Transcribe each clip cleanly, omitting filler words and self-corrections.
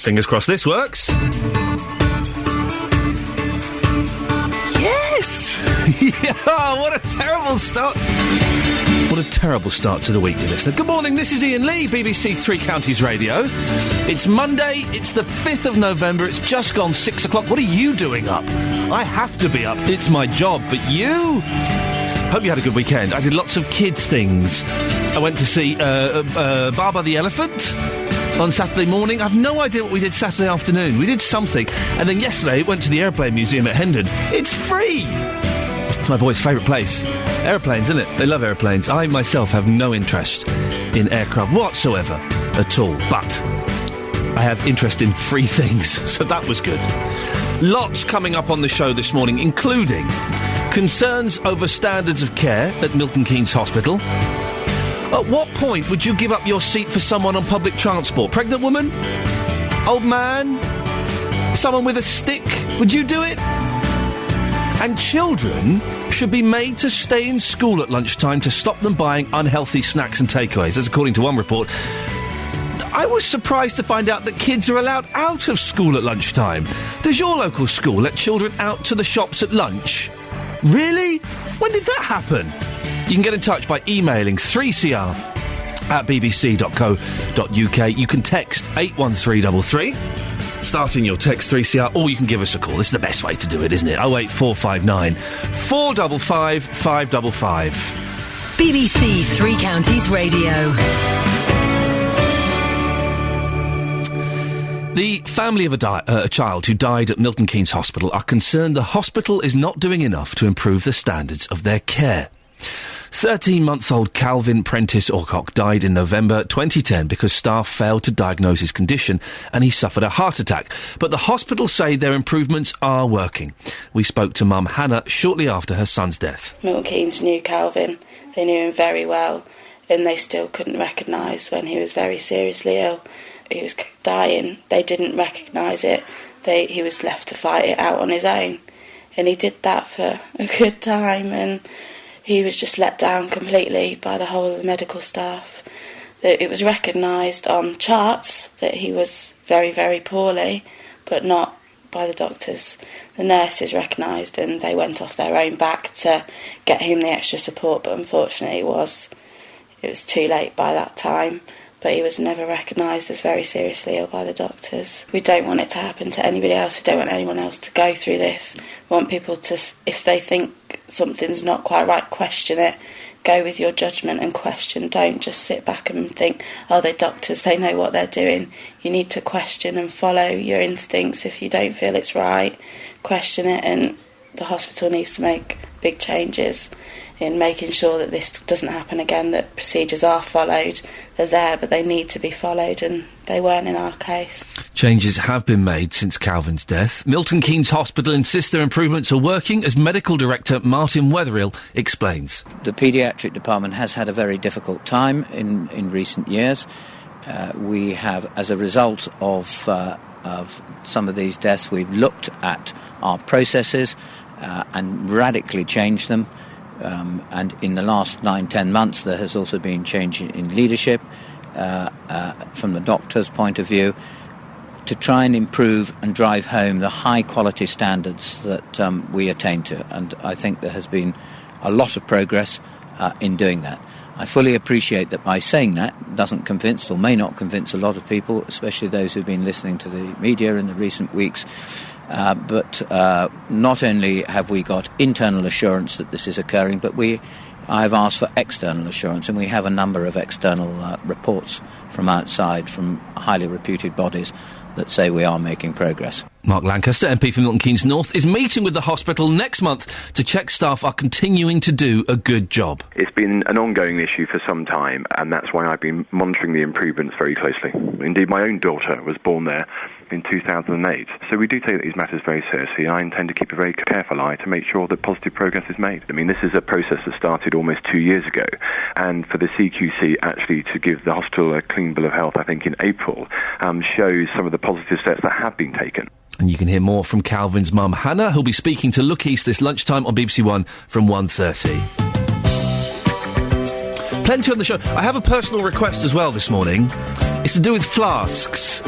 Fingers crossed this works. Yes! Yeah, what a terrible start. What a terrible start to the week, dear listener. Good morning, this is Iain Lee, BBC Three Counties Radio. It's Monday, it's the 5th of November, it's just gone 6 o'clock. What are you doing up? I have to be up, it's my job, but you? Hope you had a good weekend. I did lots of kids' things. I went to see Baba the Elephant on Saturday morning. I've no idea what we did Saturday afternoon. We did something. And then yesterday, went to the Airplane Museum at Hendon. It's free! It's my boys' favourite place. Airplanes, isn't it? They love airplanes. I, myself, have no interest in aircraft whatsoever at all. But I have interest in free things, so that was good. Lots coming up on the show this morning, including concerns over standards of care at Milton Keynes Hospital. At what point would you give up your seat for someone on public transport? Pregnant woman? Old man? Someone with a stick? Would you do it? And children should be made to stay in school at lunchtime to stop them buying unhealthy snacks and takeaways. That's according to one report. I was surprised to find out that kids are allowed out of school at lunchtime. Does your local school let children out to the shops at lunch? Really? When did that happen? You can get in touch by emailing 3cr@bbc.co.uk. You can text 81333. Starting your text 3CR, or you can give us a call. This is the best way to do it, isn't it? 08459 455 555. BBC Three Counties Radio. The family of a child who died at Milton Keynes Hospital are concerned the hospital is not doing enough to improve the standards of their care. 13-month-old Calvin Prentice Orcock died in November 2010 because staff failed to diagnose his condition and he suffered a heart attack. But the hospital say their improvements are working. We spoke to Mum Hannah shortly after her son's death. Milton Keynes knew Calvin. They knew him very well, and they still couldn't recognise when he was very seriously ill. He was dying. They didn't recognise it. He was left to fight it out on his own. And he did that for a good time, and he was just let down completely by the whole of the medical staff. It was recognised on charts that he was very, very poorly, but not by the doctors. The nurses recognised, and they went off their own back to get him the extra support, but unfortunately it was too late by that time. But he was never recognised as very seriously ill by the doctors. We don't want it to happen to anybody else. We don't want anyone else to go through this. We want people to, if they think something's not quite right, question it. Go with your judgment and question. Don't just sit back and think, oh, they're doctors, they know what they're doing. You need to question and follow your instincts. If you don't feel it's right, question it, and the hospital needs to make big changes in making sure that this doesn't happen again, that procedures are followed. They're there, but they need to be followed, and they weren't in our case. Changes have been made since Calvin's death. Milton Keynes Hospital insists their improvements are working, as Medical Director Martin Wetherill explains. The paediatric department has had a very difficult time in recent years. We have, as a result of some of these deaths, we've looked at our processes and radically changed them. And in the last 9-10 months there has also been change in leadership from the doctor's point of view to try and improve and drive home the high quality standards that we attain to, and I think there has been a lot of progress in doing that. I fully appreciate that by saying that doesn't convince or may not convince a lot of people, especially those who've been listening to the media in the recent weeks. But not only have we got internal assurance that this is occurring, but I've asked for external assurance, and we have a number of external reports from outside, from highly reputed bodies, that say we are making progress. Mark Lancaster, MP for Milton Keynes North, is meeting with the hospital next month to check staff are continuing to do a good job. It's been an ongoing issue for some time, and that's why I've been monitoring the improvements very closely. Indeed, my own daughter was born there in 2008. So we do take these matters very seriously, and I intend to keep a very careful eye to make sure that positive progress is made. I mean, this is a process that started almost 2 years ago, and for the CQC actually to give the hospital a clean bill of health, I think in April, shows some of the positive steps that have been taken. And you can hear more from Calvin's mum, Hannah, who'll be speaking to Look East this lunchtime on BBC One from 1:30. Plenty on the show. I have a personal request as well this morning. It's to do with flasks.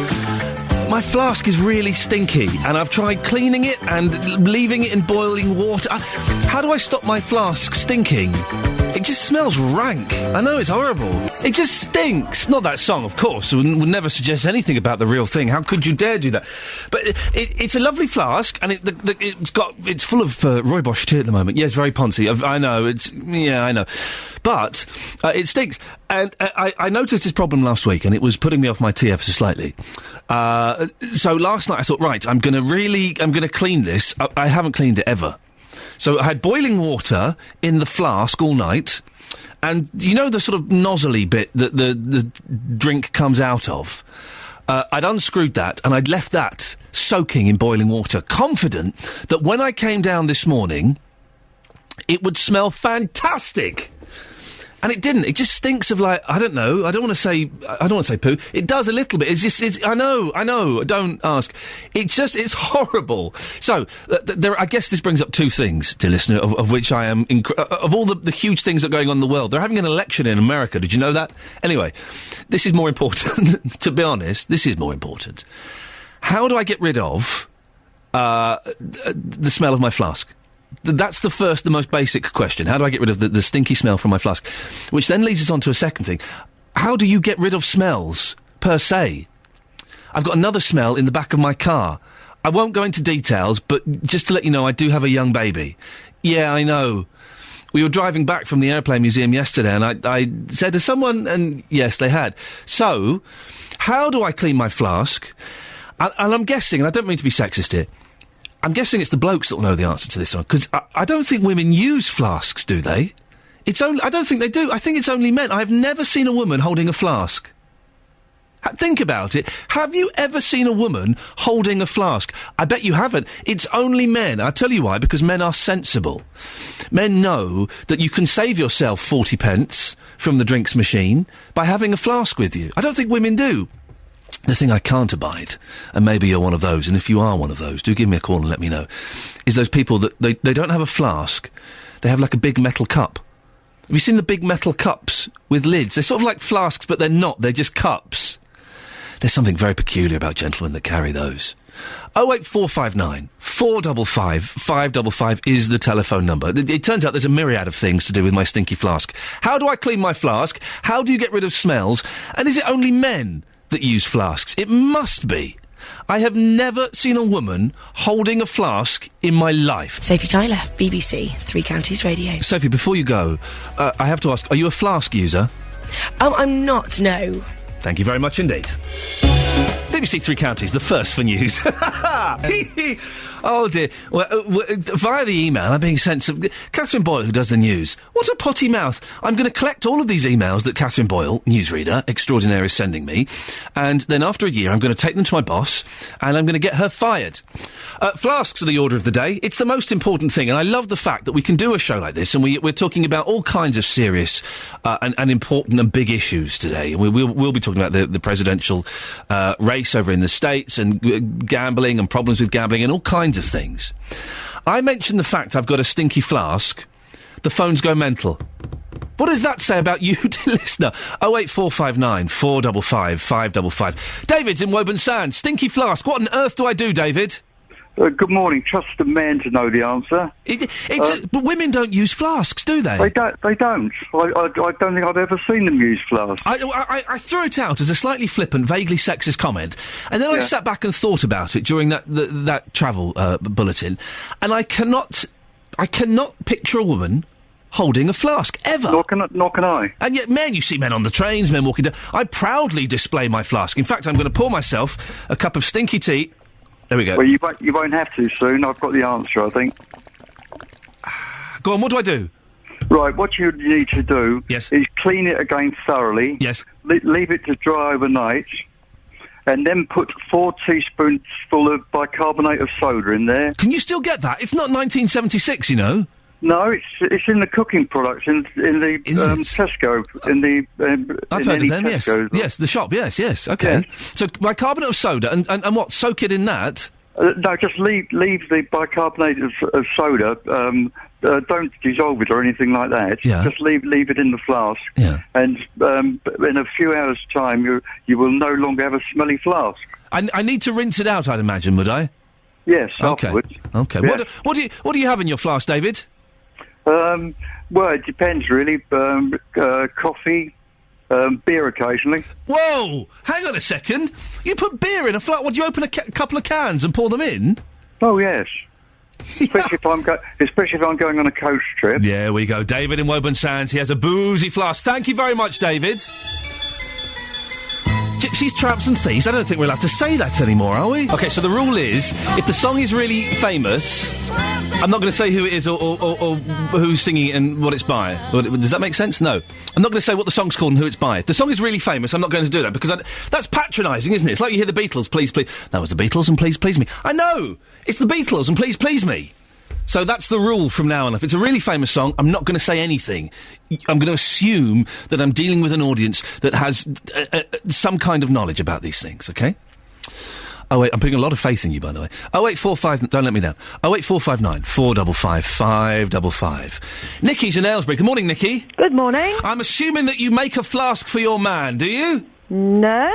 My flask is really stinky, and I've tried cleaning it and leaving it in boiling water. How do I stop my flask stinking? It just smells rank. I know, it's horrible. It just stinks. Not that song, of course. Would never suggest anything about the real thing. How could you dare do that? But it's a lovely flask, and it's full of rooibos tea at the moment. Yes, very poncy. I know. I know. But it stinks. And I noticed this problem last week, and it was putting me off my tea ever so slightly. So last night I thought, right, I'm going to clean this. I haven't cleaned it ever. So I had boiling water in the flask all night, and you know the sort of nozzly bit that the drink comes out of? I'd unscrewed that, and I'd left that soaking in boiling water, confident that when I came down this morning, it would smell fantastic. And it didn't. It just stinks of, like, I don't know. I don't want to say poo. It does a little bit. I know. Don't ask. It's horrible. So, I guess this brings up two things, dear listener, of which I am, of all the huge things that are going on in the world. They're having an election in America. Did you know that? Anyway, this is more important. To be honest, this is more important. How do I get rid of the smell of my flask? That's the most basic question. How do I get rid of the stinky smell from my flask? Which then leads us on to a second thing. How do you get rid of smells, per se? I've got another smell in the back of my car. I won't go into details, but just to let you know, I do have a young baby. Yeah, I know. We were driving back from the Airplane Museum yesterday, and I said to someone, and yes, they had. So, how do I clean my flask? And I'm guessing, and I don't mean to be sexist here, I'm guessing it's the blokes that will know the answer to this one, because I don't think women use flasks, do they? I don't think they do. I think it's only men. I've never seen a woman holding a flask. Think about it. Have you ever seen a woman holding a flask? I bet you haven't. It's only men. I'll tell you why, because men are sensible. Men know that you can save yourself 40 pence from the drinks machine by having a flask with you. I don't think women do. The thing I can't abide, and maybe you're one of those, and if you are one of those, do give me a call and let me know, is those people that they don't have a flask, they have like a big metal cup. Have you seen the big metal cups with lids? They're sort of like flasks, but they're not, they're just cups. There's something very peculiar about gentlemen that carry those. 08459 455 555 is the telephone number. It turns out there's a myriad of things to do with my stinky flask. How do I clean my flask? How do you get rid of smells? And is it only men that use flasks? It must be. I have never seen a woman holding a flask in my life. Sophie Tyler, BBC, Three Counties Radio. Sophie, before you go, I have to ask, are you a flask user? I'm not, no. Thank you very much indeed. BBC Three Counties, the first for news. Oh dear. Well, via the email, I'm being sent some... Catherine Boyle, who does the news. What a potty mouth. I'm going to collect all of these emails that Catherine Boyle, newsreader extraordinaire, is sending me, and then after a year I'm going to take them to my boss, and I'm going to get her fired. Flasks are the order of the day. It's the most important thing, and I love the fact that we can do a show like this, and we're talking about all kinds of serious and important and big issues today. And we'll be talking about the presidential race over in the States, and gambling and problems with gambling and all kinds of things. I mentioned the fact I've got a stinky flask. The phones go mental. What does that say about you, dear listener? 08459 455 555. David's in Woburn Sands. Stinky flask. What on earth do I do, David? Good morning. Trust the men to know the answer. But women don't use flasks, do they? They don't. I don't think I've ever seen them use flasks. I threw it out as a slightly flippant, vaguely sexist comment, and then I sat back and thought about it during that travel bulletin, and I cannot picture a woman holding a flask, ever. Nor can I. And yet, you see men on the trains, men walking down. I proudly display my flask. In fact, I'm going to pour myself a cup of stinky tea. There we go. Well, you won't have to soon. I've got the answer, I think. Go on, what do I do? Right, what you need to do is clean it again thoroughly. Yes. Leave it to dry overnight. And then put 4 teaspoons full of bicarbonate of soda in there. Can you still get that? It's not 1976, you know. No, it's in the cooking products, in the Tesco, I've heard of them, Tesco's. Yes, the shop, yes, okay. Yes. So bicarbonate of soda, and what, soak it in that? No, just leave the bicarbonate of soda, don't dissolve it or anything like that. Yeah. Just leave it in the flask. Yeah. And in a few hours' time, you will no longer have a smelly flask. I need to rinse it out, I'd imagine, would I? Yes, Okay. afterwards. Okay. Yes. What do you have in your flask, David? Well, it depends, really. Coffee, beer occasionally. Whoa! Hang on a second. You put beer in a flask. What, do you open a couple of cans and pour them in? Oh, yes. Especially if I'm going on a coast trip. There we go. David in Woburn Sands. He has a boozy flask. Thank you very much, David. Gypsies, tramps and thieves. I don't think we're allowed to say that anymore, are we? OK, so the rule is, if the song is really famous, I'm not going to say who it is or who's singing it and what it's by. Does that make sense? No. I'm not going to say what the song's called and who it's by. If the song is really famous, I'm not going to do that, because that's patronising, isn't it? It's like you hear the Beatles, please, please. That was the Beatles and please, please me. I know! It's the Beatles and please, please me. So that's the rule from now on. If it's a really famous song, I'm not going to say anything. I'm going to assume that I'm dealing with an audience that has some kind of knowledge about these things, OK? Oh, wait, I'm putting a lot of faith in you, by the way. 0845... Don't let me down. 08459 455 555. Nikki's in Aylesbury. Good morning, Nikki. Good morning. I'm assuming that you make a flask for your man, do you? No.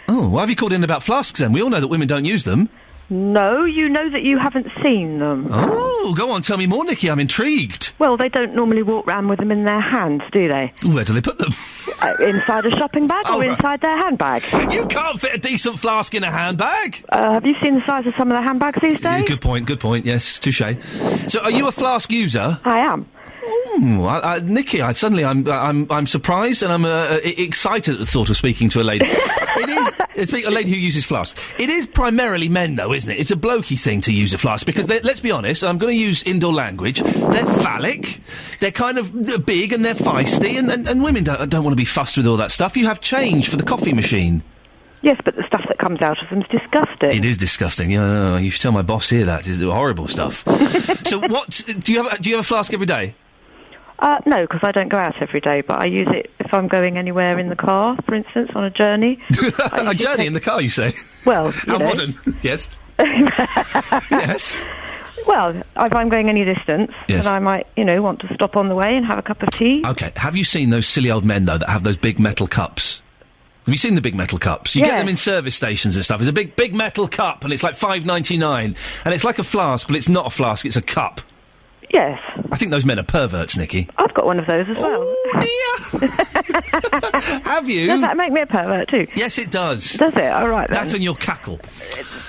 Oh, why have you called in about flasks, then? We all know that women don't use them. No, you know that you haven't seen them. Oh, go on, tell me more, Nikki. I'm intrigued. Well, they don't normally walk round with them in their hands, do they? Where do they put them? Inside a shopping bag or inside their handbag? You can't fit a decent flask in a handbag. Have you seen the size of some of the handbags these days? Good point, yes, touché. So, are you a flask user? I am. Nikki, I'm surprised and I'm excited at the thought of speaking to a lady. It's a lady who uses flasks. It is primarily men, though, isn't it? It's a blokey thing to use a flask, because let's be honest, I'm going to use indoor language, they're phallic, they're kind of big and they're feisty, and women don't want to be fussed with all that stuff. You have change for the coffee machine. Yes, but the stuff that comes out of them is disgusting. It is disgusting. Yeah, you should tell my boss here that. It's horrible stuff. So do you have a flask every day? No, because I don't go out every day, but I use it if I'm going anywhere in the car, for instance, on a journey. A journey in the car, you say? Well, How modern. Yes. Yes. Well, if I'm going any distance, yes, then I might, want to stop on the way and have a cup of tea. OK, have you seen those silly old men, though, that have those big metal cups? Have you seen the big metal cups? You get them in service stations and stuff. It's a big metal cup, and it's like $5.99, and it's like a flask, but it's not a flask, it's a cup. Yes. I think those men are perverts, Nikki. I've got one of those as well. Oh, dear. Have you? Does that make me a pervert too? Yes, it does. Does it? All right, then. That and your cackle.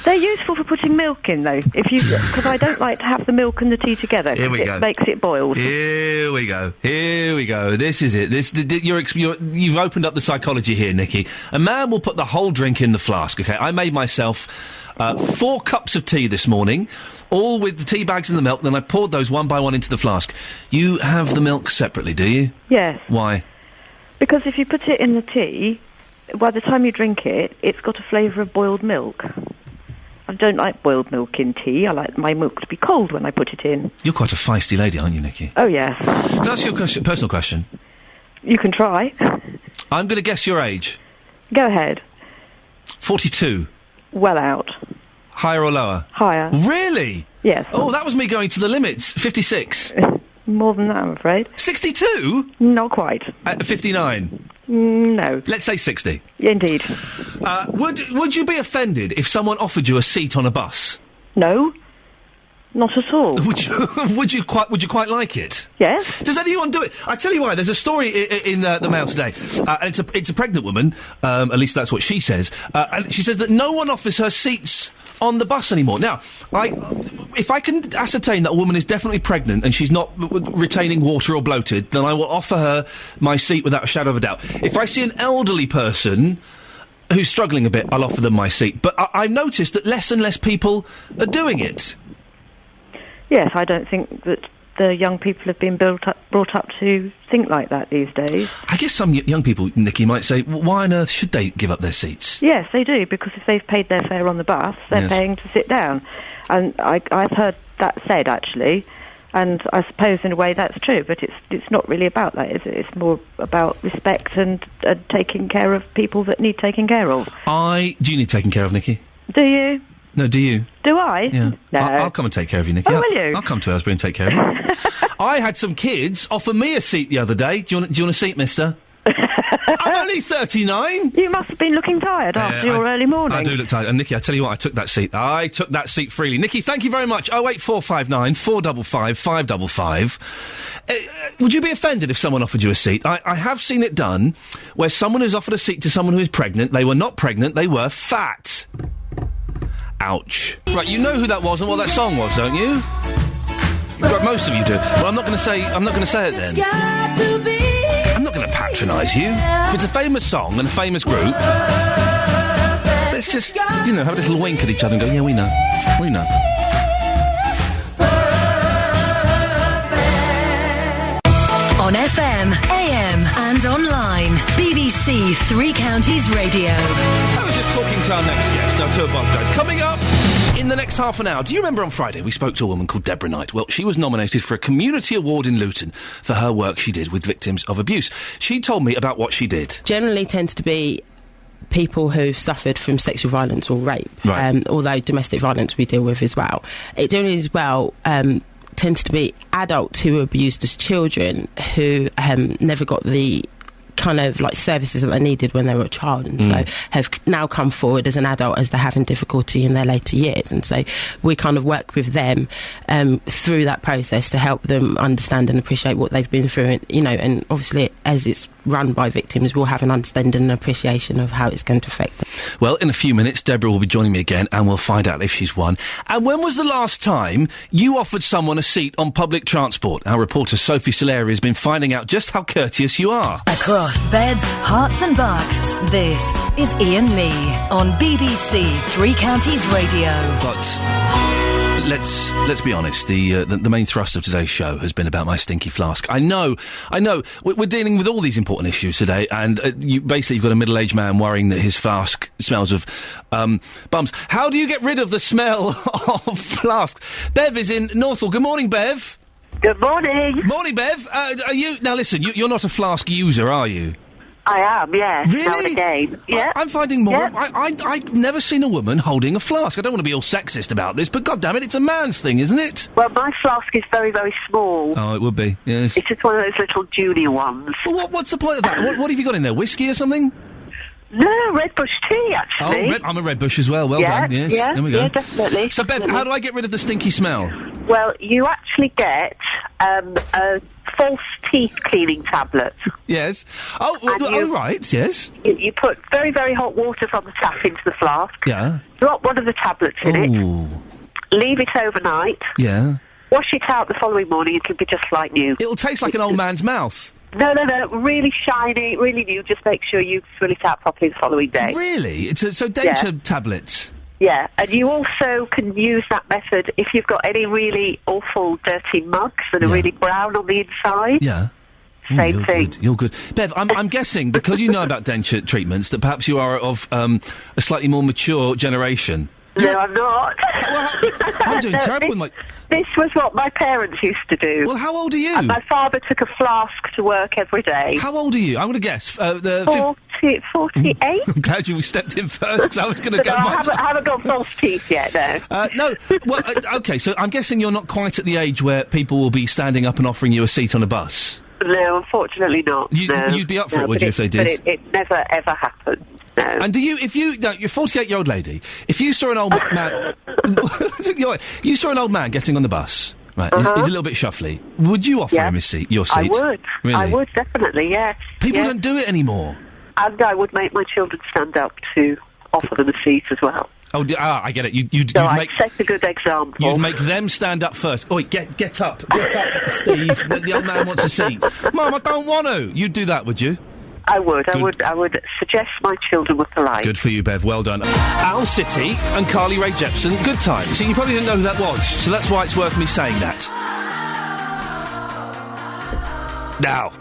They're useful for putting milk in, though, because I don't like to have the milk and the tea together. Here we go. It makes it boiled. Here we go. This is it. You've opened up the psychology here, Nikki. A man will put the whole drink in the flask, OK? I made myself 4 cups of tea this morning, all with the tea bags and the milk, then I poured those one by one into the flask. You have the milk separately, do you? Yes. Why? Because if you put it in the tea, by the time you drink it, it's got a flavour of boiled milk. I don't like boiled milk in tea. I like my milk to be cold when I put it in. You're quite a feisty lady, aren't you, Nikki? Oh, yes. Can I ask you a personal question? You can try. I'm going to guess your age. Go ahead. 42. Well out. Higher or lower? Higher. Really? Yes. Oh, that was me going to the limits. 56. More than that, I'm afraid. 62? Not quite. 59? No. Let's say 60. Indeed. Would you be offended if someone offered you a seat on a bus? No. Not at all. Would you quite like it? Yes. Does anyone do it? I tell you why. There's a story in the Mail today, and it's a pregnant woman. At least that's what she says. And she says that no one offers her seats on the bus anymore. Now, if I can ascertain that a woman is definitely pregnant and she's not retaining water or bloated, then I will offer her my seat without a shadow of a doubt. If I see an elderly person who's struggling a bit, I'll offer them my seat. But I've noticed that less and less people are doing it. Yes, I don't think that the young people have been brought up to think like that these days. I guess some young people, Nikki, might say, why on earth should they give up their seats? Yes, they do, because if they've paid their fare on the bus, they're paying to sit down. And I've heard that said, actually, and I suppose in a way that's true, but it's not really about that, is it? It's more about respect and taking care of people that need taking care of. Do you need taking care of, Nikki? Do you? No, do you? Do I? Yeah. No. I'll come and take care of you, Nikki. Oh, will you? I'll come to Aylesbury and take care of you. I had some kids offer me a seat the other day. Do you want a seat, mister? I'm only 39. You must have been looking tired after your early morning. I do look tired. And Nikki, I tell you what, I took that seat. I took that seat freely. Nikki, thank you very much. 08459 455 555. Would you be offended if someone offered you a seat? I have seen it done where someone has offered a seat to someone who is pregnant. They were not pregnant, they were fat. Ouch. Right, you know who that was and what that song was, don't you? Right, most of you do. Well, I'm not going to say it then. I'm not going to patronise you. If it's a famous song and a famous group, let's just, have a little wink at each other and go, yeah, we know. We know. On FM, AM and online. BBC Three Counties Radio. I was just talking to our next guest, our tour guys. Coming up in the next half an hour. Do you remember on Friday we spoke to a woman called Deborah Knight? Well, she was nominated for a community award in Luton for her work she did with victims of abuse. She told me about what she did. Generally tends to be people who've suffered from sexual violence or rape, right. Although domestic violence we deal with as well. It generally as well tends to be adults who were abused as children who never got the kind of like services that they needed when they were a child, and so have now come forward as an adult as they're having difficulty in their later years, and so we kind of work with them through that process to help them understand and appreciate what they've been through, and obviously as it's run by victims, we'll have an understanding and appreciation of how it's going to affect them. Well, in a few minutes, Deborah will be joining me again, and we'll find out if she's won. And when was the last time you offered someone a seat on public transport? Our reporter Sophie Soleri has been finding out just how courteous you are. Across beds, hearts and bucks, this is Iain Lee on BBC Three Counties Radio. But let's be honest. The main thrust of today's show has been about my stinky flask. I know. We're dealing with all these important issues today, and you've got a middle-aged man worrying that his flask smells of bums. How do you get rid of the smell of flasks? Bev is in Northall. Good morning, Bev. Good morning. Morning, Bev. Are you now? Listen, you're not a flask user, are you? I am, yes. Really? Now and again. Yeah. I'm finding more. Yeah. I've never seen a woman holding a flask. I don't want to be all sexist about this, but goddammit, it's a man's thing, isn't it? Well, my flask is very, very small. Oh, it would be, yes. It's just one of those little junior ones. Well, what's the point of that? What have you got in there? Whiskey or something? No, Red Bush tea, actually. Oh, I'm a Red Bush as well. Well done, yes. Yeah, there we go. Yeah, definitely. So, Bev, how do I get rid of the stinky smell? Well, you actually get a false teeth cleaning tablet. Yes. Right, yes. You put very, very hot water from the tap into the flask. Yeah. Drop one of the tablets in it. Leave it overnight. Yeah. Wash it out the following morning. It'll be just like new. It'll taste like an old man's mouth. No. Really shiny, really new. Just make sure you swill it out properly the following day. Really? So denture tablets? Yeah, and you also can use that method if you've got any really awful, dirty mugs that are really brown on the inside. Yeah. Same thing. You're good. Bev, I'm guessing, because you know about denture treatments, that perhaps you are of a slightly more mature generation. No, I'm not. Well, I'm doing terrible with my... This was what my parents used to do. Well, how old are you? And my father took a flask to work every day. How old are you? I'm going to guess. 48? I'm glad you stepped in first, because I was going to go... I haven't got false teeth yet, no. No. Well, OK, so I'm guessing you're not quite at the age where people will be standing up and offering you a seat on a bus. No, unfortunately not. You'd be up for it, would you, if they did? But it never, ever happened. No. And you're a 48-year-old lady. If you saw an old man, you saw an old man getting on the bus, right? He's a little bit shuffly. Would you offer him your seat? I would. Really? I would definitely. Yes. People don't do it anymore. And I would make my children stand up to offer them a seat as well. Oh, I get it. You'd I'd set a good example. You'd make them stand up first. Oh, get up, Steve. The old man wants a seat. Mum, I don't want to. You'd do that, would you? I would. I would suggest my children were polite. Good for you, Bev. Well done. Owl City and Carly Rae Jepsen. Good times. So you probably didn't know who that was. So that's why it's worth me saying that. Now,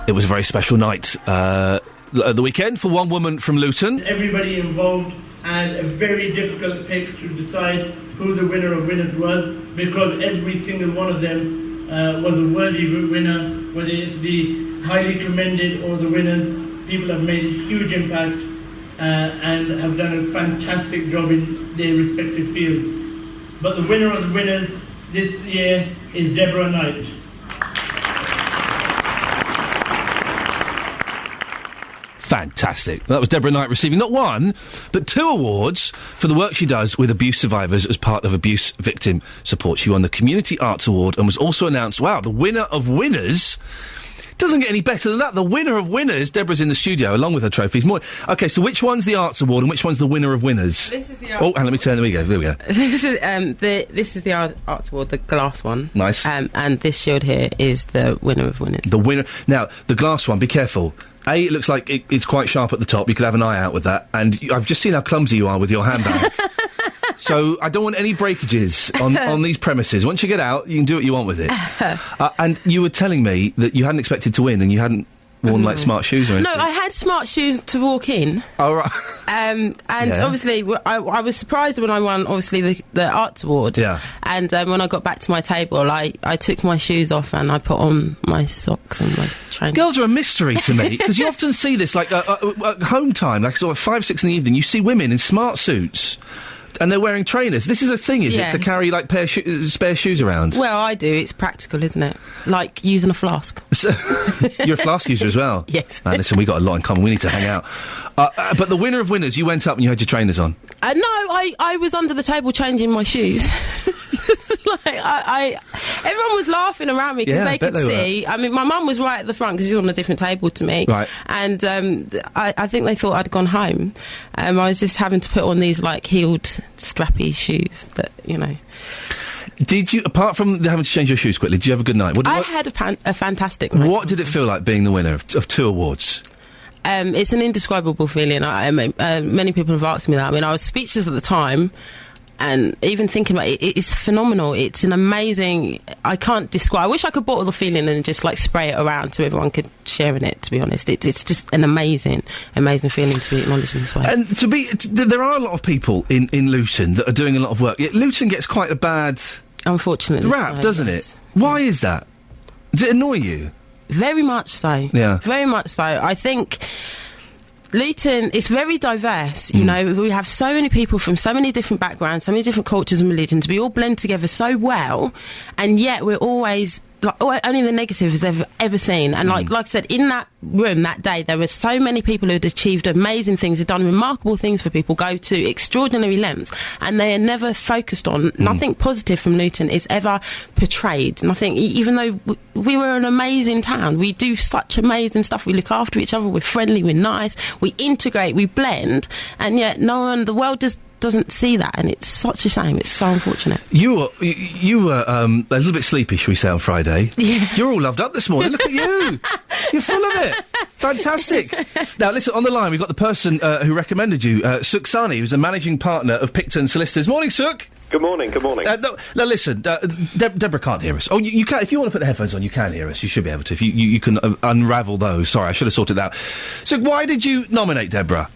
it was a very special night at the weekend for one woman from Luton. Everybody involved had a very difficult pick to decide who the winner of winners was, because every single one of them was a worthy winner, whether it's the highly commended or the winners. People have made a huge impact and have done a fantastic job in their respective fields. But the winner of the winners this year is Deborah Knight. Fantastic. That was Deborah Knight receiving not one, but 2 awards for the work she does with abuse survivors as part of abuse victim support. She won the Community Arts Award and was also announced, wow, the winner of winners. Doesn't get any better than that. The winner of winners, Deborah's in the studio along with her trophies. Okay, so which one's the Arts Award and which one's the winner of winners? This is the Arts and let me turn. There we go. This is the Arts Award, the glass one. Nice. And this shield here is the winner of winners. The winner. Now, the glass one, be careful. It looks like it's quite sharp at the top. You could have an eye out with that. And I've just seen how clumsy you are with your handbag. So I don't want any breakages on these premises. Once you get out, you can do what you want with it. And you were telling me that you hadn't expected to win and you hadn't worn, like, smart shoes or anything. No, I had smart shoes to walk in. Oh, right. Obviously, I was surprised when I won, obviously, the Arts Award. Yeah. And when I got back to my table, I took my shoes off and I put on my socks and my trainers. Girls are a mystery to me, because you often see this, like, at home time, like sort of 5, 6 in the evening, you see women in smart suits. And they're wearing trainers. This is a thing, is it, to carry, like, spare shoes around? Well, I do. It's practical, isn't it? Like using a flask. You're a flask user as well? Yes. Listen, we got a lot in common. We need to hang out. But the winner of winners, you went up and you had your trainers on. No, I was under the table changing my shoes. Everyone was laughing around me because they could see. I mean, my mum was right at the front because she was on a different table to me. Right. And I think they thought I'd gone home. I was just having to put on these, like, heeled, strappy shoes that, you know. Did you, apart from having to change your shoes quickly, did you have a good night? I had a fantastic night. What did it feel like being the winner of 2 awards? It's an indescribable feeling. Many people have asked me that. I mean, I was speechless at the time. And even thinking about it, it's phenomenal. It's an amazing... I can't describe... I wish I could bottle the feeling and just, like, spray it around so everyone could share in it, to be honest. It's just an amazing feeling to be acknowledged in this way. And there are a lot of people in Luton that are doing a lot of work. Luton gets quite a bad... Unfortunately. Rap, doesn't it? Why is that? Does it annoy you? Very much so. Yeah. Very much so. I think... Luton is very diverse, you know. We have so many people from so many different backgrounds, so many different cultures and religions. We all blend together so well, and yet we're always... like, only the negative is ever seen. And like I said, in that room that day, there were so many people who had achieved amazing things, had done remarkable things for people, go to extraordinary lengths, and they are never focused on. Nothing positive from Luton is ever portrayed. Nothing, even though we were an amazing town, we do such amazing stuff. We look after each other, we're friendly, we're nice, we integrate, we blend, and yet the world just doesn't see that, and it's such a shame. It's so unfortunate. You were a little bit sleepy, shall we say, on Friday. Yeah. You're all loved up this morning. Look at you. You're full of it. Fantastic. Now, listen, on the line, we've got the person who recommended you, Suk Sani, who's the managing partner of Picton Solicitors. Morning, Suk. Good morning, good morning. No, listen, Deborah can't hear us. Oh, you can, if you want to put the headphones on, you can hear us. You should be able to. If you can unravel those. Sorry, I should have sorted that out. So why did you nominate Deborah?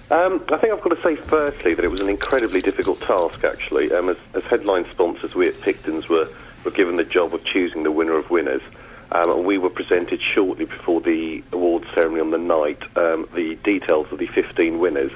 I think I've got to say, firstly, that it was an incredibly difficult task, actually. As headline sponsors, we at Picton's were given the job of choosing the winner of winners. And we were presented shortly before the awards ceremony on the night, the details of the 15 winners.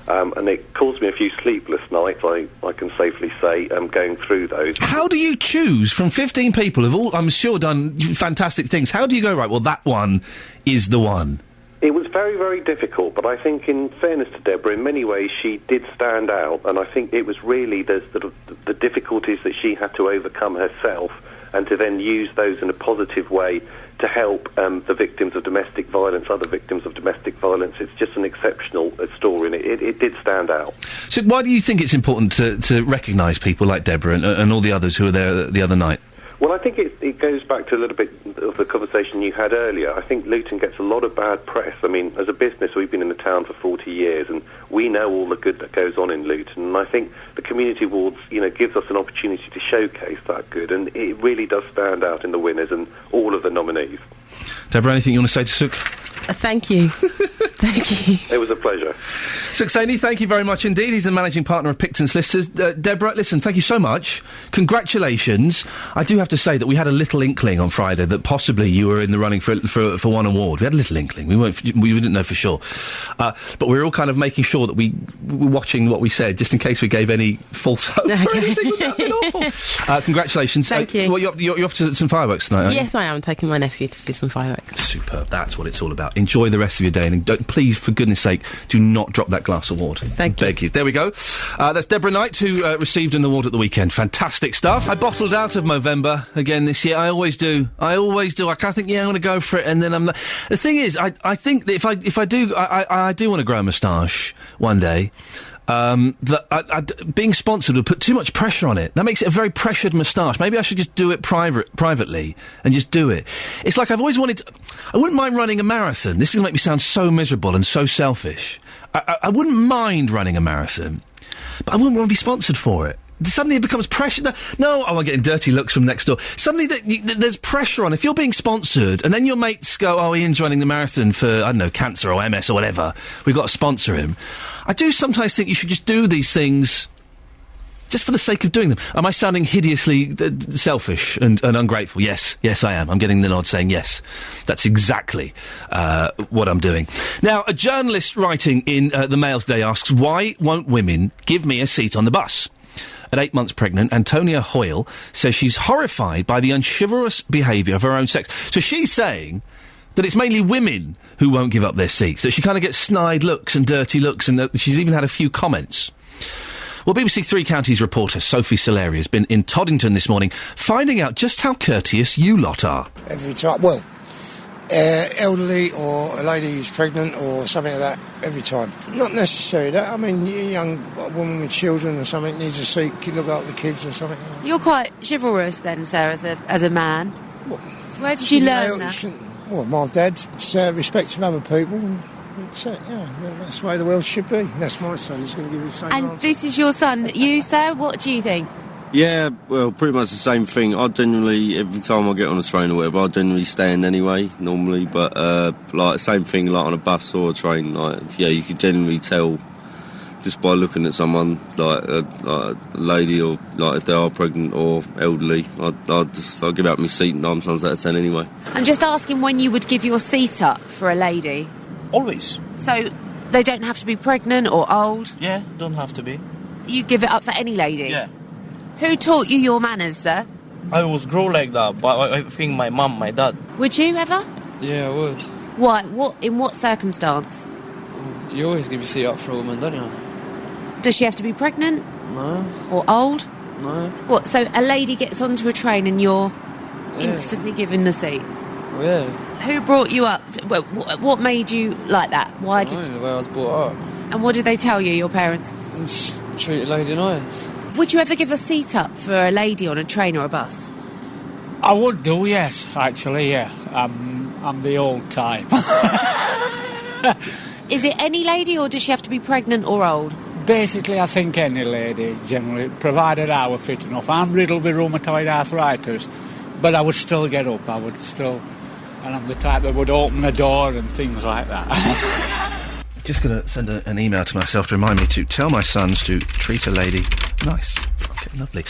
And it caused me a few sleepless nights, I can safely say, going through those. How do you choose from 15 people who've all, I'm sure, done fantastic things? How do you go, right, well, that one is the one? It was very, very difficult, but I think, in fairness to Deborah, in many ways she did stand out, and I think it was really the difficulties that she had to overcome herself, and to then use those in a positive way to help the victims of domestic violence, other victims of domestic violence. It's just an exceptional story, and it did stand out. So why do you think it's important to recognise people like Deborah and all the others who were there the other night? Well, I think it goes back to a little bit of the conversation you had earlier. I think Luton gets a lot of bad press. I mean, as a business, we've been in the town for 40 years, and we know all the good that goes on in Luton. And I think the Community Awards, gives us an opportunity to showcase that good, and it really does stand out in the winners and all of the nominees. Deborah, anything you want to say to Suk? Thank you. Thank you. It was a pleasure. Suk Sani, thank you very much indeed. He's the managing partner of Picton Solicitors. Deborah, listen, thank you so much. Congratulations. I do have to say that we had a little inkling on Friday that possibly you were in the running for one award. We had a little inkling. We didn't know for sure. But we were all kind of making sure that we were watching what we said, just in case we gave any false hope or anything. Would that have been awful? Congratulations. Thank you. Well, you're off to some fireworks tonight, aren't you? Yes, I am. Taking my nephew to see some fireworks. Superb. That's what it's all about. Enjoy the rest of your day, and please, for goodness sake, do not drop that glass award. Thank you. Beg you. There we go. That's Deborah Knight, who received an award at the weekend. Fantastic stuff. I bottled out of Movember again this year. I always do. I kind of think, I'm going to go for it, and then I'm not. The thing is, I think that if I do, I do want to grow a moustache one day. That being sponsored would put too much pressure on it. That makes it a very pressured moustache. Maybe I should just do it privately and just do it. It's like I've always wanted I wouldn't mind running a marathon. This is going to make me sound so miserable and so selfish. I wouldn't mind running a marathon, but I wouldn't want to be sponsored for it. Suddenly it becomes pressure. No, I'm getting dirty looks from next door. Suddenly there's pressure on. If you're being sponsored and then your mates go, oh, Ian's running the marathon for, I don't know, cancer or MS or whatever, we've got to sponsor him. I do sometimes think you should just do these things just for the sake of doing them. Am I sounding hideously selfish and ungrateful? Yes, I am. I'm getting the nod saying yes. That's exactly what I'm doing. Now, a journalist writing in the Mail today asks, why won't women give me a seat on the bus? At 8 months pregnant, Antonia Hoyle says she's horrified by the unchivalrous behaviour of her own sex. So she's saying that it's mainly women who won't give up their seats, that she kind of gets snide looks and dirty looks, and that she's even had a few comments. Well, BBC Three Counties reporter Sophie Soleri has been in Toddington this morning, finding out just how courteous you lot are. Every time, elderly or a lady who's pregnant or something like that, every time. Not necessarily that. I mean, a young woman with children or something needs a seat, look after the kids or something. You're quite chivalrous then, sir, as a man. Where did you learn that? Well, my dad. It's respect of other people. That's it, that's the way the world should be. That's my son. He's going to give you the same answer. This is your son. You, sir, what do you think? Yeah, well, pretty much the same thing. I generally, every time I get on a train or whatever, I generally stand anyway, normally. But, same thing, like on a bus or a train. You can generally tell just by looking at someone, like a lady or, if they are pregnant or elderly. I'll give out my seat 9 times out of 10 anyway. I'm just asking when you would give your seat up for a lady. Always. So, they don't have to be pregnant or old? Yeah, don't have to be. You give it up for any lady? Yeah. Who taught you your manners, sir? I was grown like that, but I think my mum, my dad. Would you ever? Yeah, I would. Why? In what circumstance? You always give your seat up for a woman, don't you? Does she have to be pregnant? No. Or old? No. What, so a lady gets onto a train and you're instantly given the seat? Oh, yeah. Who brought you up? What made you like that? Why did the way I was brought up. And what did they tell you, your parents? Just treat a lady nice. Would you ever give a seat up for a lady on a train or a bus? I would do, yes, actually, yeah. I'm the old type. Is it any lady or does she have to be pregnant or old? Basically, I think any lady, generally, provided I were fit enough. I'm riddled with rheumatoid arthritis, but I would still get up, and I'm the type that would open a door and things like that. Just going to send an email to myself to remind me to tell my sons to treat a lady nice. Okay, lovely.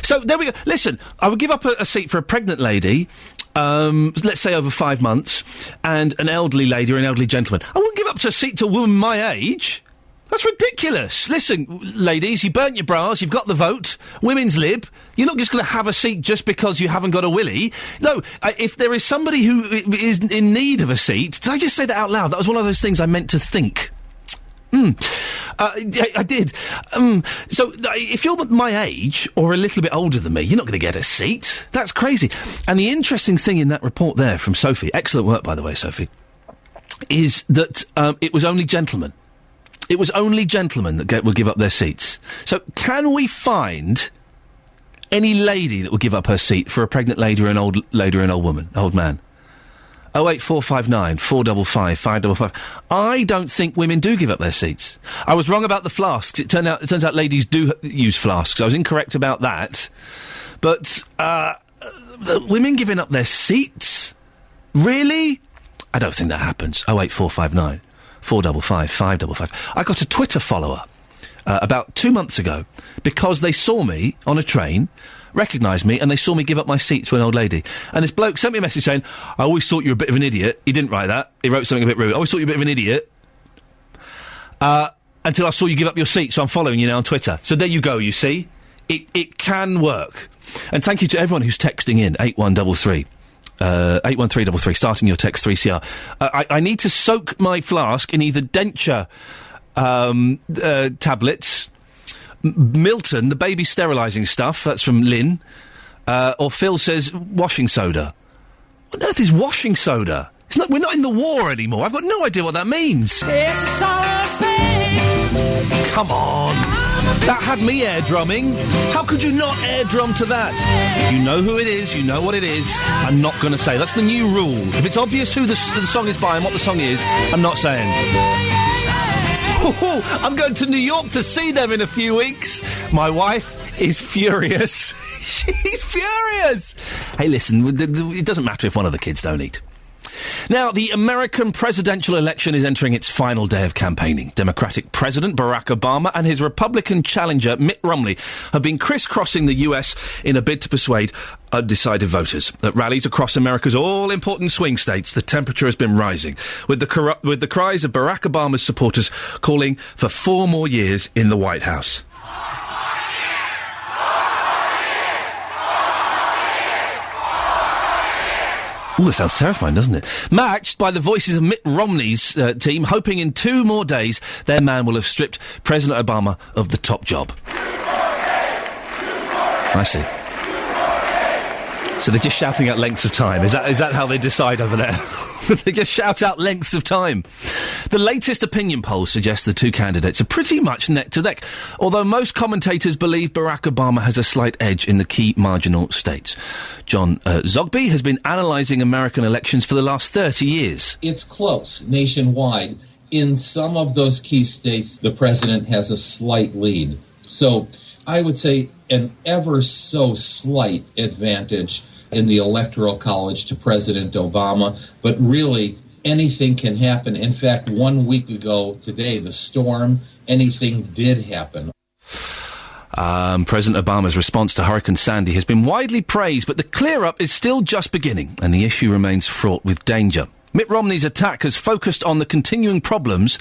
So there we go. Listen, I would give up a seat for a pregnant lady, let's say over 5 months, and an elderly lady or an elderly gentleman. I wouldn't give up a seat to a woman my age. That's ridiculous. Listen, ladies, you burnt your bras, you've got the vote, women's lib. You're not just going to have a seat just because you haven't got a willy. No, if there is somebody who is in need of a seat... Did I just say that out loud? That was one of those things I meant to think. I did. So, if you're my age, or a little bit older than me, you're not going to get a seat. That's crazy. And the interesting thing in that report there from Sophie, excellent work, by the way, Sophie, is that it was only gentlemen. It was only gentlemen that would give up their seats. So, can we find any lady that would give up her seat for a pregnant lady or an old lady or an old man? 08459 455 555. I don't think women do give up their seats. I was wrong about the flasks. It turns out ladies do use flasks. I was incorrect about that. But the women giving up their seats? Really? I don't think that happens. 08459 455 555. I got a Twitter follower about 2 months ago because they saw me on a train, recognised me, and they saw me give up my seat to an old lady. And this bloke sent me a message saying, I always thought you were a bit of an idiot. He didn't write that. He wrote something a bit rude. I always thought you were a bit of an idiot. Until I saw you give up your seat, so I'm following you now on Twitter. So there you go, you see. It can work. And thank you to everyone who's texting in, 8133. 81333, starting your text 3CR. I need to soak my flask in either denture tablets, Milton, the baby sterilising stuff, that's from Lynn, or Phil says washing soda. What on earth is washing soda? We're not in the war anymore. I've got no idea what that means. It's a solid thing. Come on. That had me air drumming. How could you not air drum to that? You know who it is. You know what it is. I'm not going to say. That's the new rule. If it's obvious who the song is by and what the song is, I'm not saying. I'm going to New York to see them in a few weeks. My wife is furious. She's furious. Hey, listen, it doesn't matter if one of the kids don't eat. Now, the American presidential election is entering its final day of campaigning. Democratic President Barack Obama and his Republican challenger Mitt Romney have been crisscrossing the US in a bid to persuade undecided voters. At rallies across America's all-important swing states, the temperature has been rising, with the cries of Barack Obama's supporters calling for 4 more years in the White House. Ooh, that sounds terrifying, doesn't it? Matched by the voices of Mitt Romney's team, hoping in 2 more days their man will have stripped President Obama of the top job. I see. So they're just shouting out lengths of time. Is that how they decide over there? They just shout out lengths of time. The latest opinion polls suggest the 2 candidates are pretty much neck to neck, although most commentators believe Barack Obama has a slight edge in the key marginal states. John Zogby has been analysing American elections for the last 30 years. It's close nationwide. In some of those key states, the president has a slight lead. So I would say an ever so slight advantage in the Electoral College to President Obama, but really anything can happen. In fact, 1 week ago today, the storm, anything did happen. President Obama's response to Hurricane Sandy has been widely praised, but the clear-up is still just beginning, and the issue remains fraught with danger. Mitt Romney's attack has focused on the continuing problems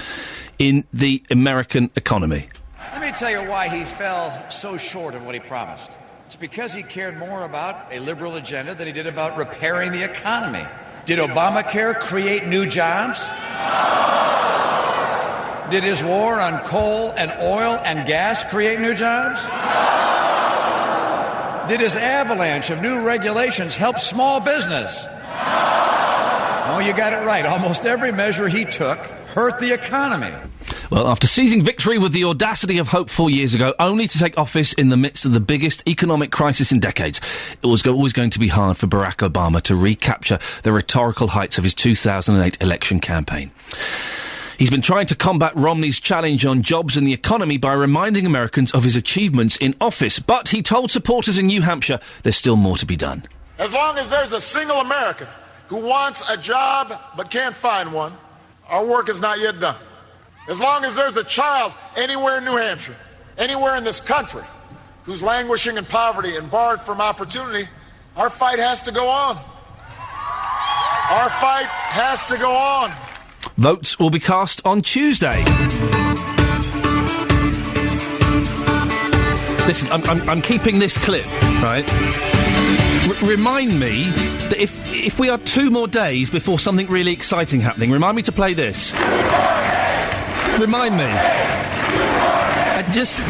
in the American economy. Let me tell you why he fell so short of what he promised. It's because he cared more about a liberal agenda than he did about repairing the economy. Did Obamacare create new jobs? Did his war on coal and oil and gas create new jobs? Did his avalanche of new regulations help small business? Oh, you got it right. Almost every measure he took hurt the economy. Well, after seizing victory with the audacity of hope 4 years ago, only to take office in the midst of the biggest economic crisis in decades, it was always going to be hard for Barack Obama to recapture the rhetorical heights of his 2008 election campaign. He's been trying to combat Romney's challenge on jobs and the economy by reminding Americans of his achievements in office, but he told supporters in New Hampshire there's still more to be done. As long as there's a single American who wants a job but can't find one, our work is not yet done. As long as there's a child anywhere in New Hampshire, anywhere in this country, who's languishing in poverty and barred from opportunity, our fight has to go on. Our fight has to go on. Votes will be cast on Tuesday. Listen, I'm keeping this clip, right? Remind me that if we are 2 more days before something really exciting happening, remind me to play this. Remind me. I just... 2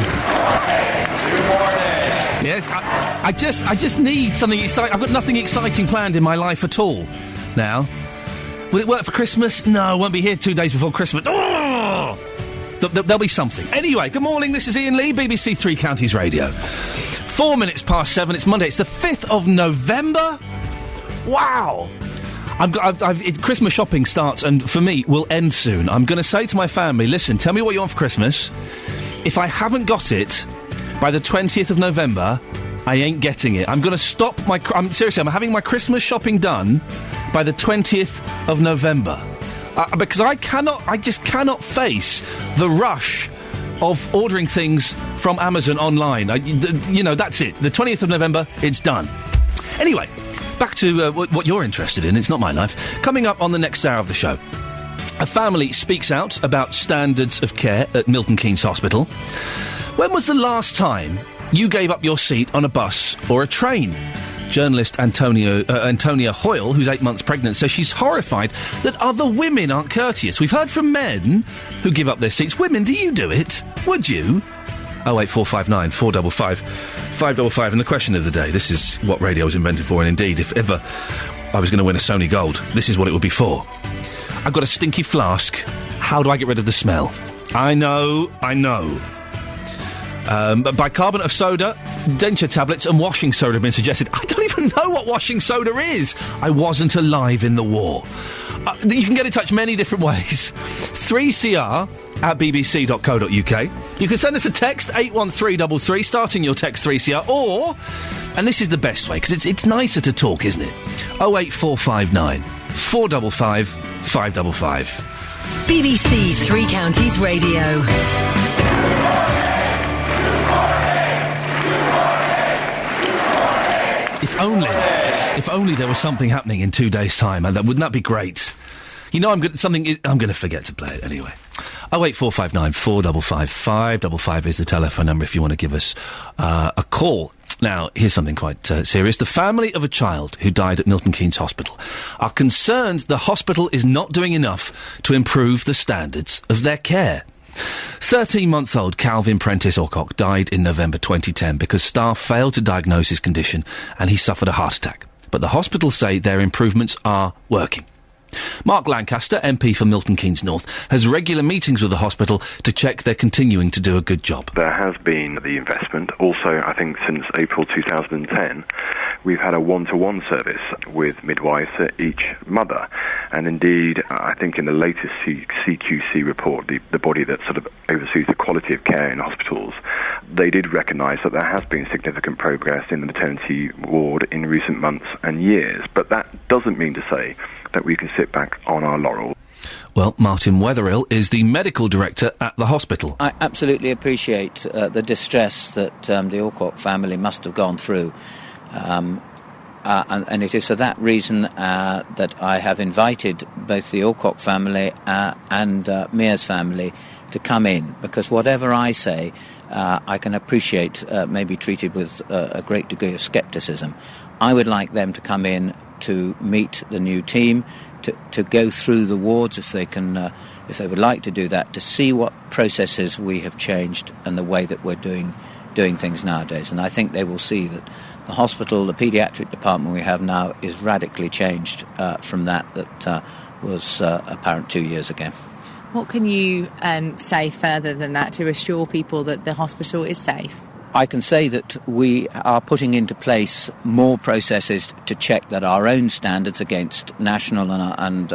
more days. Yes, I just need something exciting. I've got nothing exciting planned in my life at all now. Will it work for Christmas? No, I won't be here 2 days before Christmas. Oh! There'll be something. Anyway, good morning, this is Iain Lee, BBC 3 Counties Radio. 4 minutes past 7, it's Monday, it's the 5th of November. Wow! Christmas shopping starts, and for me, will end soon. I'm going to say to my family, listen, tell me what you want for Christmas. If I haven't got it by the 20th of November, I ain't getting it. I'm going to stop I'm seriously, I'm having my Christmas shopping done by the 20th of November. Because I just cannot face the rush of ordering things from Amazon online. That's it. The 20th of November, it's done. Anyway, back to what you're interested in. It's not my life. Coming up on the next hour of the show, a family speaks out about standards of care at Milton Keynes Hospital. When was the last time you gave up your seat on a bus or a train? Journalist Antonia Hoyle, who's 8 months pregnant, says she's horrified that other women aren't courteous. We've heard from men who give up their seats. Women, do you do it? Would you? 08459 455 555. And the question of the day, this is what radio was invented for, and indeed, if ever I was going to win a Sony Gold, this is what it would be for. I've got a stinky flask. How do I get rid of the smell? I know. But bicarbonate of soda, denture tablets and washing soda have been suggested. I don't even know what washing soda is. I wasn't alive in the war. You can get in touch many different ways. 3CR at bbc.co.uk. You can send us a text, 81333, starting your text 3CR, or, and this is the best way, because it's nicer to talk, isn't it? 08459 455 555. BBC Three Counties Radio. If only there was something happening in 2 days' time, and wouldn't that be great? You know, I'm going to forget to play it anyway. 08459 455 555 is the telephone number if you want to give us a call. Now, here's something quite serious. The family of a child who died at Milton Keynes Hospital are concerned the hospital is not doing enough to improve the standards of their care. 13-month-old Calvin Prentice Alcock died in November 2010 because staff failed to diagnose his condition and he suffered a heart attack. But the hospital say their improvements are working. Mark Lancaster, MP for Milton Keynes North, has regular meetings with the hospital to check they're continuing to do a good job. There has been the investment. Also, I think since April 2010, we've had a one-to-one service with midwives at each mother. And indeed, I think in the latest CQC report, the body that sort of oversees the quality of care in hospitals, they did recognise that there has been significant progress in the maternity ward in recent months and years. But that doesn't mean to say that we can sit back on our laurels. Well, Martin Wetherill is the medical director at the hospital. I absolutely appreciate the distress that the Alcock family must have gone through. And it is for that reason that I have invited both the Alcock family and Mia's family to come in, because whatever I say, I can appreciate may be treated with a great degree of scepticism. I would like them to come in to meet the new team, to go through the wards if they can, if they would like to do that, to see what processes we have changed and the way that we're doing things nowadays. And I think they will see that the hospital, the paediatric department we have now, is radically changed from that was apparent 2 years ago. What can you say further than that to assure people that the hospital is safe? I can say that we are putting into place more processes to check that our own standards against national and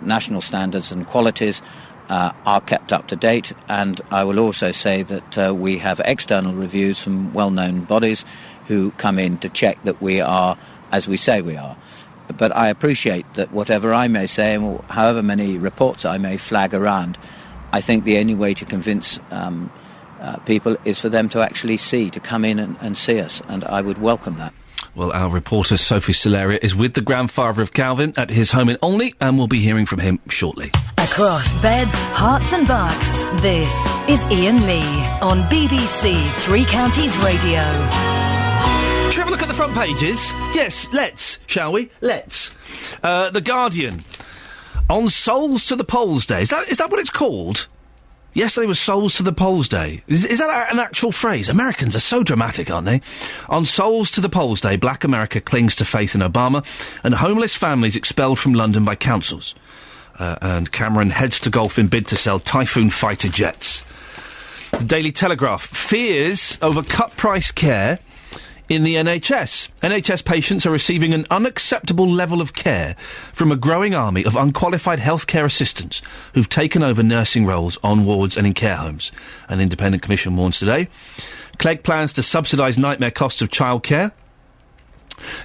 national standards and qualities are kept up to date. And I will also say that we have external reviews from well-known bodies who come in to check that we are as we say we are. But I appreciate that whatever I may say, or however many reports I may flag around, I think the only way to convince people is for them to actually to come in and see us, and I would welcome that. Well, our reporter Sophie Solaria is with the grandfather of Calvin at his home in Olney, and we'll be hearing from him shortly. Across beds, hearts and bucks, this is Iain Lee on BBC Three Counties Radio. Should we have a look at the front pages? Yes, let's, shall we? Let's. The Guardian. On Souls to the Polls Day. Is that what it's called? Yesterday was Souls to the Polls Day. Is that an actual phrase? Americans are so dramatic, aren't they? On Souls to the Polls Day, Black America clings to faith in Obama, and homeless families expelled from London by councils. And Cameron heads to golf in bid to sell Typhoon fighter jets. The Daily Telegraph. Fears over cut-price care in the NHS. NHS patients are receiving an unacceptable level of care from a growing army of unqualified healthcare assistants who've taken over nursing roles on wards and in care homes. An independent commission warns today. Clegg plans to subsidise nightmare costs of childcare.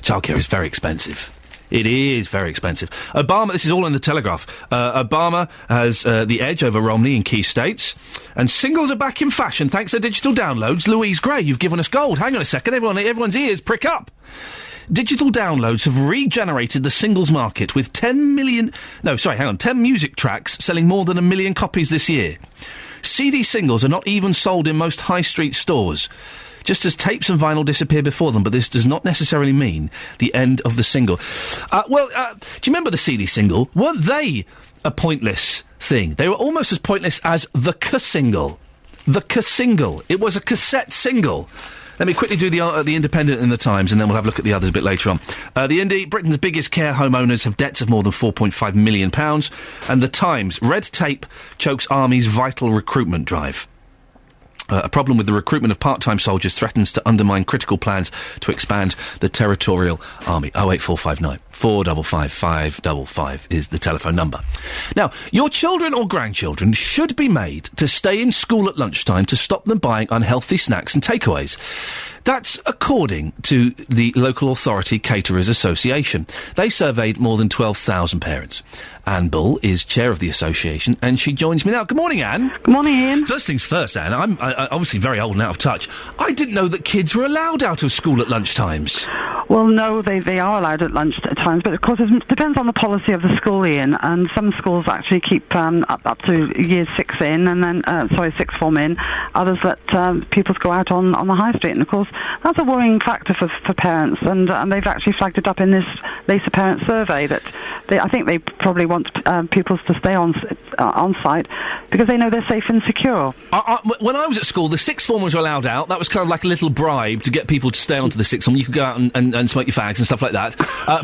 Childcare is very expensive. It is very expensive. Obama, this is all in the Telegraph. Obama has the edge over Romney in key states. And singles are back in fashion thanks to digital downloads. Louise Gray, you've given us gold. Hang on a second, everyone's ears prick up. Digital downloads have regenerated the singles market with 10 music tracks selling more than 1 million copies this year. CD singles are not even sold in most high street stores. just as tapes and vinyl disappear before them, but this does not necessarily mean the end of the single. Do you remember the CD single? Weren't they a pointless thing? They were almost as pointless as the single. The single. It was a cassette single. Let me quickly do the Independent and the Times, and then we'll have a look at the others a bit later on. The Indie, Britain's biggest care home owners have debts of more than £4.5 million. And the Times, red tape chokes Army's vital recruitment drive. A problem with the recruitment of part-time soldiers threatens to undermine critical plans to expand the territorial army. 08459 455 555 is the telephone number. Now, your children or grandchildren should be made to stay in school at lunchtime to stop them buying unhealthy snacks and takeaways. That's according to the Local Authority Caterers Association. They surveyed more than 12,000 parents. Anne Bull is chair of the association, and she joins me now. Good morning, Anne. Good morning, Ian. First things first, Anne. I'm obviously very old and out of touch. I didn't know that kids were allowed out of school at lunchtimes. Well, no, they are allowed at lunch times, but of course it depends on the policy of the school, Ian, and some schools actually keep up to year 6 in, and then, sixth form in. Others let pupils go out on the high street, and of course that's a worrying factor for parents, and they've actually flagged it up in this later parent survey that I think they probably want pupils to stay on site because they know they're safe and secure. When I was at school, the sixth formers were allowed out. That was kind of like a little bribe to get people to stay on to the sixth form. You could go out and smoke your fags and stuff like that.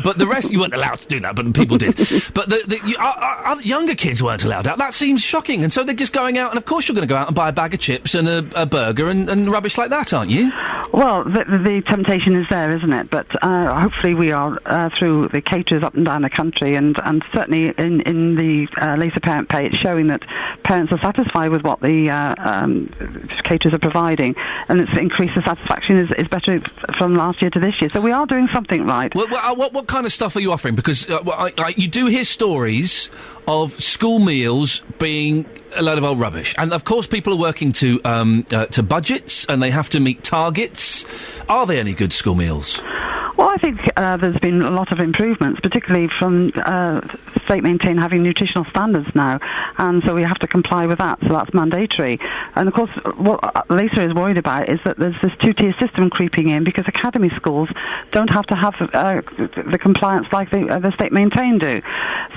But the rest, you weren't allowed to do that, but people did. But the younger kids weren't allowed out. That seems shocking. And so they're just going out, and of course you're going to go out and buy a bag of chips and a burger and rubbish like that, aren't you? Well, the temptation is there, isn't it? But hopefully we are, through the caterers up and down the country, and certainly in the later parent pay, it's showing that parents are satisfied with what the caterers are providing, and it's increased the satisfaction is better from last year to this year. So we are doing something right. What kind of stuff are you offering? Because you do hear stories of school meals being a load of old rubbish, and of course people are working to budgets, and they have to meet targets. Are there any good school meals? Well, I think there's been a lot of improvements, particularly from State Maintain having nutritional standards now, and so we have to comply with that, so that's mandatory. And of course, what Lisa is worried about is that there's this two-tier system creeping in because academy schools don't have to have the compliance like the State Maintain do.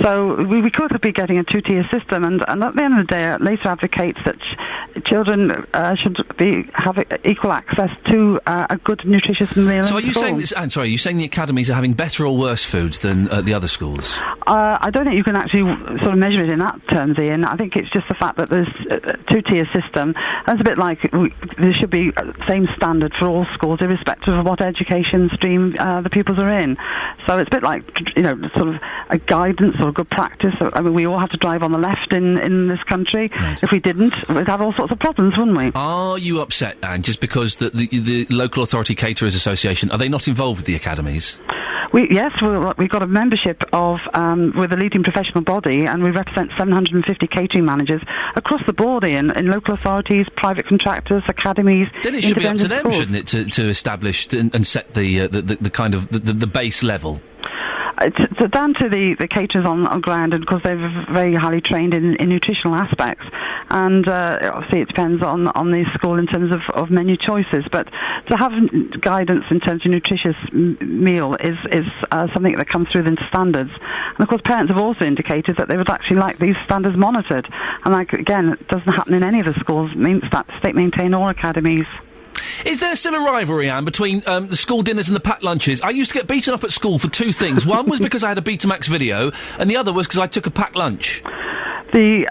So we could be getting a two-tier system, and at the end of the day, Lisa advocates that children should have equal access to a good, nutritious meal. So are you saying this, Anne, sorry, are you saying the academies are having better or worse food than the other schools? I don't think you can actually sort of measure it in that terms, Ian. I think it's just the fact that there's a two-tier system. That's a bit like there should be the same standard for all schools, irrespective of what education stream the pupils are in. So it's a bit like, sort of a guidance or good practice. I mean, we all have to drive on the left in this country. Right. If we didn't, we'd have all sorts of problems, wouldn't we? Are you upset, Anne, just because the Local Authority Caterers Association, are they not involved with the academies? Yes, we've got a membership of, we're the leading professional body, and we represent 750 catering managers across the board in local authorities, private contractors, academies. Then it should be up to them, schools. Shouldn't it, to establish and set the kind of the base level? It's down to the caterers on ground, and because they're very highly trained in nutritional aspects, and obviously it depends on the school in terms of menu choices, but to have guidance in terms of nutritious meal is something that comes through the standards. And of course parents have also indicated that they would actually like these standards monitored, and again, it doesn't happen in any of the schools, State Maintain or academies. Is there still a rivalry, Anne, between the school dinners and the packed lunches? I used to get beaten up at school for two things. One was because I had a Betamax video, and the other was because I took a packed lunch. The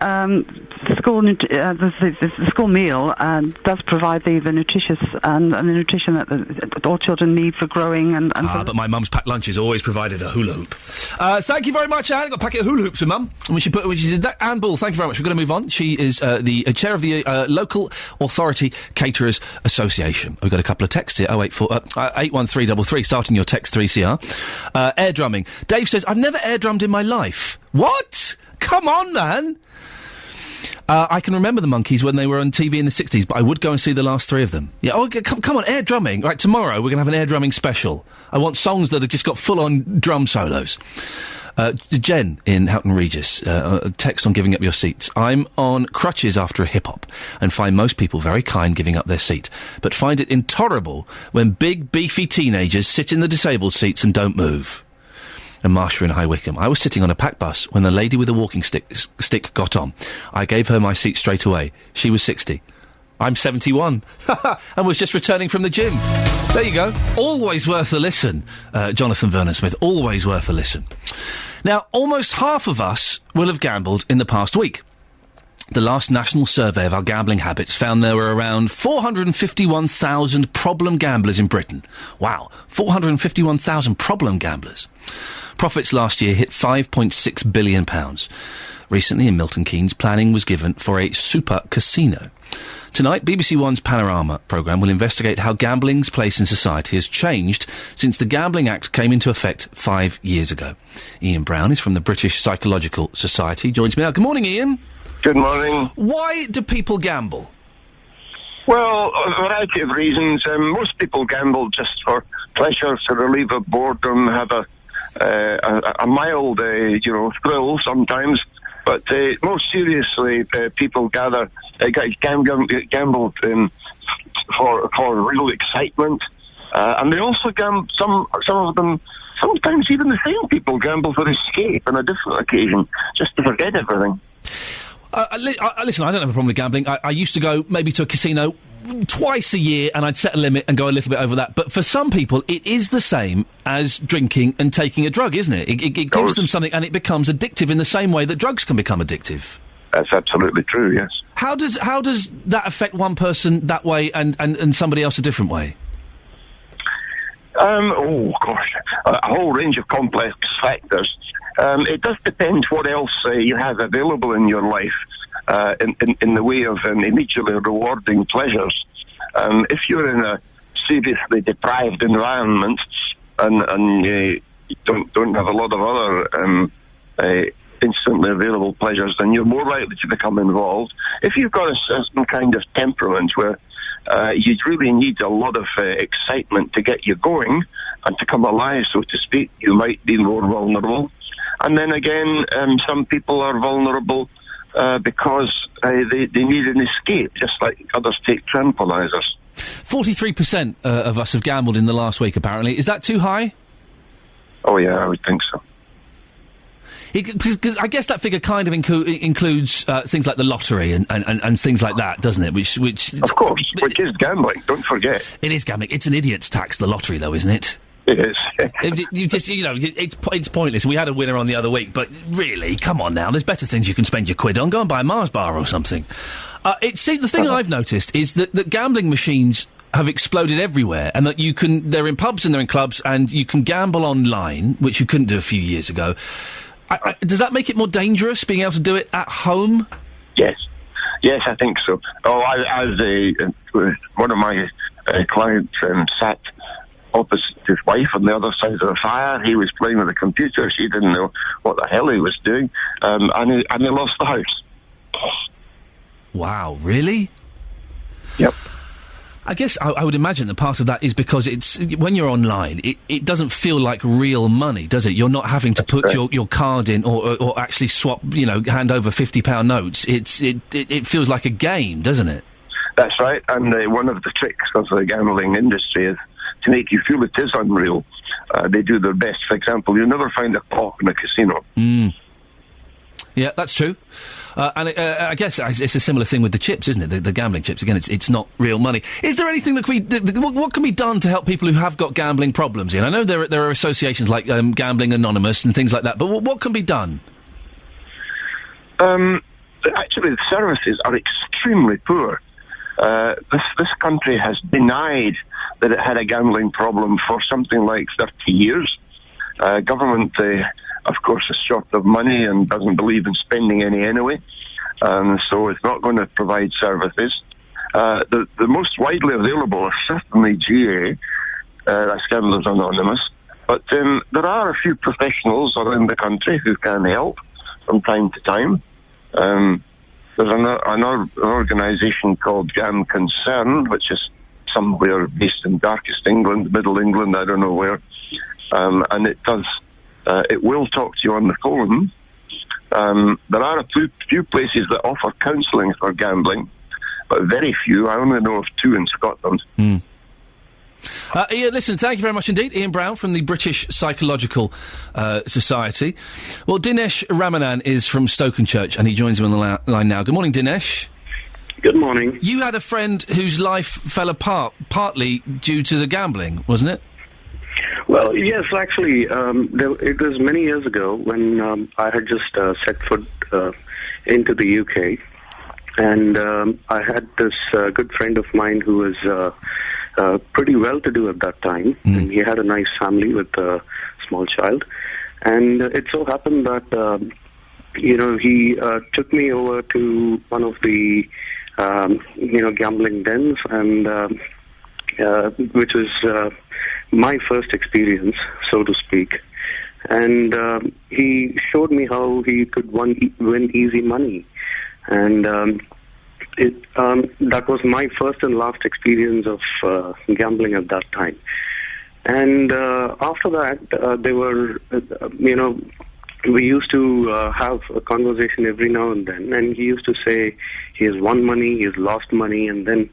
school meal does provide the nutritious and the nutrition that all children need for growing. But my mum's packed lunches always provided a hula hoop. Thank you very much, Anne. I got a packet of hula hoops with Mum. And she said that. Anne Bull, thank you very much. We're going to move on. She is the chair of the Local Authority Caterers Association. We've got a couple of texts here. 81333, starting your text 3CR. Air drumming. Dave says, I've never air drummed in my life. What? Come on, man. I can remember the Monkees when they were on TV in the 60s, but I would go and see the last 3 of them. Yeah, come on, air drumming. Right, tomorrow we're going to have an air drumming special. I want songs that have just got full-on drum solos. Jen in Houghton Regis, text on giving up your seats. I'm on crutches after a hip-hop and find most people very kind giving up their seat, but find it intolerable when big, beefy teenagers sit in the disabled seats and don't move. And Marsha in High Wycombe. I was sitting on a packed bus when the lady with the walking stick got on. I gave her my seat straight away. She was 60. I'm 71 and was just returning from the gym. There you go. Always worth a listen, Jonathan Vernon-Smith. Always worth a listen. Now, almost half of us will have gambled in the past week. The last national survey of our gambling habits found there were around 451,000 problem gamblers in Britain. Wow, 451,000 problem gamblers. Profits last year hit £5.6 billion. Recently, in Milton Keynes, planning was given for a super casino. Tonight, BBC One's Panorama programme will investigate how gambling's place in society has changed since the Gambling Act came into effect 5 years ago. Iain Brown is from the British Psychological Society, joins me now. Good morning, Iain. Good morning. Why do people gamble? Well, a variety of reasons. Most people gamble just for pleasure, to relieve a boredom, have a mild, thrill sometimes. But most seriously, people gamble for real excitement, and they also gamble. Some of them, sometimes even the same people gamble for escape on a different occasion, just to forget everything. Listen, I don't have a problem with gambling. I used to go maybe to a casino twice a year, and I'd set a limit and go a little bit over that. But for some people, it is the same as drinking and taking a drug, isn't it? It gives them something, and it becomes addictive in the same way that drugs can become addictive. That's absolutely true, yes. How does that affect one person that way and somebody else a different way? A whole range of complex factors. It does depend what else you have available in your life in the way of immediately rewarding pleasures. If you're in a seriously deprived environment and you don't have a lot of other instantly available pleasures, then you're more likely to become involved. If you've got a certain kind of temperament where you really need a lot of excitement to get you going and to come alive, so to speak, you might be more vulnerable. And then again, some people are vulnerable because they need an escape, just like others take tranquilizers. 43% of us have gambled in the last week, apparently. Is that too high? Oh, yeah, I would think so. Because I guess that figure kind of includes things like the lottery and things like that, doesn't it? Which of course, which is gambling. Don't forget, it is gambling. It's an idiot's tax, the lottery, though, isn't it? It is. It's pointless. We had a winner on the other week, but really, come on now. There's better things you can spend your quid on. Go and buy a Mars bar or something. The thing I've noticed is that gambling machines have exploded everywhere, and that they're in pubs and they're in clubs, and you can gamble online, which you couldn't do a few years ago. Does that make it more dangerous, being able to do it at home? Yes, I think so. One of my clients sat opposite his wife on the other side of the fire. He was playing with a computer. She didn't know what the hell he was doing, and he lost the house. Wow, really? Yep. I guess I would imagine that part of that is because when you're online, it doesn't feel like real money, does it? You're not having to put your card in or actually swap, hand over £50 notes. It feels like a game, doesn't it? That's right, and one of the tricks of the gambling industry is to make you feel it is unreal. They do their best. For example, you'll never find a clock in a casino. Yeah, that's true. And I guess it's a similar thing with the chips, isn't it? The gambling chips. Again, it's not real money. Is there anything what can be done to help people who have got gambling problems? I know there are associations like Gambling Anonymous and things like that, but what can be done? Actually, the services are extremely poor. This country has denied that it had a gambling problem for something like 30 years. Government, of course, is short of money and doesn't believe in spending any anyway, so it's not going to provide services. The most widely available are certainly GA, that's Gamblers Anonymous, but there are a few professionals around the country who can help from time to time. There's an organisation called Gam Concern, which is somewhere based in darkest England, Middle England, I don't know where. And it will talk to you on the phone. There are a few places that offer counselling for gambling, but very few. I only know of 2 in Scotland. Ian, listen, thank you very much indeed. Ian Brown from the British Psychological Society. Well, Dinesh Ramanan is from Stokenchurch, and he joins me on the line now. Good morning, Dinesh. Good morning. You had a friend whose life fell apart, partly due to the gambling, wasn't it? Well, yes, actually, it was many years ago when I had just set foot into the UK, and I had this good friend of mine who was pretty well-to-do at that time, and he had a nice family with a small child. And it so happened that, he took me over to one of the, gambling dens, and which was my first experience, so to speak. And he showed me how he could win easy money. And that was my first and last experience of gambling at that time. And after that, they were, we used to have a conversation every now and then, and he used to say he has won money, he has lost money, and then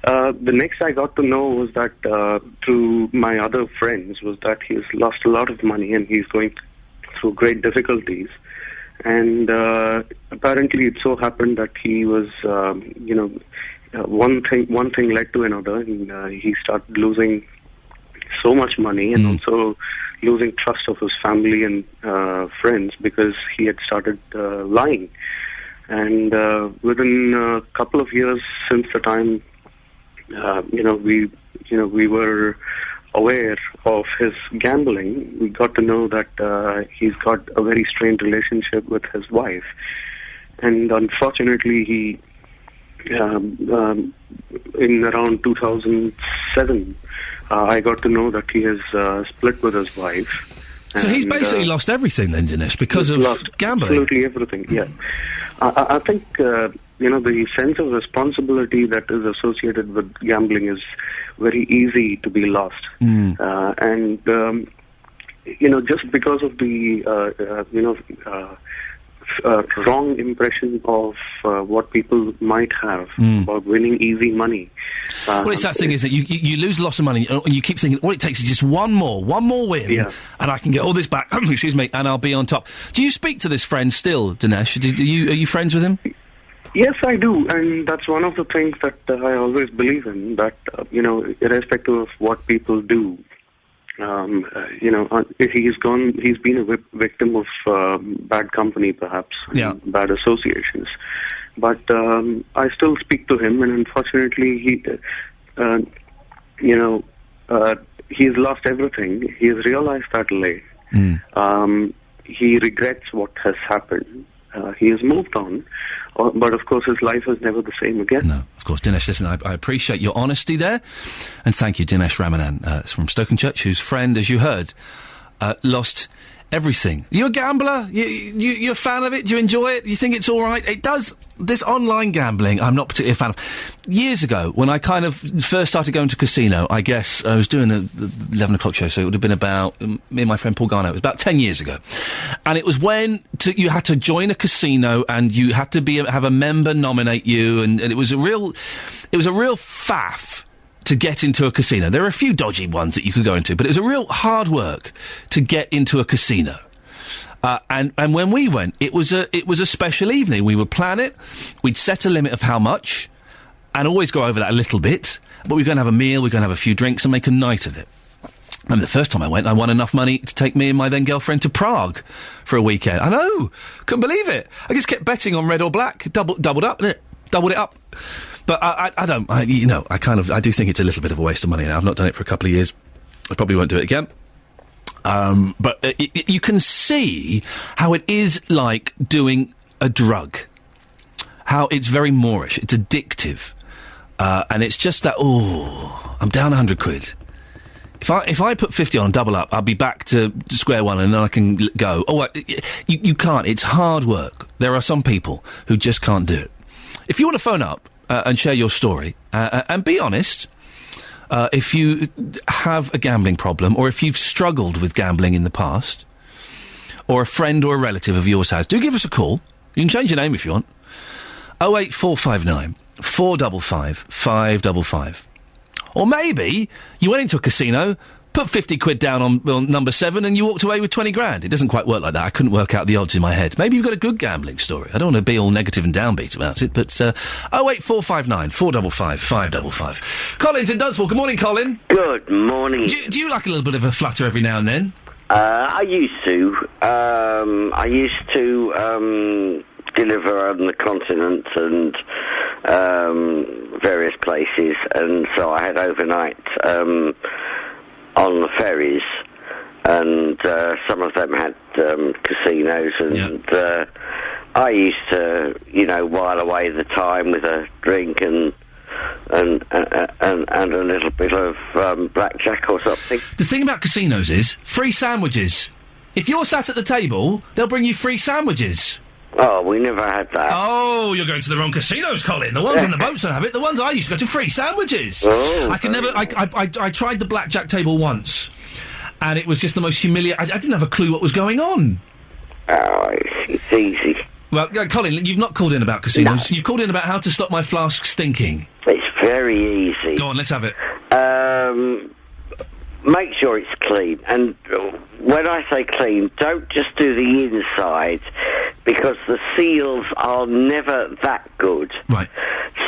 the next I got to know was that through my other friends was that he has lost a lot of money and he's going through great difficulties. And apparently it so happened that he was, one thing led to another, and he started losing so much money and also losing trust of his family and friends because he had started lying. And within a couple of years since the time, we were aware of his gambling, we got to know that he's got a very strained relationship with his wife. And unfortunately, he, in around 2007, I got to know that he has split with his wife. So he's basically lost everything then, Dinesh, because of gambling? Absolutely everything, yeah. I think, the sense of responsibility that is associated with gambling is very easy to be lost. And, just because of the, wrong impression of what people might have about winning easy money. Well, it's that thing, isn't it? You lose a lot of money and you keep thinking, all it takes is just one more win, and I can get all this back, excuse me, and I'll be on top. Do you speak to this friend still, Dinesh? Are you friends with him? Yes, I do, and that's one of the things that I always believe in, that, irrespective of what people do, he's been a victim of bad company, perhaps, bad associations. But I still speak to him, and unfortunately, he's lost everything. He has realized that late. He regrets what has happened. He has moved on, but of course his life is never the same again. No, of course. Dinesh, listen, I appreciate your honesty there, and thank you, Dinesh Ramanan from Stokenchurch, whose friend, as you heard, lost everything. You a gambler? You a fan of it? Do you enjoy it? You think it's all right? It does. This online gambling, I'm not particularly a fan of. Years ago, when I kind of first started going to casino, I guess I was doing the 11 o'clock show, so it would have been about, me and my friend Paul Garnett, it was about 10 years ago. And it was when you had to join a casino and you had to have a member nominate you, and it was a real faff to get into a casino. There are a few dodgy ones that you could go into, but it was a real hard work to get into a casino. And when we went, it was a special evening. We would plan it, we'd set a limit of how much, and always go over that a little bit, but we're going to have a meal, we're going to have a few drinks and make a night of it. And the first time I went, I won enough money to take me and my then girlfriend to Prague for a weekend. I know, couldn't believe it. I just kept betting on red or black, doubled it up. But I do think it's a little bit of a waste of money now. I've not done it for a couple of years. I probably won't do it again. But you can see how it is like doing a drug. How it's very Moorish. It's addictive. And it's just that, I'm down 100 quid. If I put 50 on and double up, I'll be back to square one and then I can go. Oh, you can't. It's hard work. There are some people who just can't do it. If you want to phone up and share your story and be honest, if you have a gambling problem or if you've struggled with gambling in the past or a friend or a relative of yours has, do give us a call. You can change your name if you want. 08459 455 555. Or maybe you went into a casino, put 50 quid down on number 7 and you walked away with 20 grand. It doesn't quite work like that. I couldn't work out the odds in my head. Maybe you've got a good gambling story. I don't want to be all negative and downbeat about it, but 08459 455 555. Colin's in Dunstable. Good morning, Colin. Good morning. Do you like a little bit of a flutter every now and then? I used to. I used to deliver on the continent and various places, and so I had overnight on the ferries, and some of them had casinos, and I used to, while away the time with a drink and a little bit of blackjack or something. The thing about casinos is free sandwiches. If you're sat at the table, they'll bring you free sandwiches. Oh, we never had that. Oh, you're going to the wrong casinos, Colin. The ones on the boats don't have it. The ones I used to go to, free sandwiches. Oh, I can never... I tried the blackjack table once, and it was just the most humiliating... I didn't have a clue what was going on. Oh, it's easy. Well, Colin, you've not called in about casinos. No. You've called in about how to stop my flask stinking. It's very easy. Go on, let's have it. Make sure it's clean. And when I say clean, don't just do the inside, because the seals are never that good. Right.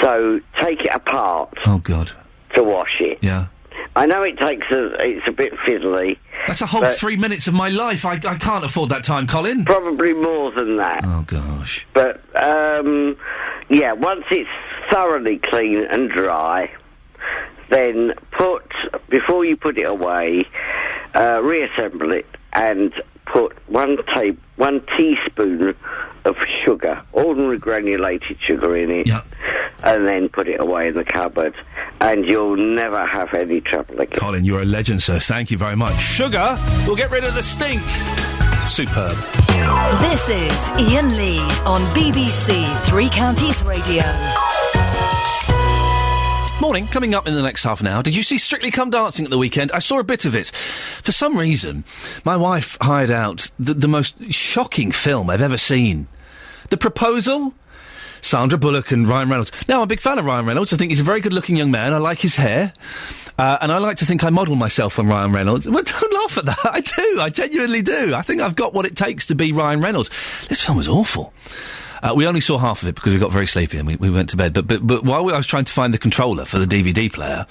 So take it apart. Oh, God. To wash it. Yeah. I know it's a bit fiddly. That's a whole 3 minutes of my life. I can't afford that time, Colin. Probably more than that. Oh, gosh. But, once it's thoroughly clean and dry, then before you put it away, reassemble it and put one teaspoon of sugar, ordinary granulated sugar in it, and then put it away in the cupboard, and you'll never have any trouble again. Colin, you're a legend, sir. Thank you very much. Sugar will get rid of the stink. Superb. This is Iain Lee on BBC Three Counties Radio. Morning. Coming up in the next half an hour, did you see Strictly Come Dancing at the weekend? I saw a bit of it. For some reason, my wife hired out the most shocking film I've ever seen. The Proposal? Sandra Bullock and Ryan Reynolds. Now, I'm a big fan of Ryan Reynolds. I think he's a very good-looking young man. I like his hair. And I like to think I model myself on Ryan Reynolds. Well, don't laugh at that. I do. I genuinely do. I think I've got what it takes to be Ryan Reynolds. This film was awful. We only saw half of it because we got very sleepy and we went to bed. But while I was trying to find the controller for the DVD player,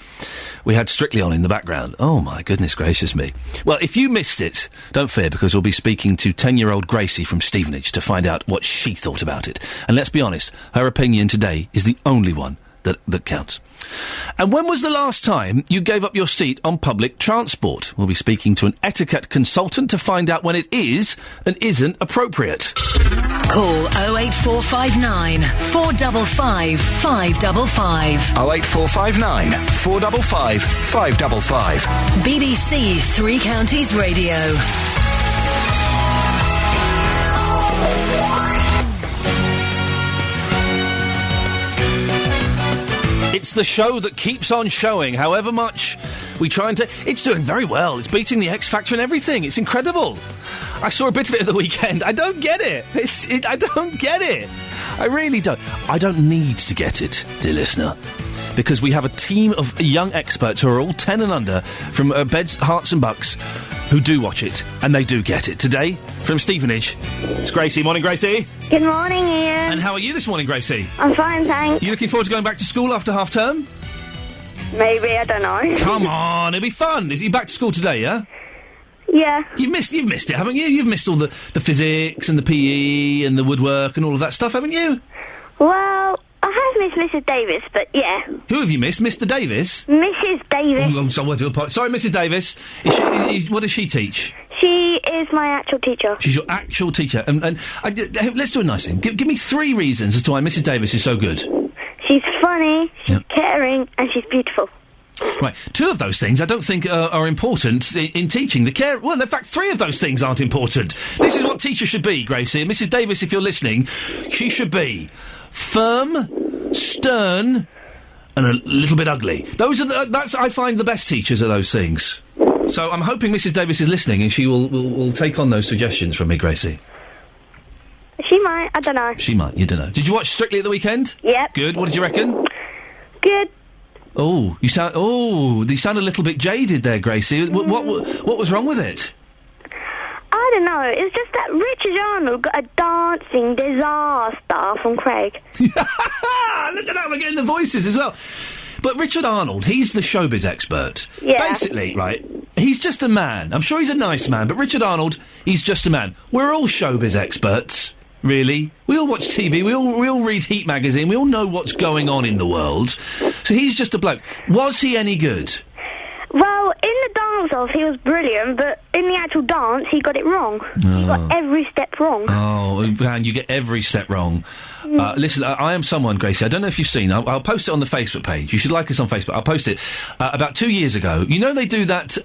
we had Strictly on in the background. Oh, my goodness gracious me. Well, if you missed it, don't fear, because we'll be speaking to 10-year-old Gracie from Stevenage to find out what she thought about it. And let's be honest, her opinion today is the only one that counts. And when was the last time you gave up your seat on public transport? We'll be speaking to an etiquette consultant to find out when it is and isn't appropriate. Call 08459 455 555. 08459 455 555. BBC Three Counties Radio. It's the show that keeps on showing, however much we try and... It's doing very well. It's beating the X Factor and everything. It's incredible. I saw a bit of it at the weekend. I don't get it. I don't get it. I really don't. I don't need to get it, dear listener, because we have a team of young experts who are all 10 and under from Beds, Hearts and Bucks who do watch it, and they do get it. Today, from Stevenage, it's Gracie. Morning, Gracie. Good morning, Ian. And how are you this morning, Gracie? I'm fine, thanks. You looking forward to going back to school after half-term? Maybe, I don't know. Come on, it'll be fun. Is you back to school today, yeah? Yeah. You've missed it, haven't you? You've missed all the physics and the PE and the woodwork and all of that stuff, haven't you? Well, I have missed Mrs. Davis, but yeah. Who have you missed? Mr. Davis? Mrs. Davis. Oh, sorry, Mrs. Davis. What does she teach? She is my actual teacher. She's your actual teacher. And let's do a nice thing. Give me 3 reasons as to why Mrs. Davis is so good. She's funny, she's caring, and she's beautiful. Right, 2 of those things I don't think are important in teaching. The care... Well, in fact, 3 of those things aren't important. This is what teachers should be, Gracie. And Mrs Davis, if you're listening, she should be firm, stern, and a little bit ugly. Those are that's I find the best teachers are those things. So I'm hoping Mrs Davis is listening and she will take on those suggestions from me, Gracie. She might, I don't know. She might, you don't know. Did you watch Strictly at the weekend? Yep. Good, what did you reckon? Good. Oh, you sound a little bit jaded there, Gracie. What was wrong with it? I don't know. It's just that Richard Arnold got a dancing disaster from Craig. Look at that, we're getting the voices as well. But Richard Arnold, he's the showbiz expert. Yeah. Basically, right, he's just a man. I'm sure he's a nice man, but Richard Arnold, he's just a man. We're all showbiz experts, really. We all watch TV, we all read Heat magazine, we all know what's going on in the world. So he's just a bloke. Was he any good? Well, in the dance-off, he was brilliant, but in the actual dance, he got it wrong. He got every step wrong. Oh, man, you get every step wrong. Listen, I am someone, Gracie, I don't know if you've seen, I'll post it on the Facebook page. You should like us on Facebook. I'll post it. About 2 years ago, you know they do that,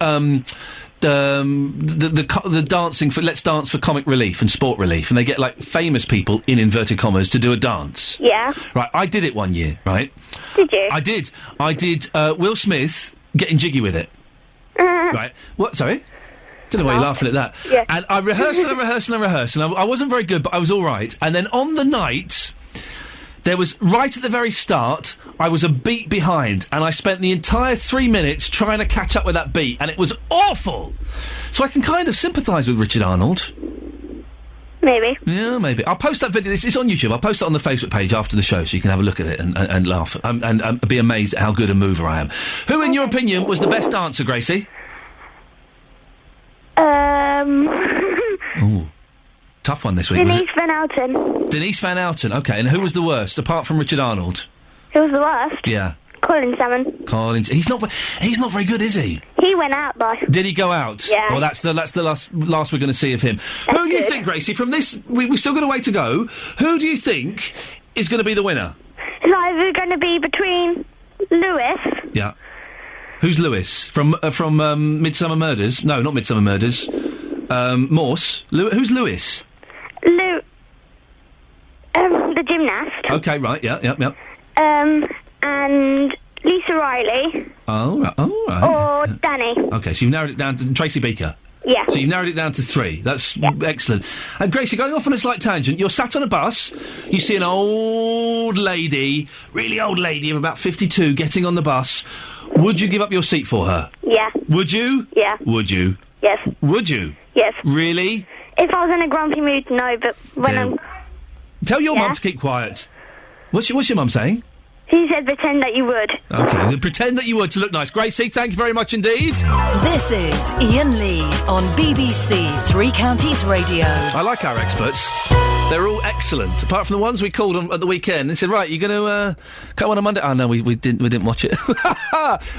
the dancing for Let's Dance for Comic Relief and Sport Relief, and they get, like, famous people, in inverted commas, to do a dance. Yeah. Right, I did it one year, right? Did you? I did Will Smith getting jiggy with it. Right. What? Sorry? Don't know why you're laughing at that. Yeah. And I rehearsed and I wasn't very good, but I was all right. And then on the night, there was, right at the very start, I was a beat behind, and I spent the entire 3 minutes trying to catch up with that beat, and it was awful! So I can kind of sympathise with Richard Arnold. Maybe. Yeah, maybe. I'll post that video. It's on YouTube. I'll post it on the Facebook page after the show so you can have a look at it and laugh and be amazed at how good a mover I am. Who, in your opinion, was the best dancer, Gracie? Ooh. Tough one this week, was it? Denise Van Outen. Denise Van Outen, OK. And who was the worst, apart from Richard Arnold? Who was the worst? Yeah. Colin Salmon. Collins. He's not very good, is he? He went out, though. Did he go out? Yeah. Well, that's the last we're going to see of him. Who do you think, Gracie, from this... We've still got a way to go. Who do you think is going to be the winner? It's either going to be between Lewis... Yeah. Who's Lewis? From Midsummer Murders? No, not Midsummer Murders. Morse. Who's Lewis? The gymnast. OK, right, yeah. And Lisa Riley. Oh, right. Or Danny. OK, so you've narrowed it down to Tracy Beaker. Yeah. So you've narrowed it down to 3. That's excellent. And Gracie, going off on a slight tangent, you're sat on a bus, you see an old lady, really old lady of about 52, getting on the bus. Would you give up your seat for her? Yeah. Would you? Yeah. Would you? Yes. Would you? Yes. Really? If I was in a grumpy mood, no, but when I'm... Tell your mum to keep quiet. What's your mum saying? He said pretend that you would. OK, so pretend that you would to look nice. Gracie, thank you very much indeed. This is Iain Lee on BBC Three Counties Radio. I like our experts. They're all excellent, apart from the ones we called on at the weekend and said, right, you're going to come on a Monday? Oh, no, we didn't watch it.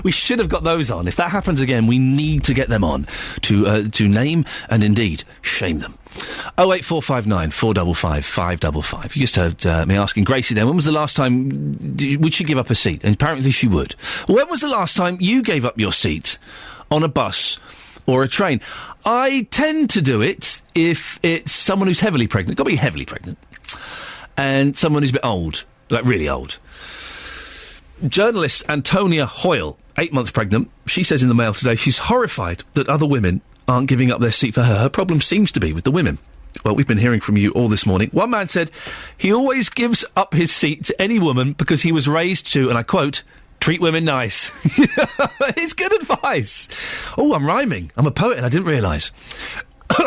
We should have got those on. If that happens again, we need to get them on to name and indeed shame them. 08459 455 555. You just heard me asking Gracie then, when was the last time, would she give up a seat? And apparently she would. When was the last time you gave up your seat on a bus or a train? I tend to do it if it's someone who's heavily pregnant. Got to be heavily pregnant. And someone who's a bit old, like really old. Journalist Antonia Hoyle, 8 months pregnant, she says in the Mail today she's horrified that other women aren't giving up their seat for her. Her problem seems to be with the women. Well, we've been hearing from you all this morning. One man said he always gives up his seat to any woman because he was raised to, and I quote, treat women nice. It's good advice. Oh, I'm rhyming. I'm a poet and I didn't realise.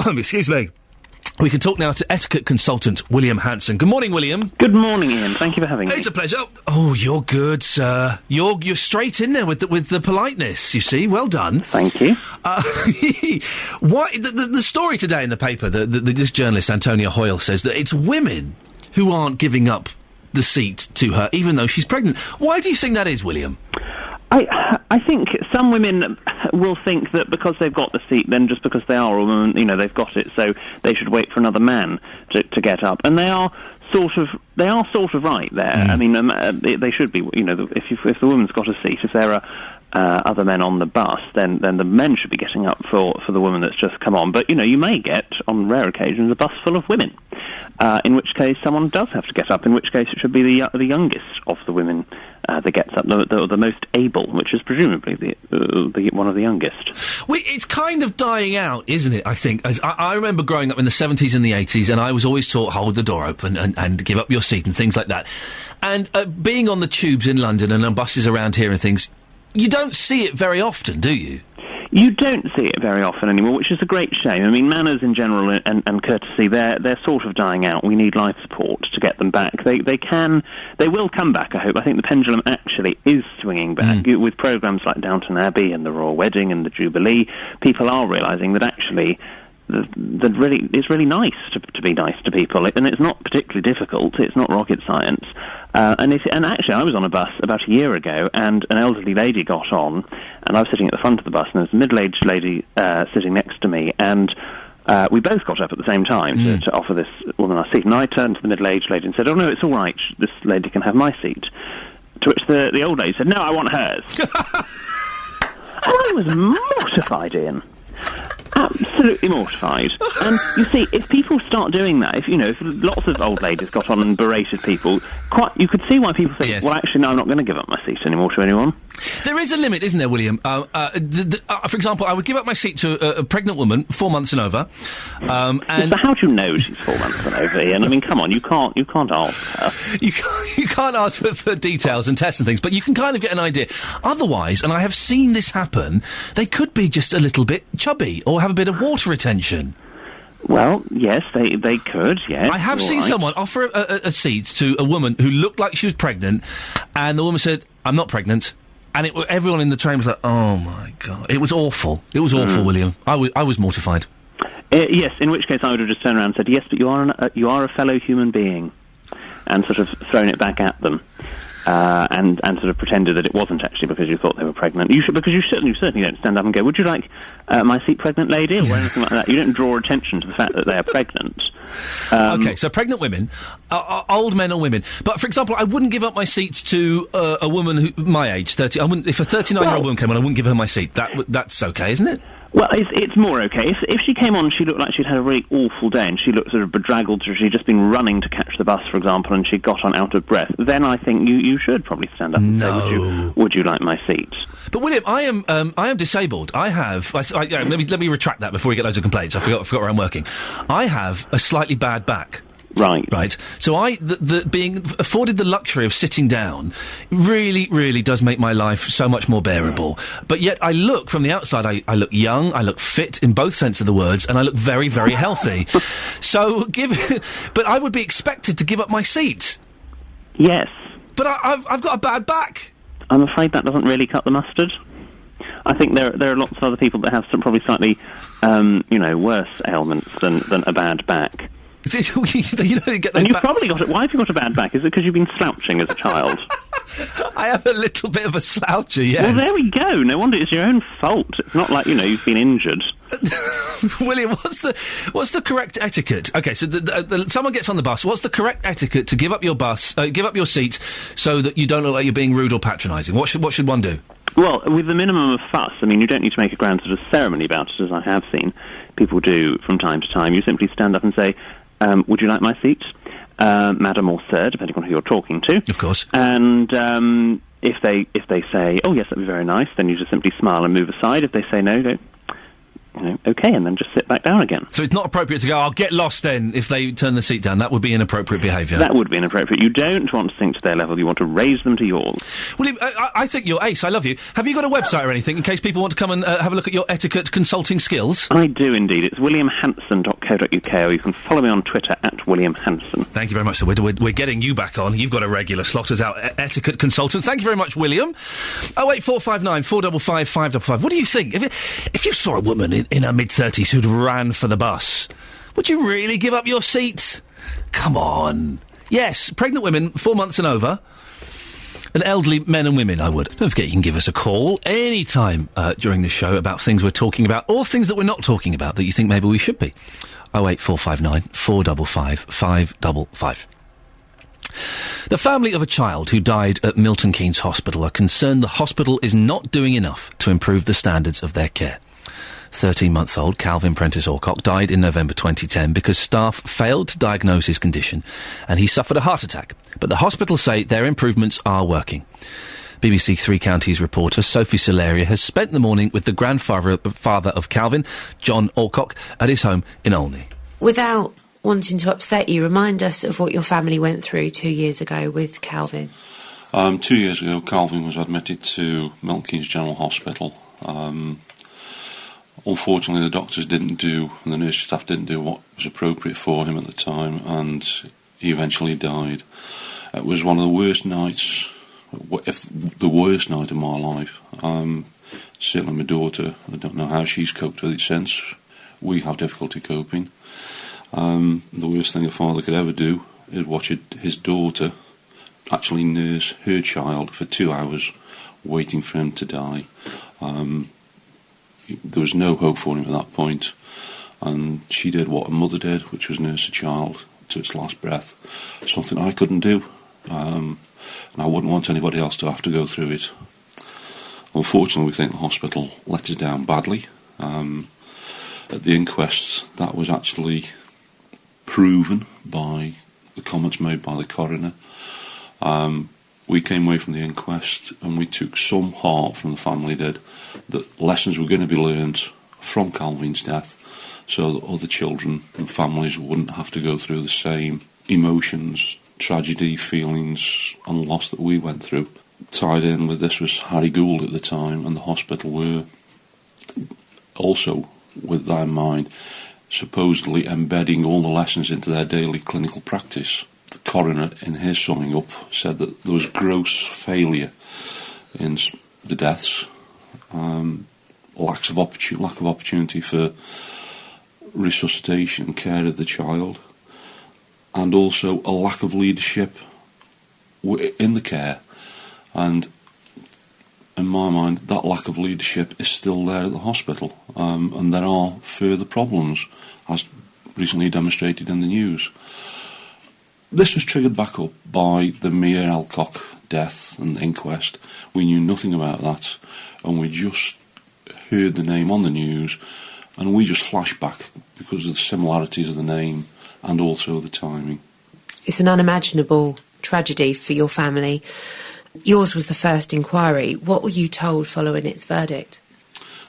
Excuse me. We can talk now to etiquette consultant William Hanson. Good morning, William. Good morning, Ian. Thank you for having me. It's a pleasure. Oh, you're good, sir. You're straight in there with the politeness, you see. Well done. Thank you. The story today in the paper, this journalist, Antonia Hoyle, says that it's women who aren't giving up the seat to her, even though she's pregnant. Why do you think that is, William? I think some women will think that because they've got the seat, then just because they are a woman, they've got it, so they should wait for another man to get up. And they are sort of right there. I mean, they should be. If the woman's got a seat, if they're other men on the bus, then the men should be getting up for the woman that's just come on. But, you may get, on rare occasions, a bus full of women, in which case someone does have to get up, in which case it should be the youngest of the women that gets up, the most able, which is presumably the one of the youngest. It's kind of dying out, isn't it, I think? I remember growing up in the 70s and the 80s, and I was always taught, hold the door open and give up your seat and things like that. And being on the tubes in London and on buses around here and things, you don't see it very often, do you? You don't see it very often anymore, which is a great shame. I mean, manners in general and courtesy, they're sort of dying out. We need life support to get them back. They will come back, I hope. I think the pendulum actually is swinging back. With programmes like Downton Abbey and the Royal Wedding and the Jubilee, people are realising that actually it's really nice to be nice to people, and it's not particularly difficult. It's not rocket science. And actually, I was on a bus about a year ago, and an elderly lady got on, and I was sitting at the front of the bus, and there was a middle-aged lady sitting next to me, and we both got up at the same time to offer this woman our seat. And I turned to the middle-aged lady and said, "Oh no, it's all right. This lady can have my seat." To which the old lady said, "No, I want hers." And I was mortified, Ian. Absolutely mortified. And you see, if people start doing that, if lots of old ladies got on and berated people, you could see why people think, yes, well, actually, no, I'm not going to give up my seat anymore to anyone. There is a limit, isn't there, William? For example, I would give up my seat to a pregnant woman, 4 months and over. And how do you know she's 4 months and over, Ian? I mean, come on, you can't ask her. You can't ask for details and tests and things, but you can kind of get an idea. Otherwise, and I have seen this happen, they could be just a little bit chubby or have a bit of water retention. Well, yes, they could, yes. I have seen someone offer a seat to a woman who looked like she was pregnant, and the woman said, "I'm not pregnant." And everyone in the train was like, "Oh my God." It was awful. It was awful, William. I was mortified. Yes, in which case I would have just turned around and said, "Yes, but you are a fellow human being," and sort of thrown it back at them. And sort of pretended that it wasn't actually because you thought they were pregnant. You certainly don't stand up and go, "Would you like my seat, pregnant lady?" or anything like that. You don't draw attention to the fact that they are pregnant. Okay, so pregnant women, old men or women. But for example, I wouldn't give up my seat to a woman my age, 30. I wouldn't. If a 39-year-old woman came on, I wouldn't give her my seat. That's okay, isn't it? Well, it's more okay. If she came on, she looked like she'd had a really awful day, and she looked sort of bedraggled, so she'd just been running to catch the bus, for example, and she got on out of breath. Then I think you should probably stand up and say, would you like my seat? But William, I am disabled. I have. Let me retract that before we get loads of complaints. I forgot where I'm working. I have a slightly bad back. Right. So being afforded the luxury of sitting down really, really does make my life so much more bearable. But yet I look, from the outside, I look young, I look fit in both sense of the words, and I look very, very healthy. But I would be expected to give up my seat. Yes. But I've got a bad back. I'm afraid that doesn't really cut the mustard. I think there are lots of other people that have some probably slightly, worse ailments than a bad back. And you've probably got it. Why have you got a bad back? Is it because you've been slouching as a child? I have a little bit of a sloucher, yes. Well, there we go. No wonder it's your own fault. It's not like, you've been injured. William, what's the correct etiquette? Okay, so someone gets on the bus. What's the correct etiquette to give up your seat so that you don't look like you're being rude or patronising? What should one do? Well, with the minimum of fuss, I mean, you don't need to make a grand sort of ceremony about it, as I have seen people do from time to time. You simply stand up and say, would you like my seat? Madam or sir, depending on who you're talking to. Of course. And if they say, "Oh yes, that'd be very nice," then you just simply smile and move aside. If they say no, go, okay, and then just sit back down again. So it's not appropriate to go, "I'll get lost then," if they turn the seat down. That would be inappropriate behaviour. That would be inappropriate. You don't want to sink to their level. You want to raise them to yours. William, I think you're ace. I love you. Have you got a website or anything in case people want to come and have a look at your etiquette consulting skills? I do indeed. It's williamhanson.co.uk, or you can follow me on Twitter @WilliamHanson. Thank you very much, sir. We're getting you back on. You've got a regular slot as our etiquette consultant. Thank you very much, William. 08459 455 555. What do you think? If you saw a woman in her mid-30s who'd ran for the bus, would you really give up your seat? Come on. Yes, pregnant women, 4 months and over, and elderly men and women, I would. Don't forget you can give us a call any time during the show about things we're talking about, or things that we're not talking about that you think maybe we should be. 08459 455 555. The family of a child who died at Milton Keynes Hospital are concerned the hospital is not doing enough to improve the standards of their care. 13-month-old Calvin Prentice Alcock died in November 2010 because staff failed to diagnose his condition and he suffered a heart attack. But the hospital say their improvements are working. BBC Three Counties reporter Sophie Solaria has spent the morning with the grandfather of Calvin, John Alcock, at his home in Olney. Without wanting to upset you, remind us of what your family went through 2 years ago with Calvin. 2 years ago, Calvin was admitted to Milton Keynes General Hospital. Unfortunately, the doctors didn't do, and the nurse staff didn't do what was appropriate for him at the time, and he eventually died. It was one of the worst nights, if the worst night of my life. Certainly my daughter, I don't know how she's coped with it since. We have difficulty coping. The worst thing a father could ever do is watch his daughter actually nurse her child for 2 hours, waiting for him to die. There was no hope for him at that point, and she did what a mother did, which was nurse a child to its last breath. Something I couldn't do, and I wouldn't want anybody else to have to go through it. Unfortunately, we think the hospital let us down badly. At the inquest, that was actually proven by the comments made by the coroner. We came away from the inquest and we took some heart from the family did that lessons were going to be learned from Calvin's death so that other children and families wouldn't have to go through the same emotions, tragedy, feelings and loss that we went through. Tied in with this was Harry Gould at the time, and the hospital were also, with that in mind, supposedly embedding all the lessons into their daily clinical practice. The coroner, in his summing up, said that there was gross failure in the deaths, lack of opportunity for resuscitation and care of the child, and also a lack of leadership in the care. And in my mind, that lack of leadership is still there at the hospital, and there are further problems, as recently demonstrated in the news. This was triggered back up by the Mia Alcock death and inquest. We knew nothing about that, and we just heard the name on the news, and we just flashed back because of the similarities of the name and also the timing. It's an unimaginable tragedy for your family. Yours was the first inquiry. What were you told following its verdict?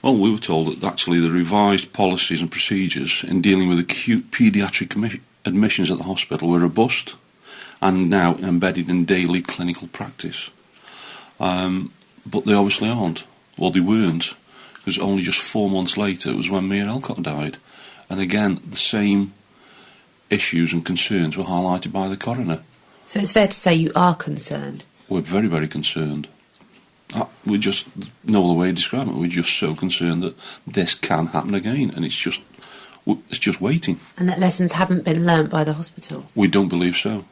Well, we were told that actually the revised policies and procedures in dealing with acute paediatric admissions at the hospital were robust and now embedded in daily clinical practice. But they obviously aren't. Well, they weren't, because only just 4 months later was when Mia Alcock died. And again, the same issues and concerns were highlighted by the coroner. So it's fair to say you are concerned? We're very, very concerned. We just, no other way to describe it, we're just so concerned that this can happen again, and it's just waiting. And that lessons haven't been learnt by the hospital? We don't believe so.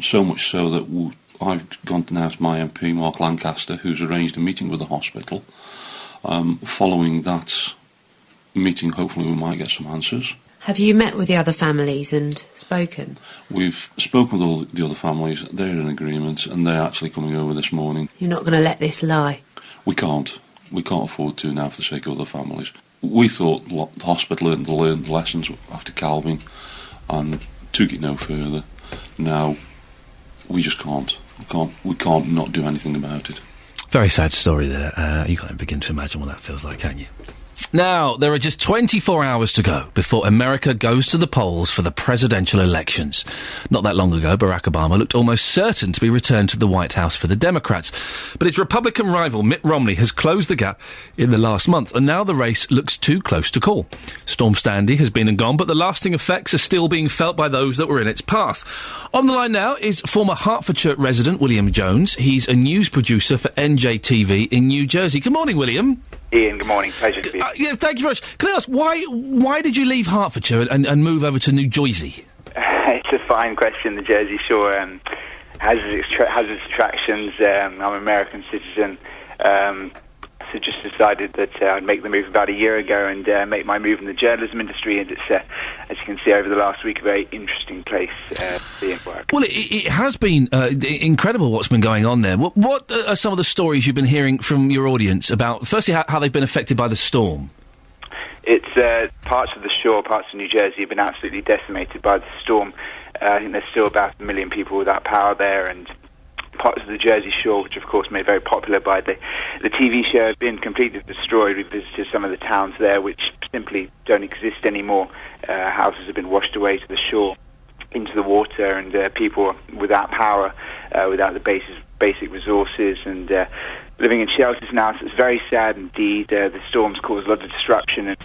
So much so that I've gone now to my MP, Mark Lancaster, who's arranged a meeting with the hospital. Following that meeting, hopefully we might get some answers. Have you met with the other families and spoken? We've spoken with all the other families. They're in agreement, and they're actually coming over this morning. You're not going to let this lie? We can't. We can't afford to now for the sake of other families. We thought the hospital learned the lessons after Calvin and took it no further. Now, we just can't. We can't not do anything about it. Very sad story there. You can't begin to imagine what that feels like, can you? Now, there are just 24 hours to go before America goes to the polls for the presidential elections. Not that long ago, Barack Obama looked almost certain to be returned to the White House for the Democrats. But his Republican rival, Mitt Romney, has closed the gap in the last month, and now the race looks too close to call. Storm Sandy has been and gone, but the lasting effects are still being felt by those that were in its path. On the line now is former Hertfordshire resident William Jones. He's a news producer for NJTV in New Jersey. Good morning, William. Ian, good morning. Pleasure to be here. Yeah, thank you very much. Can I ask, why did you leave Hertfordshire and move over to New Jersey? It's a fine question. The Jersey Shore has its attractions. I'm an American citizen, so just decided that I'd make the move about a year ago and make my move in the journalism industry. And it's, as you can see over the last week, a very interesting place to be in work. Well, it has been incredible what's been going on there. What are some of the stories you've been hearing from your audience about, firstly, how they've been affected by the storm? It's parts of the shore, parts of New Jersey have been absolutely decimated by the storm. I think there's still about 1 million people without power there, and parts of the Jersey Shore, which of course made very popular by the TV show, have been completely destroyed. We've visited some of the towns there which simply don't exist anymore. Houses have been washed away to the shore, into the water, and people without power, without the basic resources, and living in shelters now. So it's very sad indeed. The storms caused a lot of destruction, and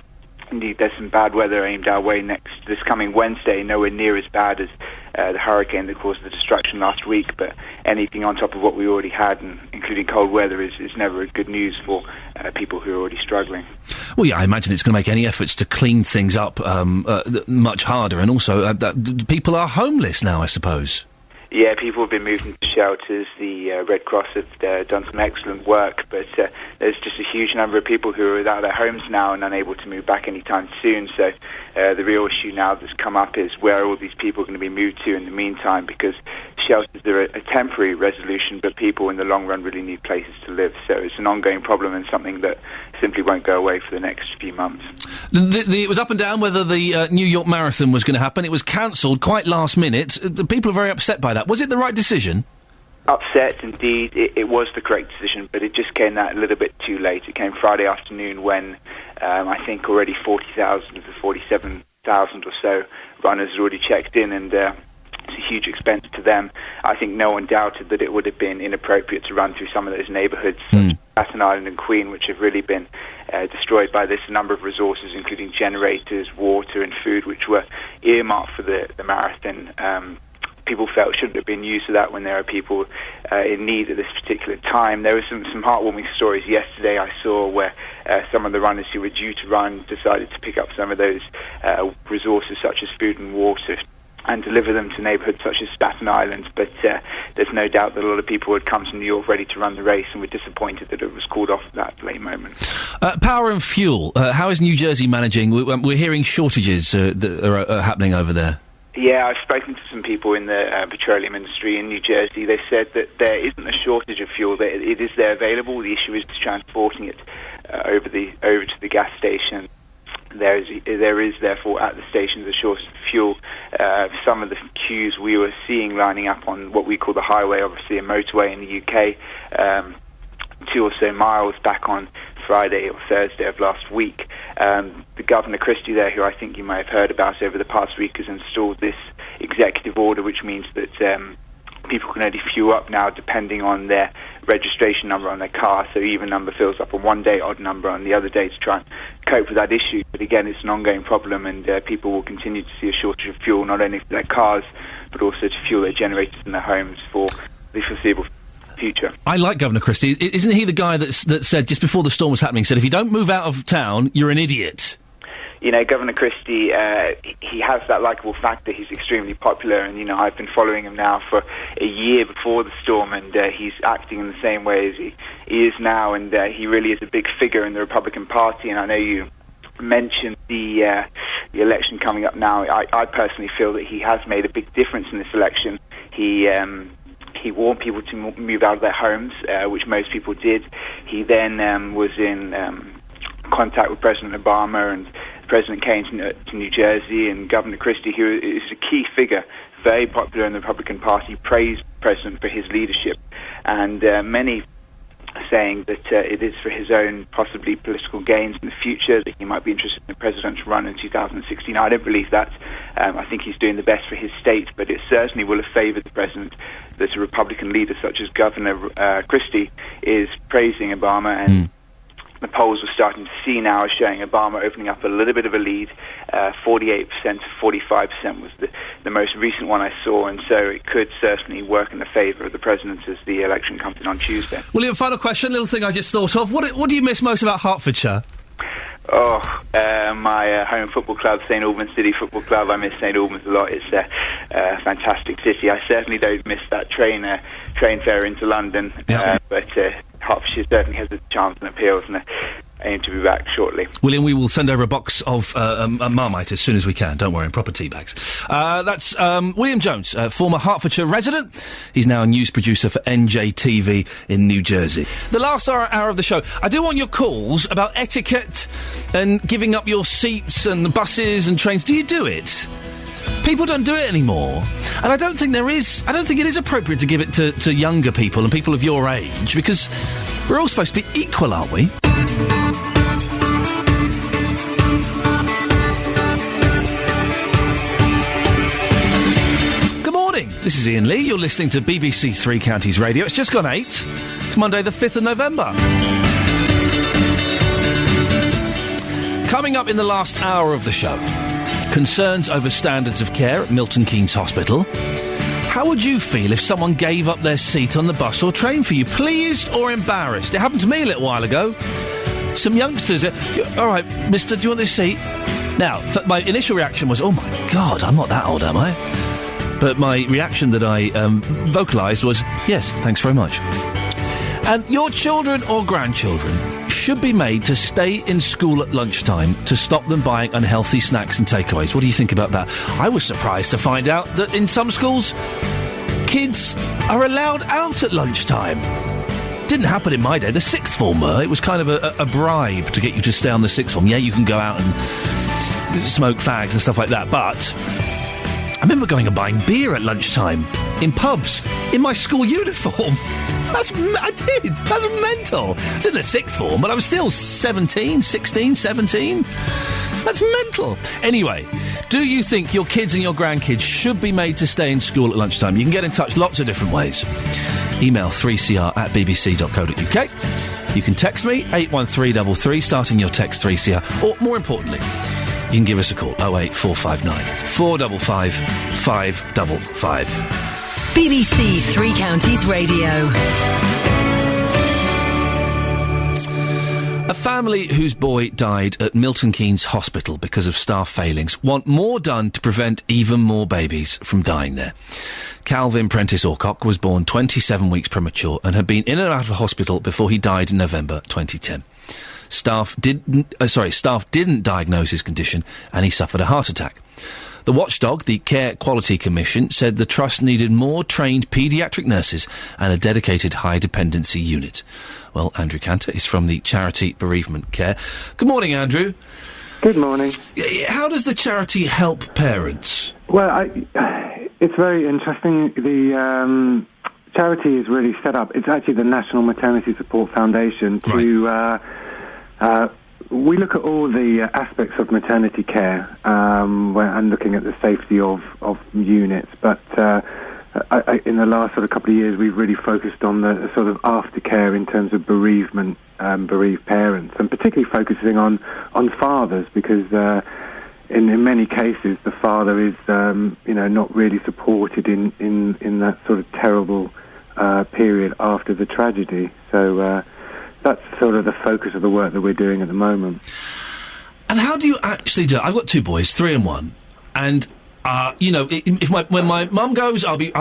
indeed there's some bad weather aimed our way this coming Wednesday, nowhere near as bad as the hurricane that caused the destruction last week, but anything on top of what we already had, and including cold weather, is never good news for people who are already struggling. Well, yeah, I imagine it's going to make any efforts to clean things up much harder, and also people are homeless now, I suppose. Yeah, people have been moved into shelters. The Red Cross have done some excellent work, but there's just a huge number of people who are without their homes now and unable to move back anytime soon. So the real issue now that's come up is where are all these people going to be moved to in the meantime, because shelters are a temporary resolution, but people in the long run really need places to live. So it's an ongoing problem and something that simply won't go away for the next few months. It was up and down whether the New York Marathon was going to happen. It was cancelled quite last minute. The people are very upset by that. Was it the right decision? Upset, indeed. It was the correct decision, but it just came that a little bit too late. It came Friday afternoon when I think already 40,000 of the 47,000 or so runners had already checked in, and it's a huge expense to them. I think no one doubted that it would have been inappropriate to run through some of those neighbourhoods, such as Staten Island and Queen, which have really been destroyed by this. A number of resources, including generators, water and food, which were earmarked for the marathon. People felt shouldn't have been used for that when there are people in need at this particular time. There were some heartwarming stories yesterday I saw where some of the runners who were due to run decided to pick up some of those resources, such as food and water, and deliver them to neighbourhoods such as Staten Island. But there's no doubt that a lot of people had come to New York ready to run the race and were disappointed that it was called off at that late moment. Power and fuel. How is New Jersey managing? We're hearing shortages that are happening over there. Yeah, I've spoken to some people in the petroleum industry in New Jersey. They said that there isn't a shortage of fuel. It is there available. The issue is transporting it over to the gas station. There is therefore at the stations a shortage of fuel. Some of the queues we were seeing lining up on what we call the highway, obviously a motorway in the UK, 2 or so miles back on Friday or Thursday of last week. The Governor Christie there, who I think you may have heard about over the past week, has installed this executive order, which means that people can only fuel up now depending on their registration number on their car. So even number fills up on one day, odd number on the other day, to try and cope with that issue. But again, it's an ongoing problem, and people will continue to see a shortage of fuel, not only for their cars, but also to fuel their generators in their homes for the foreseeable future. I like Governor Christie. Isn't he the guy that said, just before the storm was happening, said, if you don't move out of town, you're an idiot? You know, Governor Christie, he has that likeable factor. He's extremely popular, and, you know, I've been following him now for a year before the storm, and he's acting in the same way as he is now, and he really is a big figure in the Republican Party. And I know you mentioned the election coming up now. I personally feel that he has made a big difference in this election. He warned people to move out of their homes, which most people did. He then was in contact with President Obama, and the President came to New Jersey, and Governor Christie, who is a key figure, very popular in the Republican Party, praised the President for his leadership. And many are saying that it is for his own possibly political gains in the future, that he might be interested in a presidential run in 2016. I don't believe that. I think he's doing the best for his state, but it certainly will have favoured the President that a Republican leader such as Governor Christie is praising Obama, and the polls we're starting to see now are showing Obama opening up a little bit of a lead. 48% to 45% was the most recent one I saw, and so it could certainly work in the favour of the President as the election comes in on Tuesday. William, final question, little thing I just thought of. What do you miss most about Hertfordshire? My home football club, St Albans City Football Club. I miss St Albans a lot. It's a fantastic city. I certainly don't miss that train fare into London, but Hertfordshire certainly has its charms and appeals, and aim to be back shortly. William, we will send over a box of Marmite as soon as we can. Don't worry, in proper tea bags. That's William Jones, former Hertfordshire resident. He's now a news producer for NJTV in New Jersey. The last hour of the show, I do want your calls about etiquette and giving up your seats and the buses and trains. Do you do it? People don't do it anymore. And I don't think it is appropriate to give it to younger people and people of your age, because we're all supposed to be equal, aren't we? Good morning. This is Iain Lee. You're listening to BBC Three Counties Radio. It's just gone 8. It's Monday the 5th of November. Coming up in the last hour of the show, concerns over standards of care at Milton Keynes Hospital. How would you feel if someone gave up their seat on the bus or train for you? Pleased or embarrassed? It happened to me a little while ago. Some youngsters, all right, mister, do you want this seat? Now, my initial reaction was, oh my God, I'm not that old, am I? But my reaction that I vocalised was, yes, thanks very much. And your children or grandchildren should be made to stay in school at lunchtime to stop them buying unhealthy snacks and takeaways. What do you think about that? I was surprised to find out that in some schools, kids are allowed out at lunchtime. Didn't happen in my day. The sixth form were. It was kind of a bribe to get you to stay on the sixth form. Yeah, you can go out and smoke fags and stuff like that, but I remember going and buying beer at lunchtime in pubs in my school uniform. I did. That's mental. It's in the sixth form, but I was still 16, 17. That's mental. Anyway, do you think your kids and your grandkids should be made to stay in school at lunchtime? You can get in touch lots of different ways. Email 3cr@bbc.co.uk. You can text me, 81333, starting your text 3CR. Or, more importantly, you can give us a call, 08459 455 555. BBC Three Counties Radio. A family whose boy died at Milton Keynes Hospital because of staff failings want more done to prevent even more babies from dying there. Calvin Prentice Orcock was born 27 weeks premature and had been in and out of hospital before he died in November 2010. Staff didn't diagnose his condition and he suffered a heart attack. The watchdog, the Care Quality Commission, said the trust needed more trained paediatric nurses and a dedicated high-dependency unit. Well, Andrew Cantor is from the charity Bereavement Care. Good morning, Andrew. Good morning. How does the charity help parents? Well, it's very interesting. The charity is really set up. It's actually the National Maternity Support Foundation to... we look at all the aspects of maternity care and looking at the safety of units, but in the last sort of couple of years we've really focused on the sort of aftercare in terms of bereavement, bereaved parents, and particularly focusing on fathers, because in many cases the father is not really supported in that sort of terrible period after the tragedy. So that's sort of the focus of the work that we're doing at the moment. And how do you actually do it? I've got two boys, 3 and 1, and when my mum goes, I'll be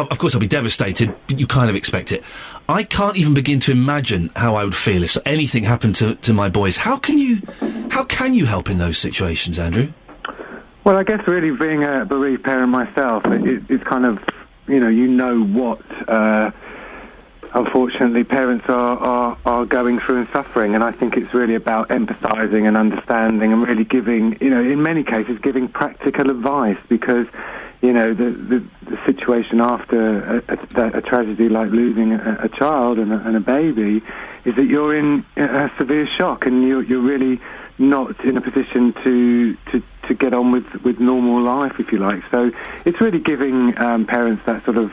devastated, but you kind of expect it. I can't even begin to imagine how I would feel if anything happened to my boys. How can you help in those situations, Andrew? Well, I guess really being a bereaved parent myself, it's kind of, what unfortunately parents are going through and suffering, and I think it's really about empathising and understanding and really giving, in many cases giving practical advice, because the situation after a tragedy like losing a child and a baby is that you're in a severe shock, and you're really not in a position to get on with normal life, if you like. So it's really giving parents that sort of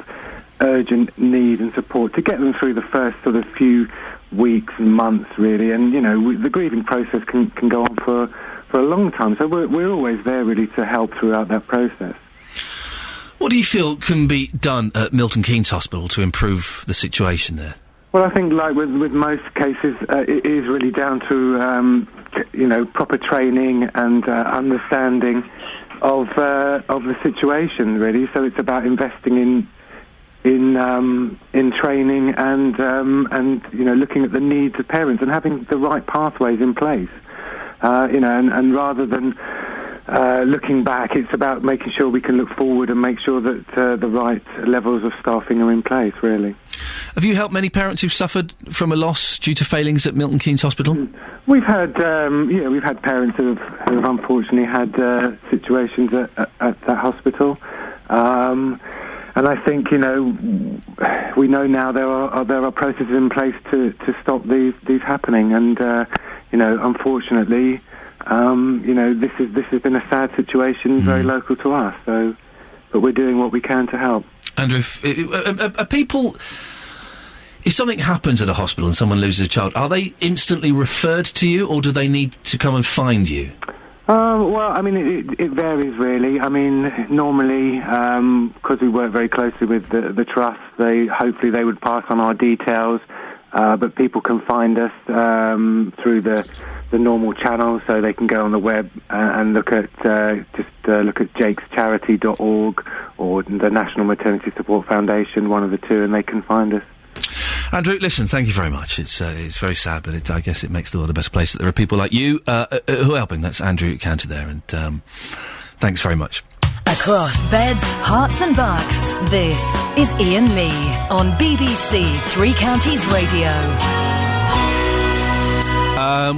urgent need and support to get them through the first sort of few weeks and months, really. And the grieving process can go on for a long time, so we're always there really to help throughout that process. What do you feel can be done at Milton Keynes Hospital to improve the situation there? Well, I think like with most cases, it is really down to proper training and understanding of the situation, really. So it's about investing in training and looking at the needs of parents and having the right pathways in place. And rather than looking back, it's about making sure we can look forward and make sure that the right levels of staffing are in place, really. Have you helped many parents who've suffered from a loss due to failings at Milton Keynes Hospital? We've had parents who've unfortunately had situations at that hospital, and I think we know now there are processes in place to stop these happening, and unfortunately, this has been a sad situation, very local to us. So, but we're doing what we can to help. Andrew, are people? If something happens at a hospital and someone loses a child, are they instantly referred to you, or do they need to come and find you? Well, I mean, it varies really. I mean, normally, because we work very closely with the trust, hopefully they would pass on our details, but people can find us through the normal channels, so they can go on the web and look at jakescharity.org or the National Maternity Support Foundation, one of the two, and they can find us. Andrew, listen, thank you very much. It's very sad, but I guess it makes the world a better place that there are people like you who are helping. That's Andrew Cantor there, and thanks very much. Across beds, hearts and bucks, this is Iain Lee on BBC Three Counties Radio.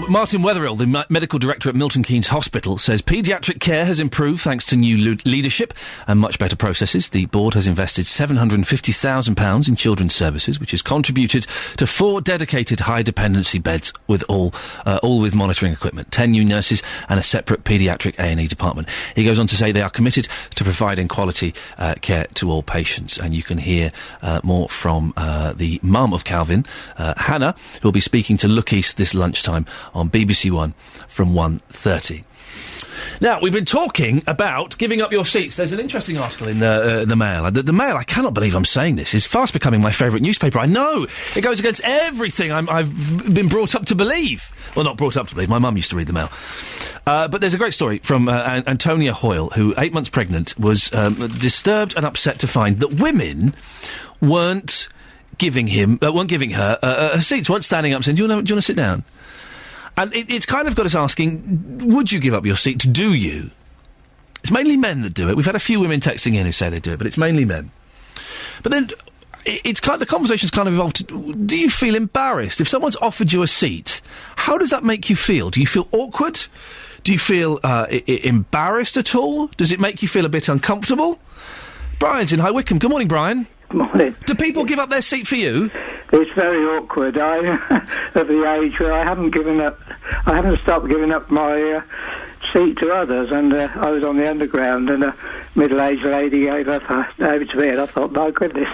Martin Wetherill, the medical director at Milton Keynes Hospital, says paediatric care has improved thanks to new leadership and much better processes. The board has invested £750,000 in children's services, which has contributed to 4 dedicated high-dependency beds with all with monitoring equipment, 10 new nurses and a separate paediatric A&E department. He goes on to say they are committed to providing quality care to all patients. And you can hear more from the mum of Calvin, Hannah, who will be speaking to Look East this lunchtime on BBC One from 1:30. Now, we've been talking about giving up your seats. There's an interesting article in the Mail. The Mail, I cannot believe I'm saying this, is fast becoming my favourite newspaper. I know! It goes against everything I've been brought up to believe. Well, not brought up to believe. My mum used to read the Mail. But there's a great story from Antonia Hoyle, who, 8 months pregnant, was disturbed and upset to find that women weren't giving her seats, weren't standing up saying, do you want to sit down? And it's kind of got us asking, would you give up your seat? Do you? It's mainly men that do it. We've had a few women texting in who say they do it, but it's mainly men. But then the conversation's kind of evolved to, do you feel embarrassed? If someone's offered you a seat, how does that make you feel? Do you feel awkward? Do you feel embarrassed at all? Does it make you feel a bit uncomfortable? Brian's in High Wycombe. Good morning, Brian. Good morning. Do people give up their seat for you? It's very awkward. I'm of the age where I haven't stopped giving up my seat to others, and I was on the Underground, and a middle-aged lady gave it to me, and I thought, my goodness,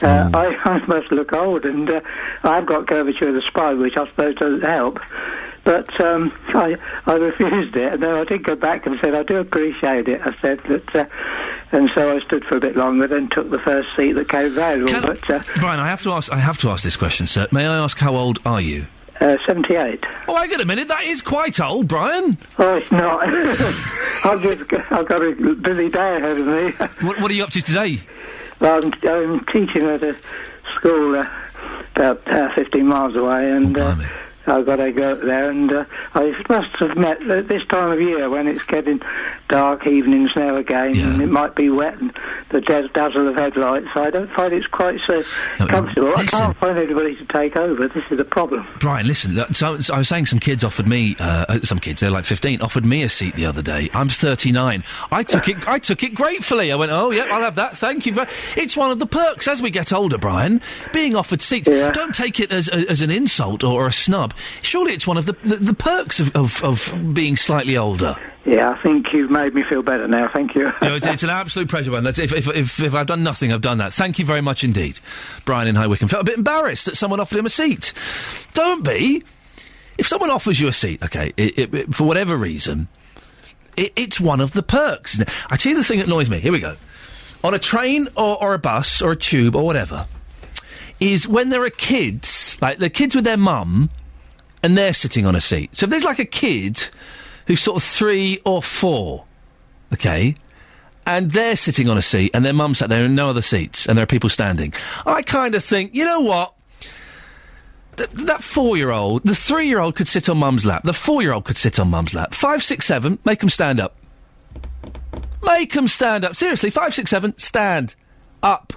I must look old, and I've got curvature of the spine, which I suppose doesn't help. But I refused it, and then I did go back and said, I do appreciate it. I said that, and so I stood for a bit longer, then took the first seat that came available. Brian, I have to ask this question, sir. May I ask how old are you? 78. Oh, hang on a minute, that is quite old, Brian. Oh, it's not. I've got a busy day ahead of me. What are you up to today? Well, I'm teaching at a school about 15 miles away, and I've got to go there, and I must have met at this time of year when it's getting dark evenings now again, and it might be wet and the dazzle of headlights. I don't find it's quite so comfortable. I can't find anybody to take over. This is the problem. Brian, listen, so I was saying some kids offered me, they're like 15, offered me a seat the other day. I'm 39. I took it gratefully. I went, oh, yeah, I'll have that. Thank you. It's one of the perks as we get older, Brian. Being offered seats. Yeah. Don't take it as an insult or a snub. Surely it's one of the perks of being slightly older. Yeah, I think you've made me feel better now. Thank you. It's an absolute pleasure, man. If I've done nothing, I've done that. Thank you very much indeed. Brian in High Wycombe felt a bit embarrassed that someone offered him a seat. Don't be. If someone offers you a seat, okay, for whatever reason, it's one of the perks. I tell you the thing that annoys me. Here we go. On a train or a bus or a tube or whatever, is when there are kids, like the kids with their mum, and they're sitting on a seat. So if there's like a kid who's sort of 3 or 4, okay, and they're sitting on a seat, and their mum sat there, and no other seats, and there are people standing. I kind of think, you know what? That 4-year-old, the 3-year-old could sit on mum's lap. The 4-year-old could sit on mum's lap. 5, 6, 7, make them stand up. Make them stand up. Seriously, 5, 6, 7, stand up.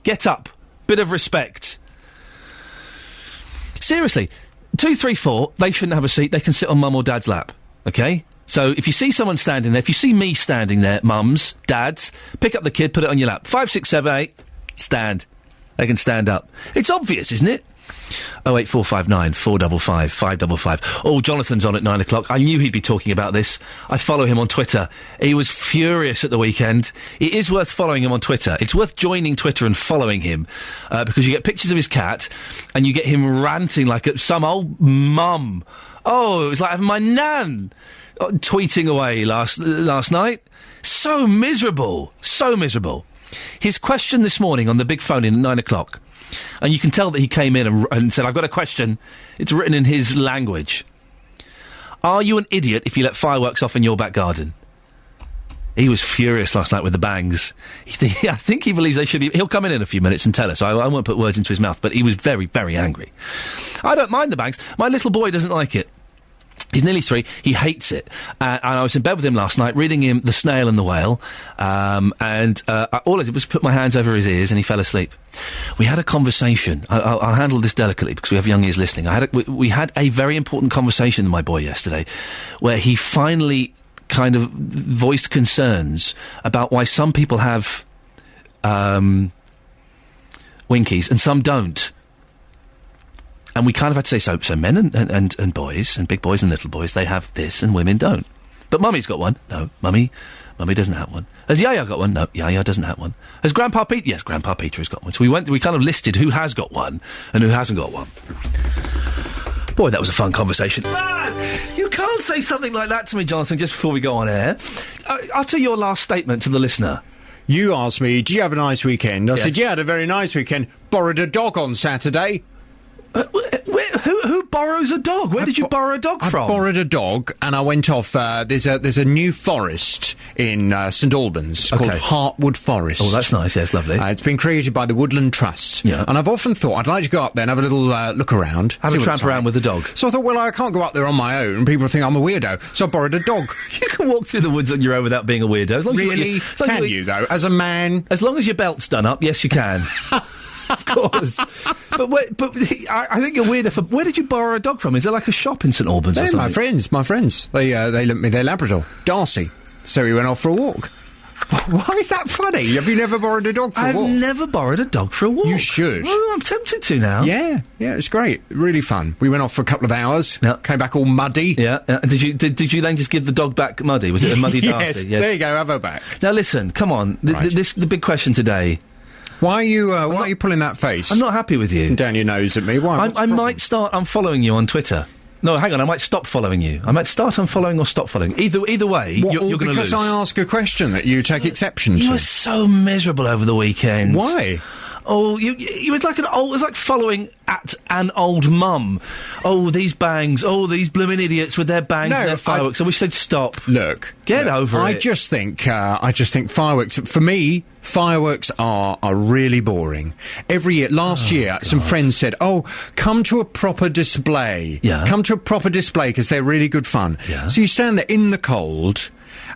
Get up. Bit of respect. Seriously, 2, 3, 4, they shouldn't have a seat. They can sit on mum or dad's lap. Okay? So if you see someone standing there, if you see me standing there, mums, dads, pick up the kid, put it on your lap. 5, 6, 7, 8, stand. They can stand up. It's obvious, isn't it? 08459 455 555. Oh, Jonathan's on at 9 o'clock. I knew he'd be talking about this. I follow him on Twitter. He was furious at the weekend. It is worth following him on Twitter. It's worth joining Twitter and following him because you get pictures of his cat and you get him ranting like some old mum. Oh, it was like having my nan tweeting away last night. So miserable. So miserable. His question this morning on the big phone in at 9 o'clock. And you can tell that he came in and said, I've got a question. It's written in his language. Are you an idiot if you let fireworks off in your back garden? He was furious last night with the bangs. I think he believes they should be... He'll come in a few minutes and tell us. I won't put words into his mouth, but he was very, very angry. I don't mind the bangs. My little boy doesn't like it. He's nearly 3. He hates it. And I was in bed with him last night, reading him The Snail and the Whale. All I did was put my hands over his ears and he fell asleep. We had a conversation. I'll handle this delicately because we have young ears listening. We had a very important conversation with my boy yesterday where he finally kind of voiced concerns about why some people have winkies and some don't. And we kind of had to say, so men and boys, and big boys and little boys, they have this and women don't. But Mummy's got one. No, Mummy doesn't have one. Has Yaya got one? No, Yaya doesn't have one. Has Grandpa Peter? Yes, Grandpa Peter has got one. So we kind of listed who has got one and who hasn't got one. Boy, that was a fun conversation. Man, you can't say something like that to me, Jonathan, just before we go on air. Utter your last statement to the listener. You asked me, did you have a nice weekend? I Yes. said, yeah, I had a very nice weekend. Borrowed a dog on Saturday. Who borrows a dog? Where did you borrow a dog from? I borrowed a dog and I went off. There's a new forest in St Albans called Hartwood Forest. Oh, that's nice. Yes, lovely. It's been created by the Woodland Trust. Yeah. And I've often thought I'd like to go up there and have a little look around. Have a tramp around with the dog. So I thought, well, I can't go up there on my own. People think I'm a weirdo. So I borrowed a dog. You can walk through the woods on your own without being a weirdo. As long really? As can you, though? As a man? As long as your belt's done up, yes, you can. Of course. but I think you're weirder for... Where did you borrow a dog from? Is there like a shop in St Albans or something? My friends. They lent me their Labrador, Darcy. So we went off for a walk. Why is that funny? Have you never borrowed a dog for a walk? I've never borrowed a dog for a walk. You should. Oh, I'm tempted to now. Yeah, it's great. Really fun. We went off for a couple of hours. Yeah. Came back all muddy. Yeah. Did you then just give the dog back muddy? Was it a muddy Darcy? Yes. There you go. Have her back. Now listen, come on. The big question today. Why are you pulling that face? I'm not happy with you. Down your nose at me. Why? I might start unfollowing you on Twitter. No, hang on. I might stop following you. I might start unfollowing or stop following. Either way, you're going to lose. Because I ask a question that you take exception to. You were so miserable over the weekend. Why? Oh, you was like it was like following at an old mum. Oh, these bangs. Oh, these blooming idiots with their bangs and their fireworks. I wish they'd stop. Get over it. I just think fireworks, for me, fireworks are really boring. Every year, last year, some friends said, oh, come to a proper display. Yeah. Come to a proper display because they're really good fun. Yeah. So you stand there in the cold.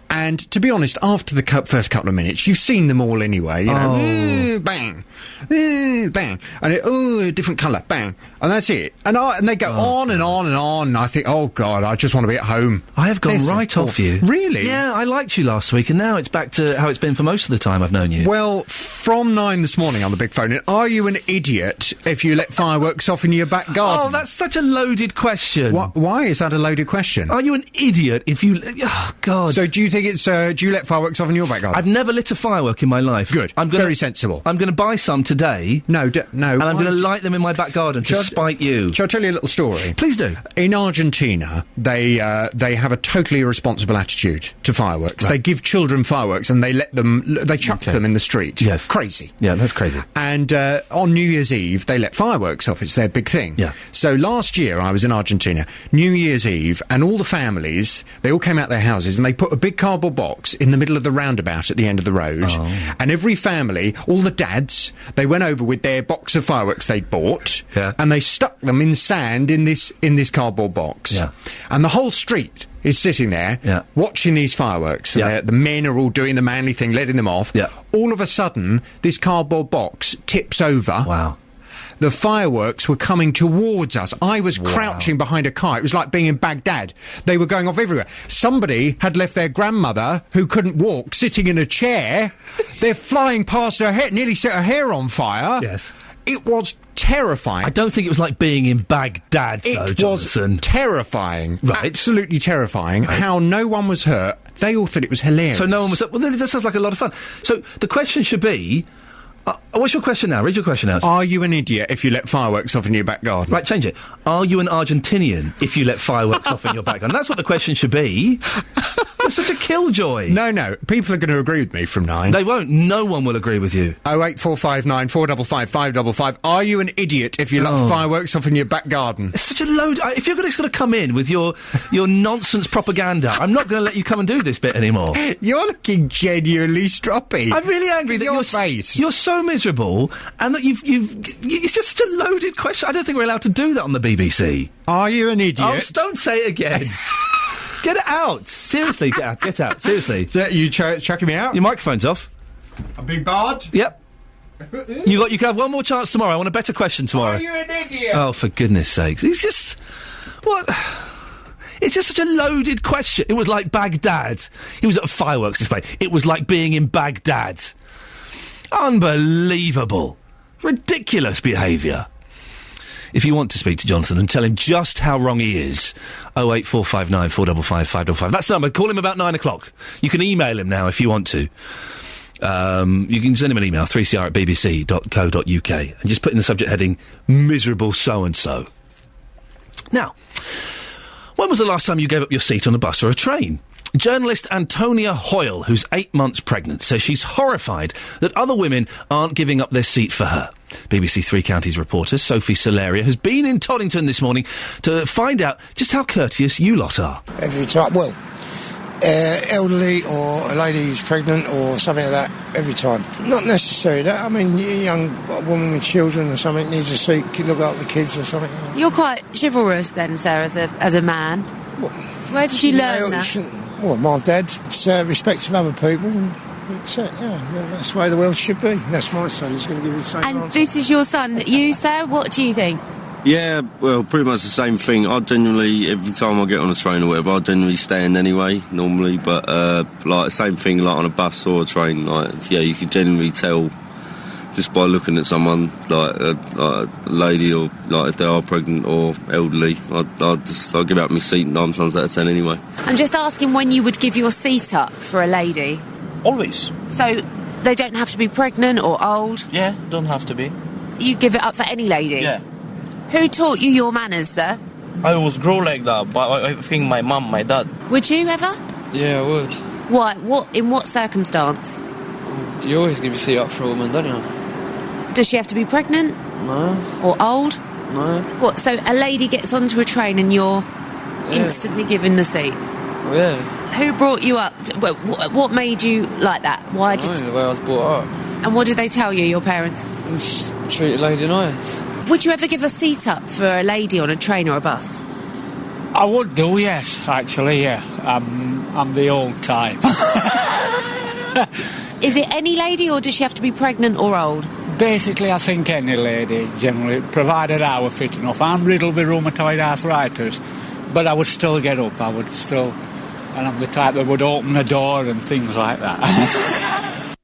And to be honest, after the first couple of minutes, you've seen them all anyway. You know, bang, bang, and a different colour, bang, and that's it. And they go on and on and on. I think, oh God, I just want to be at home. I have gone right off you. Really? Yeah, I liked you last week, and now it's back to how it's been for most of the time I've known you. Well, from 9 this morning on the big phone, are you an idiot if you let fireworks off in your back garden? Oh, that's such a loaded question. Why is that a loaded question? Are you an idiot if you... Oh, God. So do you let fireworks off in your back garden? I've never lit a firework in my life. Good. Very sensible. I'm going to buy some some today. No. And I'm going to light them in my back garden to spite you. Shall I tell you a little story? Please do. In Argentina, they have a totally irresponsible attitude to fireworks. Right. They give children fireworks and they chuck them in the street. Yes. Crazy. Yeah, that's crazy. And on New Year's Eve, they let fireworks off. It's their big thing. Yeah. So last year, I was in Argentina, New Year's Eve, and all the families, they all came out their houses and they put a big cardboard box in the middle of the roundabout at the end of the road. Oh. And every family, all the dads, they went over with their box of fireworks they'd bought, and they stuck them in sand in this cardboard box. Yeah. And the whole street is sitting there watching these fireworks. Yeah. The men are all doing the manly thing, letting them off. Yeah. All of a sudden, this cardboard box tips over. Wow. The fireworks were coming towards us. I was crouching behind a car. It was like being in Baghdad. They were going off everywhere. Somebody had left their grandmother, who couldn't walk, sitting in a chair. They're flying past her head, nearly set her hair on fire. Yes. It was terrifying. I don't think it was like being in Baghdad, though, Jonathan. Was terrifying. Right. Absolutely terrifying. Right. How no one was hurt. They all thought it was hilarious. So no one was... Well, that sounds like a lot of fun. So the question should be... what's your question now? Read your question out. Are you an idiot if you let fireworks off in your back garden? Right, change it. Are you an Argentinian if you let fireworks off in your back garden? That's what the question should be. You're such a killjoy. No. People are going to agree with me from 9. They won't. No one will agree with you. 08459 455 555. Are you an idiot if you let fireworks off in your back garden? It's such a load. If you're just going to come in with your nonsense propaganda, I'm not going to let you come and do this bit anymore. You're looking genuinely stroppy. I'm really angry that your face. You're so miserable, and that it's just such a loaded question. I don't think we're allowed to do that on the BBC. Are you an idiot? Oh, don't say it again. Get it out. Seriously, get out. Seriously. You chucking me out? Your microphone's off. I'm being barred? Yep. You can have one more chance tomorrow. I want a better question tomorrow. Are you an idiot? Oh, for goodness sakes. It's just... What... It's just such a loaded question. It was like Baghdad. He was at a fireworks display. It was like being in Baghdad. Unbelievable. Ridiculous behaviour. If you want to speak to Jonathan and tell him just how wrong he is, 08459 455 555. That's the number. Call him about 9 o'clock. You can email him now if you want to. You can send him an email, 3cr@bbc.co.uk, and just put in the subject heading, miserable so-and-so. Now, when was the last time you gave up your seat on a bus or a train? Journalist Antonia Hoyle, who's 8 months pregnant, says she's horrified that other women aren't giving up their seat for her. BBC Three Counties reporter Sophie Solaria has been in Toddington this morning to find out just how courteous you lot are. Every time, elderly or a lady who's pregnant or something like that, every time. Not necessarily that. I mean, a young woman with children or something needs a seat, can look after the kids or something. You're quite chivalrous then, sir, as a man. Where did you learn that? Well, my dad, it's respect of other people, and it's, that's the way the world should be. That's my son, he's going to give you the same And answer. this is your son. You, sir, what do you think? Yeah, well, pretty much the same thing. I generally, every time I get on a train or whatever, I generally stand anyway, normally, but, like, same thing, like, on a bus or a train, like, yeah, you can generally tell just by looking at someone, like a lady, or like if they are pregnant or elderly, I'll give out my seat 9 times out of 10 anyway. I'm just asking when you would give your seat up for a lady. Always. So they don't have to be pregnant or old? Yeah, don't have to be. You give it up for any lady? Yeah. Who taught you your manners, sir? I was grown like that, but I think my mum, my dad. Would you ever? Yeah, I would. Why? In what circumstance? You always give your seat up for a woman, don't you? Does she have to be pregnant? No. Or old? No. What, so a lady gets onto a train and you're instantly given the seat? Oh, yeah. Who brought you up? What made you like that? Why did the way I was brought up. And what did they tell you, your parents? Just treat a lady nice. Would you ever give a seat up for a lady on a train or a bus? I would do, yes, actually, yeah. I'm the old type. Is it any lady, or does she have to be pregnant or old? Basically, I think any lady, generally, provided I were fit enough. I'm riddled with rheumatoid arthritis, but I would still get up, and I'm the type that would open the door and things like that.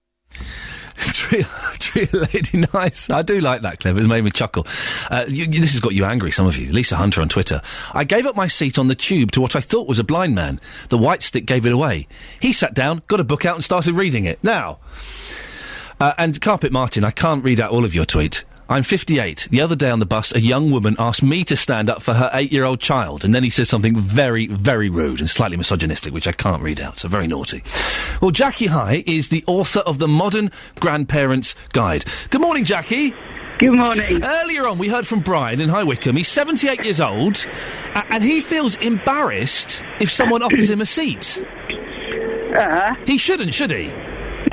Treat a lady nice. I do like that, Clever. It's made me chuckle. This has got you angry, some of you. Lisa Hunter on Twitter. I gave up my seat on the tube to what I thought was a blind man. The white stick gave it away. He sat down, got a book out and started reading it. Now, And Carpet Martin, I can't read out all of your tweet. I'm 58. The other day on the bus, a young woman asked me to stand up for her 8-year-old child, and then he says something very, very rude and slightly misogynistic, which I can't read out, so very naughty. Well, Jackie High is the author of the Modern Grandparents Guide. Good morning, Jackie. Good morning. Earlier on, we heard from Brian in High Wycombe. He's 78 years old, and he feels embarrassed if someone offers him a seat. He shouldn't, should he?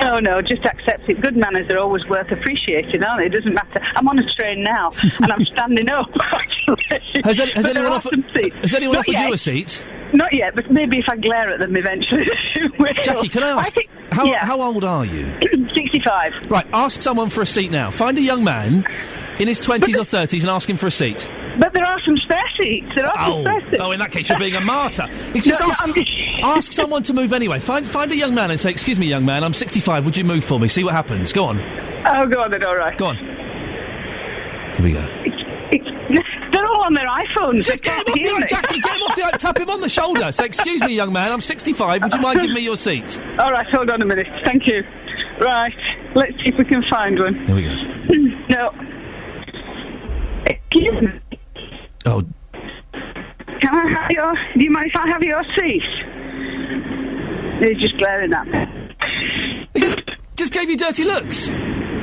No, just accept it. Good manners are always worth appreciating, aren't they? It doesn't matter. I'm on a train now, and I'm standing up, actually. Has anyone offered you a seat? Not yet, but maybe if I glare at them eventually, they will. Jackie, can I ask, how old are you? 65. Right, ask someone for a seat now. Find a young man in his 20s or 30s and ask him for a seat. But there are some spare seats. Oh, in that case, you're being a martyr. Ask someone to move anyway. Find a young man and say, excuse me, young man, I'm 65, would you move for me? See what happens. Go on. Oh, go on then, all right. Go on. Here we go. They're all on their iPhones. Just get him off the Jackie, get him off the tap him on the shoulder. Say, excuse me, young man, I'm 65, would you mind giving me your seat? All right, hold on a minute. Thank you. Right, let's see if we can find one. Here we go. No. Excuse me. Oh. Can I have your... Do you mind if I have your seat? He's just glaring at me. He just gave you dirty looks?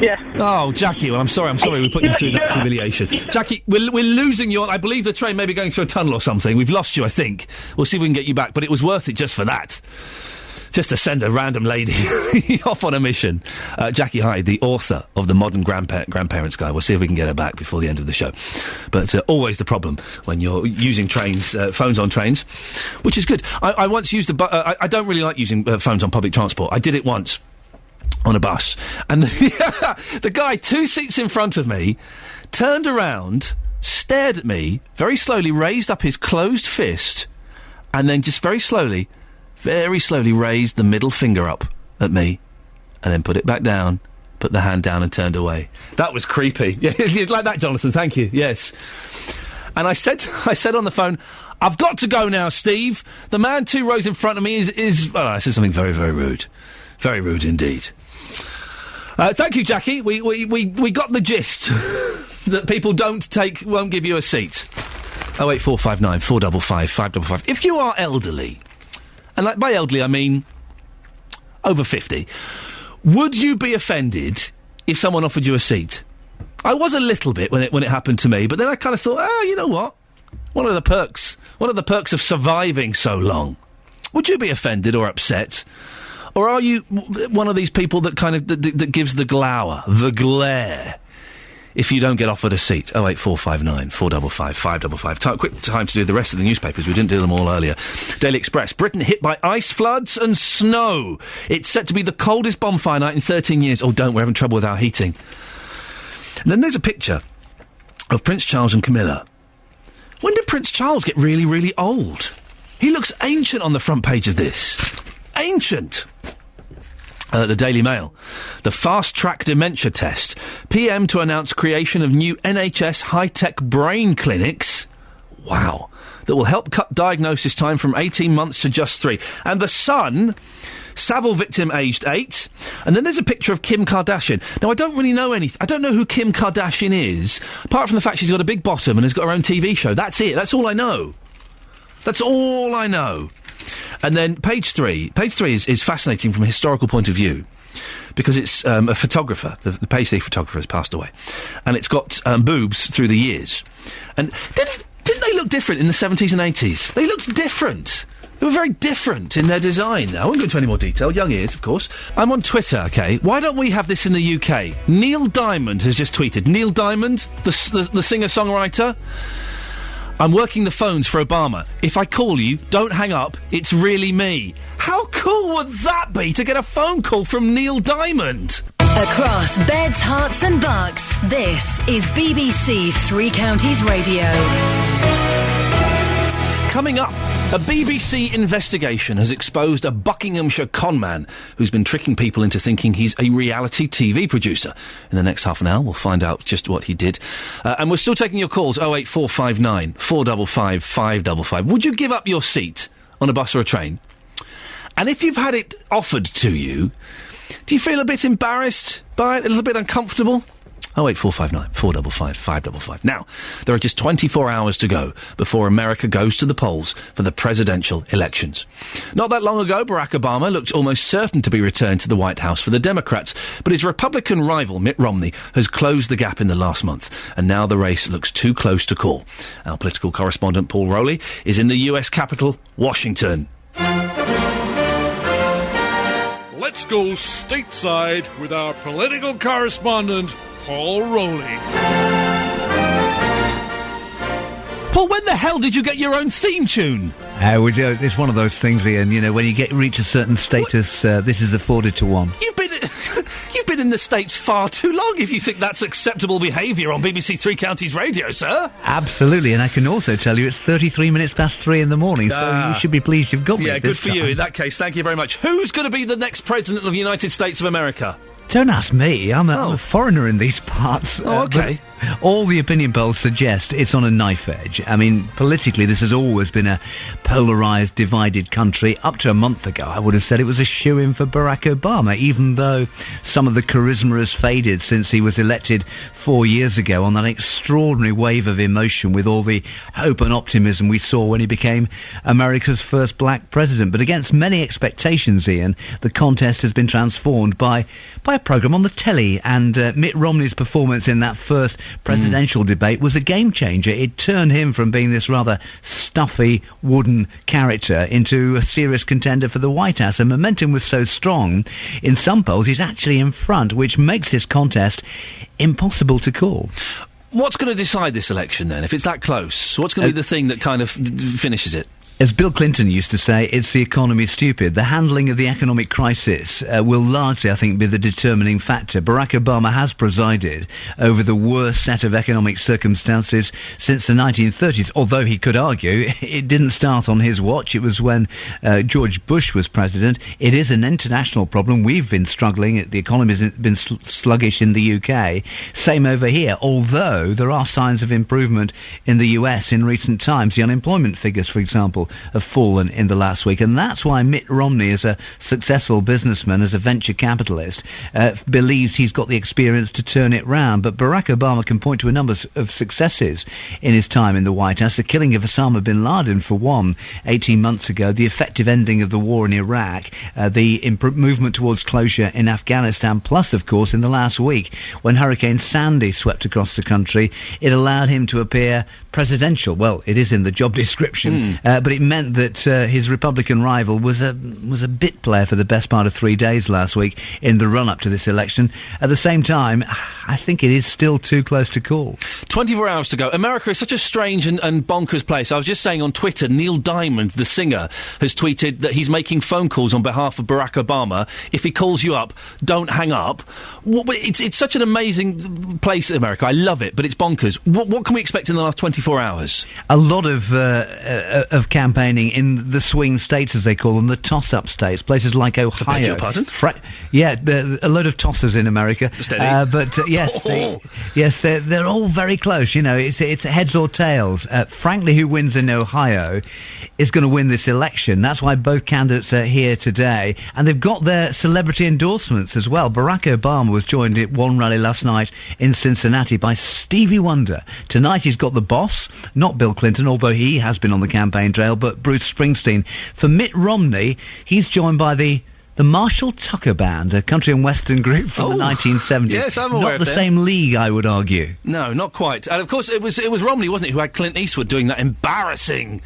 Yeah. Oh, Jackie, well, I'm sorry we put you through that humiliation. Jackie, we're losing you. I believe the train may be going through a tunnel or something. We've lost you, I think. We'll see if we can get you back, but it was worth it just for that. Just to send a random lady off on a mission. Jackie Hyde, the author of the Modern Grandparents Guide. We'll see if we can get her back before the end of the show. But always the problem when you're using trains, phones on trains, which is good. I once used I don't really like using phones on public transport. I did it once on a bus. And the guy 2 seats in front of me turned around, stared at me, very slowly raised up his closed fist, and then just very slowly raised the middle finger up at me, and then put it back down, put the hand down and turned away. That was creepy. Yeah, like that, Jonathan, thank you, yes. And I said on the phone, I've got to go now, Steve. The man 2 rows in front of me I said something very, very rude. Very rude indeed. Thank you, Jackie. We got the gist that people won't give you a seat. 08459 455 555. If you are elderly, and by elderly I mean over 50, would you be offended if someone offered you a seat? I was a little bit when it happened to me, but then I kind of thought, you know what? One of the perks of surviving so long. Would you be offended or upset? Or are you one of these people that kind of that gives the glare, if you don't get offered a seat? 08459 455 555. Quick time to do the rest of the newspapers. We didn't do them all earlier. Daily Express. Britain hit by ice floods and snow. It's set to be the coldest bonfire night in 13 years. Oh, we're having trouble with our heating. And then there's a picture of Prince Charles and Camilla. When did Prince Charles get really, really old? He looks ancient on the front page of this. Ancient. The Daily Mail. The fast-track dementia test. PM to announce creation of new NHS high-tech brain clinics. Wow. That will help cut diagnosis time from 18 months to just 3. And The Sun, Savile victim aged 8. And then there's a picture of Kim Kardashian. Now, I don't really know anything. I don't know who Kim Kardashian is, apart from the fact she's got a big bottom and has got her own TV show. That's it. That's all I know. That's all I know. And then page 3. Page 3 is fascinating from a historical point of view, because it's a photographer. The page 3 photographer has passed away. And it's got boobs through the years. And didn't they look different in the 70s and 80s? They looked different. They were very different in their design. I won't go into any more detail. Young ears, of course. I'm on Twitter, OK? Why don't we have this in the UK? Neil Diamond has just tweeted. Neil Diamond, the singer-songwriter. I'm working the phones for Obama. If I call you, don't hang up. It's really me. How cool would that be to get a phone call from Neil Diamond? Across beds, hearts and bucks, this is BBC Three Counties Radio. Coming up, a BBC investigation has exposed a Buckinghamshire conman who's been tricking people into thinking he's a reality TV producer. In the next half an hour, we'll find out just what he did. And we're still taking your calls, 08459 455 555. Would you give up your seat on a bus or a train? And if you've had it offered to you, Do you feel a bit embarrassed by it, a little bit uncomfortable? 08459 455 555. Now, there are just 24 hours to go before America goes to the polls for the presidential elections. Not that long ago, Barack Obama looked almost certain to be returned to the White House for the Democrats, but his Republican rival, Mitt Romney, has closed the gap in the last month, and now the race looks too close to call. Our political correspondent, Paul Rowley, is in the US capital, Washington. Let's go stateside with our political correspondent, Paul Rowley. Paul, when the hell did you get your own theme tune? It's one of those things, Ian. You know, when you reach a certain status, this is afforded to one. You've been in the States far too long if you think that's acceptable behaviour on BBC Three Counties Radio, sir. Absolutely, and I can also tell you it's 33 minutes past 3 in the morning, so you should be pleased you've got me Yeah, at good this for time. you. In that case, thank you very much. Who's going to be the next president of the United States of America? Don't ask me. I'm a foreigner in these parts. Okay. But all the opinion polls suggest it's on a knife edge. I mean, politically, this has always been a polarised, divided country. Up to a month ago, I would have said it was a shoo-in for Barack Obama, even though some of the charisma has faded since he was elected 4 years ago on that extraordinary wave of emotion with all the hope and optimism we saw when he became America's first black president. But against many expectations, Ian, the contest has been transformed by a programme on the telly, and Mitt Romney's performance in that first presidential debate was a game changer. It turned him from being this rather stuffy, wooden character into a serious contender for the White House. And momentum was so strong, in some polls he's actually in front, which makes this contest impossible to call. What's going to decide this election, then, if it's that close? What's going to be the thing that kind of finishes it? As Bill Clinton used to say, it's the economy stupid. The handling of the economic crisis will largely, I think, be the determining factor. Barack Obama has presided over the worst set of economic circumstances since the 1930s, although he could argue it didn't start on his watch. It was when George Bush was president. It is an international problem. We've been struggling. The economy's been sluggish in the UK. Same over here, although there are signs of improvement in the US in recent times. The unemployment figures, for example, have fallen in the last week, and that's why Mitt Romney, as a successful businessman, as a venture capitalist, believes he's got the experience to turn it round. But Barack Obama can point to a number of successes in his time in the White House. The killing of Osama bin Laden, for one, 18 months ago, the effective ending of the war in Iraq, the movement towards closure in Afghanistan, plus, of course, in the last week, when Hurricane Sandy swept across the country, it allowed him to appear presidential. Well, it is in the job description, but it meant that his Republican rival was a bit player for the best part of 3 days last week in the run-up to this election. At the same time, I think it is still too close to call. 24 hours to go. America is such a strange and bonkers place. I was just saying on Twitter, Neil Diamond, the singer, has tweeted that he's making phone calls on behalf of Barack Obama. If he calls you up, don't hang up. It's such an amazing place, America. I love it, but it's bonkers. What can we expect in the last 24 hours? A lot of campaigning in the swing states, as they call them, the toss-up states, places like Ohio. I beg your pardon? A load of tossers in America. Steady. But yes, they're all very close. You know, it's heads or tails. Frankly, who wins in Ohio is going to win this election. That's why both candidates are here today, and they've got their celebrity endorsements as well. Barack Obama was joined at one rally last night in Cincinnati by Stevie Wonder. Tonight he's got the boss, not Bill Clinton, although he has been on the campaign trail, but Bruce Springsteen. For Mitt Romney, he's joined by the Marshall Tucker Band, a country and western group from the 1970s. Yes, I'm aware Not the of them. same league, I would argue. No, not quite. And of course, it was Romney, wasn't it, who had Clint Eastwood doing that embarrassing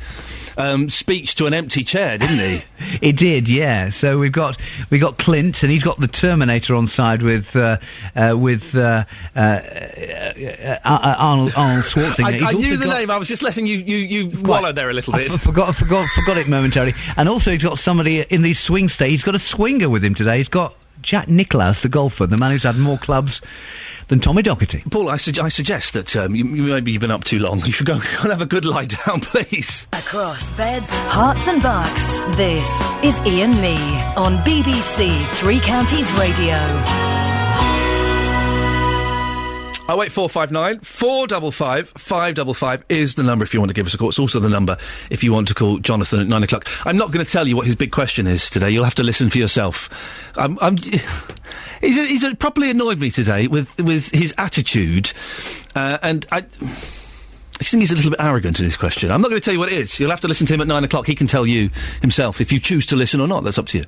speech to an empty chair, didn't he? It did, yeah. So we got Clint, and he's got the Terminator on side with Arnold Schwarzenegger. I knew the name. I was just letting you wallow there a little bit. I forgot it momentarily. And also he's got somebody in these swing states. He's got a swinger with him today. He's got Jack Nicklaus, the golfer, the man who's had more clubs than Tommy Docherty. Paul, I suggest that maybe you've been up too long. You should go and have a good lie down, please. Across beds, hearts and bucks, this is Iain Lee on BBC Three Counties Radio. 08459 455 555 is the number if you want to give us a call. It's also the number if you want to call Jonathan at 9 o'clock. I'm not going to tell you what his big question is today. You'll have to listen for yourself. He's properly annoyed me today with his attitude, and I think he's a little bit arrogant in his question. I'm not going to tell you what it is. You'll have to listen to him at 9 o'clock. He can tell you himself if you choose to listen or not. That's up to you.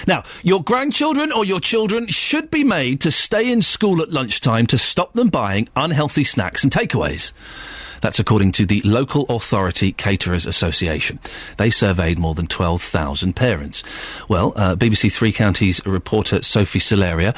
Now, your grandchildren or your children should be made to stay in school at lunchtime to stop them buying unhealthy snacks and takeaways. That's according to the Local Authority Caterers Association. They surveyed more than 12,000 parents. Well, BBC Three Counties reporter Sophie Solaria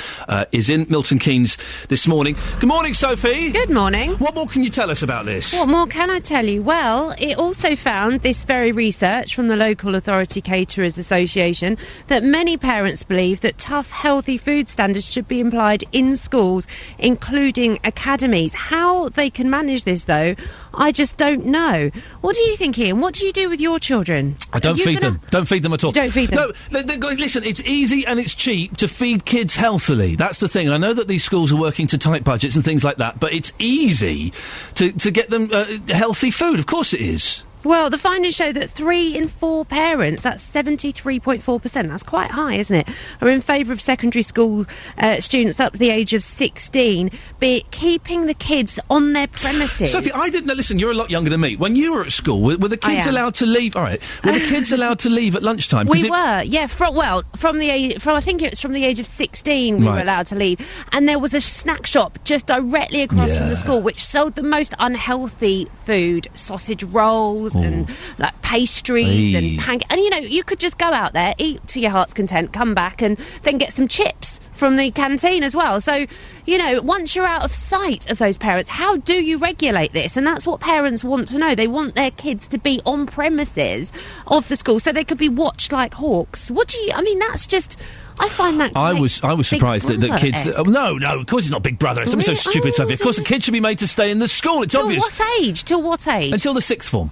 is in Milton Keynes this morning. Good morning, Sophie. Good morning. What more can you tell us about this? What more can I tell you? Well, it also found, this very research from the Local Authority Caterers Association, that many parents believe that tough, healthy food standards should be applied in schools, including academies. How they can manage this, though, I just don't know. What do you think, Ian? What do you do with your children? I don't feed them. Don't feed them at all. You don't feed them? No, listen, it's easy and it's cheap to feed kids healthily. That's the thing. I know that these schools are working to tight budgets and things like that, but it's easy to get them healthy food. Of course it is. Well, the findings show that 3 in 4 parents, that's 73.4%, that's quite high, isn't it, are in favour of secondary school students up to the age of 16, be keeping the kids on their premises. Sophie, I didn't know, listen, you're a lot younger than me. When you were at school, were the kids allowed to leave? All right. Were the kids allowed to leave at lunchtime? We were, yeah. From the age, I think it was from the age of 16 we were allowed to leave. And there was a snack shop just directly across from the school which sold the most unhealthy food, sausage rolls and like pastries and pancakes. And, you know, you could just go out there, eat to your heart's content, come back and then get some chips from the canteen as well. So, you know, once you're out of sight of those parents, how do you regulate this? And that's what parents want to know. They want their kids to be on premises of the school so they could be watched like hawks. I mean, that's just... I find that I was surprised that kids... no, of course it's not Big Brother. It's something so stupid, Sophie. Of course the kids should be made to stay in the school. It's obvious. Till what age? Until the 6th form.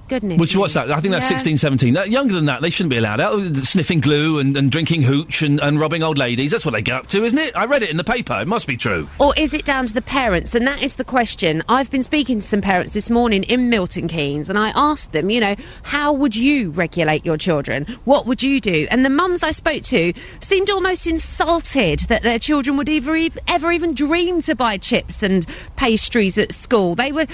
Goodness. What's that? I think that's 16, 17. Younger than that, they shouldn't be allowed out. Sniffing glue and drinking hooch and robbing old ladies. That's what they get up to, isn't it? I read it in the paper. It must be true. Or is it down to the parents? And that is the question. I've been speaking to some parents this morning in Milton Keynes, and I asked them, you know, how would you regulate your children? What would you do? And the mums I spoke to seemed almost insulted that their children would ever even dream to buy chips and pastries at school. They were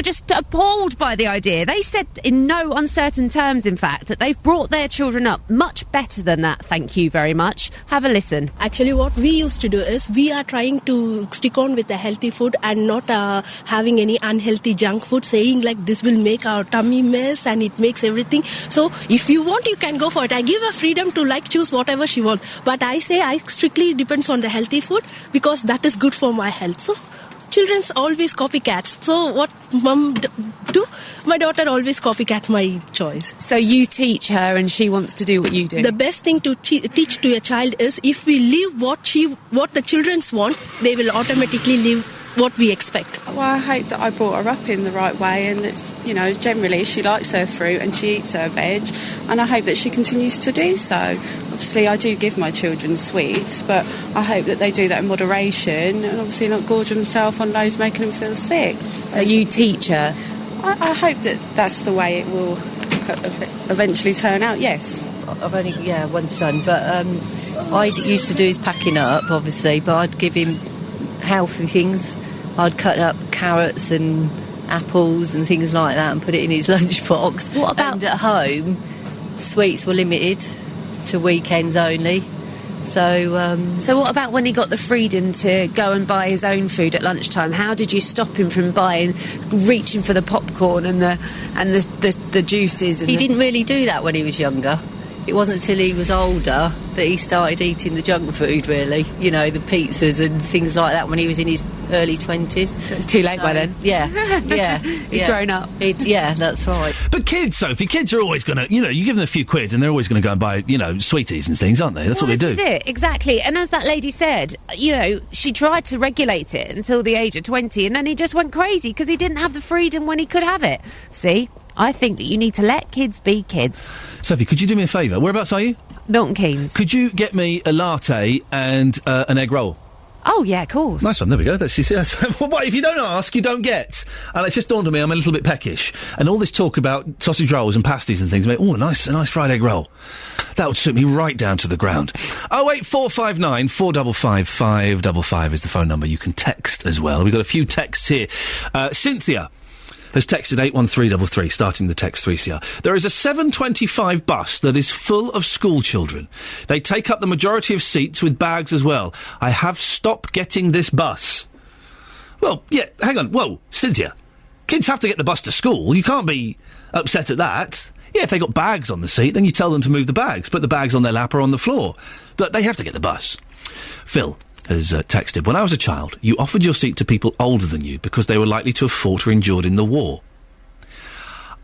just appalled by the idea. They said in no uncertain terms, in fact, that they've brought their children up much better than that. Thank you very much. Have a listen. Actually, what we used to do is we are trying to stick on with the healthy food and not having any unhealthy junk food, saying like this will make our tummy mess and it makes everything. So if you want, you can go for it. I give her freedom to like choose whatever she wants. But I say I strictly depends on the healthy food because that is good for my health. So children's always copycats. So what mum do? My daughter always copycat my choice. So you teach her and she wants to do what you do? The best thing to teach to a child is if we leave what the children's want, they will automatically live what we expect. Well, I hope that I brought her up in the right way and that, you know, generally she likes her fruit and she eats her veg, and I hope that she continues to do so. Obviously, I do give my children sweets, but I hope that they do that in moderation and obviously not gorge themselves on those making them feel sick. So you teach her? I hope that that's the way it will eventually turn out, yes. I've only, one son, but I used to do his packing up, obviously, but I'd give him healthy things. I'd cut up carrots and apples and things like that and put it in his lunchbox. What about... And at home, sweets were limited to weekends only. So what about when he got the freedom to go and buy his own food at lunchtime? How did you stop him from reaching for the popcorn and the juices? He didn't really do that when he was younger. It wasn't until he was older that he started eating the junk food, really. You know, the pizzas and things like that when he was in his early 20s. So it's too late by then? Yeah. He'd grown up. Yeah, that's right. But kids, Sophie, kids are always going to, you know, you give them a few quid and they're always going to go and buy, you know, sweeties and things, aren't they? That's what they do. This is it, exactly. And as that lady said, you know, she tried to regulate it until the age of 20 and then he just went crazy because he didn't have the freedom when he could have it. See? I think that you need to let kids be kids. Sophie, could you do me a favour? Whereabouts are you? Milton Keynes. Could you get me a latte and an egg roll? Oh, yeah, of course. Nice one, there we go. That's well, what, if you don't ask, you don't get. And it's just dawned on me I'm a little bit peckish. And all this talk about sausage rolls and pasties and things, a nice fried egg roll. That would suit me right down to the ground. 08459 455 555 is the phone number. You can text as well. We've got a few texts here. Cynthia has texted 81333, starting the text 3CR. There is a 7:25 bus that is full of school children. They take up the majority of seats with bags as well. I have stopped getting this bus. Well, yeah, hang on. Whoa, Cynthia. Kids have to get the bus to school. You can't be upset at that. Yeah, if they got bags on the seat, then you tell them to move the bags. Put the bags on their lap or on the floor. But they have to get the bus. Phil has texted, when I was a child, you offered your seat to people older than you because they were likely to have fought or endured in the war.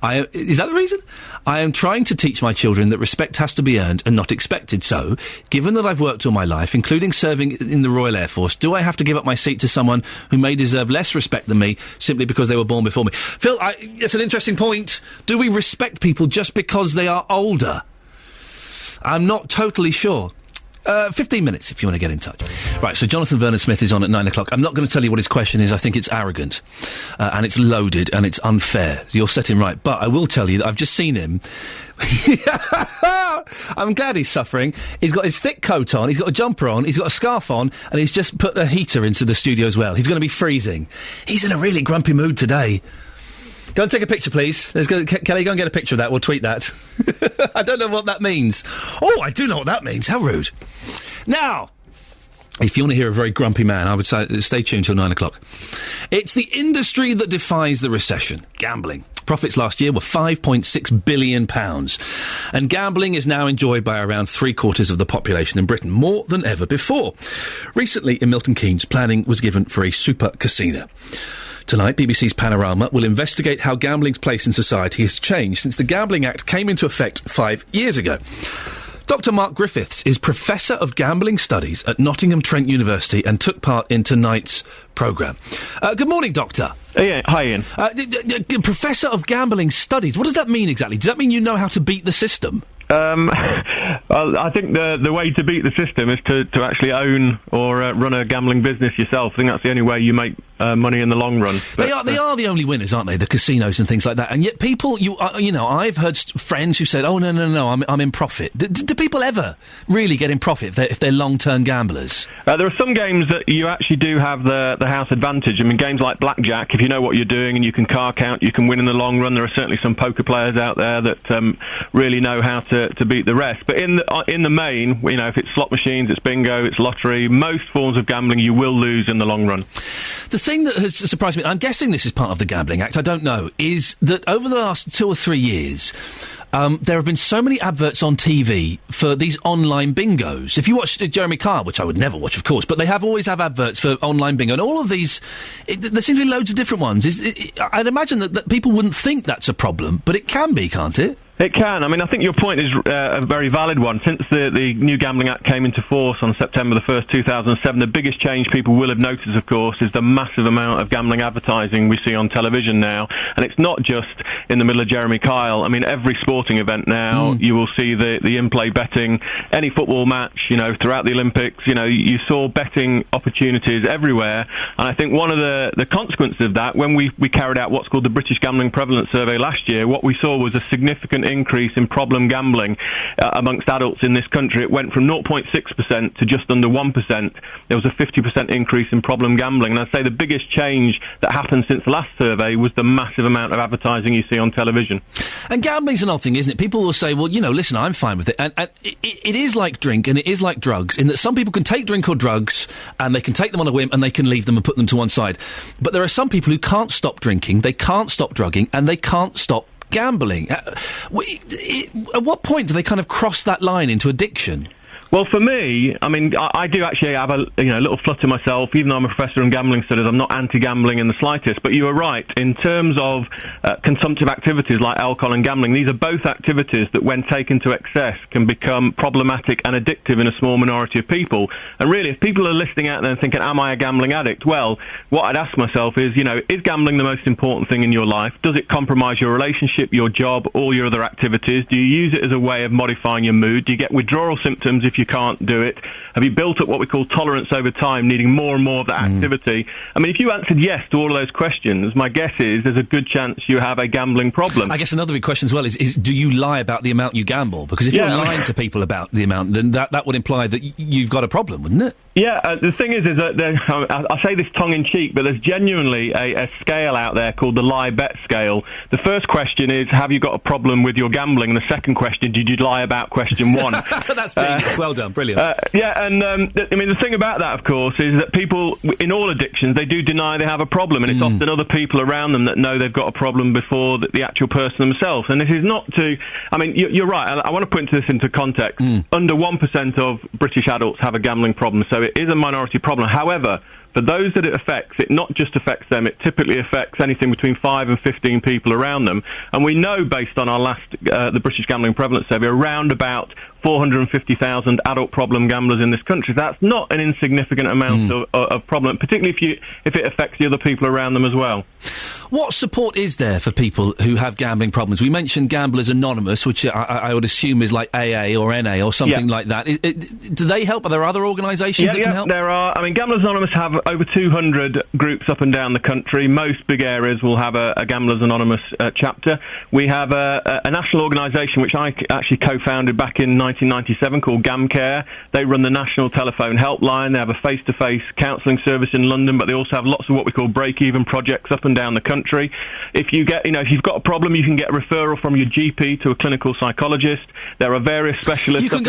Is that the reason? I am trying to teach my children that respect has to be earned and not expected. So, given that I've worked all my life, including serving in the Royal Air Force, do I have to give up my seat to someone who may deserve less respect than me simply because they were born before me? Phil, it's an interesting point. Do we respect people just because they are older? I'm not totally sure. 15 minutes if you want to get in touch. Right, so Jonathan Vernon-Smith is on at 9 o'clock. I'm not going to tell you what his question is. I think it's arrogant. And it's loaded and it's unfair. You'll set him right. But I will tell you that I've just seen him. I'm glad he's suffering. He's got his thick coat on, he's got a jumper on, he's got a scarf on, and he's just put a heater into the studio as well. He's going to be freezing. He's in a really grumpy mood today. Go and take a picture, please. Kelly, go and get a picture of that. We'll tweet that. I don't know what that means. Oh, I do know what that means. How rude. Now, if you want to hear a very grumpy man, I would say stay tuned till 9 o'clock. It's the industry that defies the recession. Gambling. Profits last year were £5.6 billion. And gambling is now enjoyed by around 3/4 of the population in Britain, more than ever before. Recently, in Milton Keynes, planning was given for a super casino. Tonight, BBC's Panorama will investigate how gambling's place in society has changed since the Gambling Act came into effect 5 years ago. Dr. Mark Griffiths is Professor of Gambling Studies at Nottingham Trent University and took part in tonight's programme. Good morning, Doctor. Hi, Ian. Professor of Gambling Studies, what does that mean exactly? Does that mean you know how to beat the system? I think the way to beat the system is to actually own or run a gambling business yourself. I think that's the only way you make money in the long run. But, they are the only winners, aren't they? The casinos and things like that. And yet people, I've heard friends who said, "Oh no, I'm in profit." Do people ever really get in profit if they're long-term gamblers? There are some games that you actually do have the house advantage. I mean, games like blackjack, if you know what you're doing and you can car count, you can win in the long run. There are certainly some poker players out there that really know how to beat the rest. But in the main, if it's slot machines, it's bingo, it's lottery, most forms of gambling you will lose in the long run. The thing that has surprised me, I'm guessing this is part of the Gambling Act, I don't know, is that over the last 2 or 3 years, there have been so many adverts on TV for these online bingos. If you watch Jeremy Kyle, which I would never watch, of course, but they always have adverts for online bingo, and all of these, there seems to be loads of different ones. I'd imagine that people wouldn't think that's a problem, but it can be, can't it? It can. I mean, I think your point is a very valid one. Since the new Gambling Act came into force on September the 1st, 2007, the biggest change people will have noticed, of course, is the massive amount of gambling advertising we see on television now. And it's not just in the middle of Jeremy Kyle. I mean, every sporting event now, you will see the in-play betting. Any football match, throughout the Olympics, you saw betting opportunities everywhere. And I think one of the consequences of that, when we carried out what's called the British Gambling Prevalence Survey last year, what we saw was a significant increase in problem gambling amongst adults in this country. It went from 0.6% to just under 1%. There was a 50% increase in problem gambling. And I'd say the biggest change that happened since the last survey was the massive amount of advertising you see on television. And gambling's an odd thing, isn't it? People will say, well, listen, I'm fine with it. And it is like drink and it is like drugs in that some people can take drink or drugs and they can take them on a whim and they can leave them and put them to one side. But there are some people who can't stop drinking, they can't stop drugging, and they can't stop gambling. At what point do they kind of cross that line into addiction? Well, for me, I mean, I do actually have a little flutter myself. Even though I'm a professor in gambling studies, I'm not anti-gambling in the slightest. But you are right. In terms of consumptive activities like alcohol and gambling, these are both activities that, when taken to excess, can become problematic and addictive in a small minority of people. And really, if people are listening out there and thinking, am I a gambling addict? Well, what I'd ask myself is, is gambling the most important thing in your life? Does it compromise your relationship, your job, all your other activities? Do you use it as a way of modifying your mood? Do you get withdrawal symptoms if you you can't do it? Have you built up what we call tolerance over time, needing more and more of that activity? I mean, if you answered yes to all of those questions, my guess is there's a good chance you have a gambling problem. I guess another big question as well is do you lie about the amount you gamble? Because if you're lying to people about the amount, then that would imply that you've got a problem, wouldn't it? Yeah, the thing is that I say this tongue-in-cheek, but there's genuinely a scale out there called the lie-bet scale. The first question is, have you got a problem with your gambling? And the second question, did you lie about question one? That's genius. Well done. Brilliant. I mean, the thing about that, of course, is that people, in all addictions, they do deny they have a problem, and it's often other people around them that know they've got a problem before the actual person themselves. And this is not to... I mean, you're right. I want to put this into context. Under 1% of British adults have a gambling problem, so it is a minority problem. However, for those that it affects, it not just affects them, it typically affects anything between 5 and 15 people around them. And we know, based on our last, the British Gambling Prevalence Survey, around about 450,000 adult problem gamblers in this country. That's not an insignificant amount of problem, particularly if it affects the other people around them as well. What support is there for people who have gambling problems? We mentioned Gamblers Anonymous, which I would assume is like AA or NA or something like that. Do they help? Are there other organisations that can help? There are. I mean, Gamblers Anonymous have over 200 groups up and down the country. Most big areas will have a Gamblers Anonymous chapter. We have a national organisation which I actually co-founded back in 1997 called GamCare. They run the National Telephone Helpline. They have a face-to-face counselling service in London, but they also have lots of what we call break-even projects up and down the country. If you've got a problem, you can get a referral from your GP to a clinical psychologist. There are various specialists. You can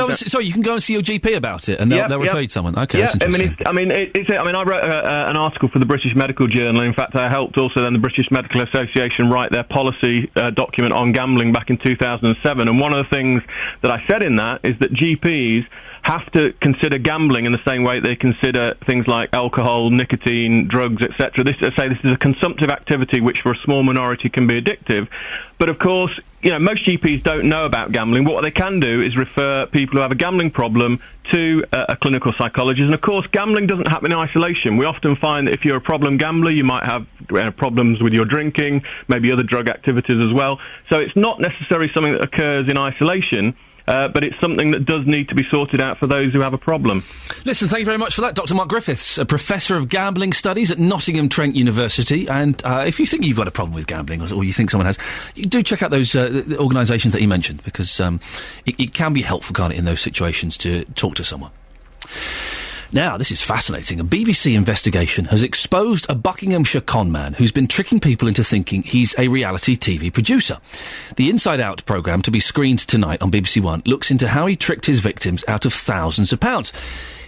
go and see your GP about it, and they'll refer you to someone. Okay, that's interesting. I wrote an article for the British Medical Journal. In fact, I helped also then the British Medical Association write their policy document on gambling back in 2007. And one of the things that I said in that is that GPs have to consider gambling in the same way they consider things like alcohol, nicotine, drugs, etc. This is a consumptive activity which for a small minority can be addictive. But of course, most GPs don't know about gambling. What they can do is refer people who have a gambling problem to a clinical psychologist. And of course, gambling doesn't happen in isolation. We often find that if you're a problem gambler, you might have problems with your drinking, maybe other drug activities as well. So it's not necessarily something that occurs in isolation. But it's something that does need to be sorted out for those who have a problem. Listen, thank you very much for that, Dr. Mark Griffiths, a Professor of Gambling Studies at Nottingham Trent University. And if you think you've got a problem with gambling, or you think someone has, you do check out those organisations that he mentioned, because it can be helpful, can't it, in those situations to talk to someone. Now, this is fascinating. A BBC investigation has exposed a Buckinghamshire conman who's been tricking people into thinking he's a reality TV producer. The Inside Out programme, to be screened tonight on BBC One, looks into how he tricked his victims out of thousands of pounds.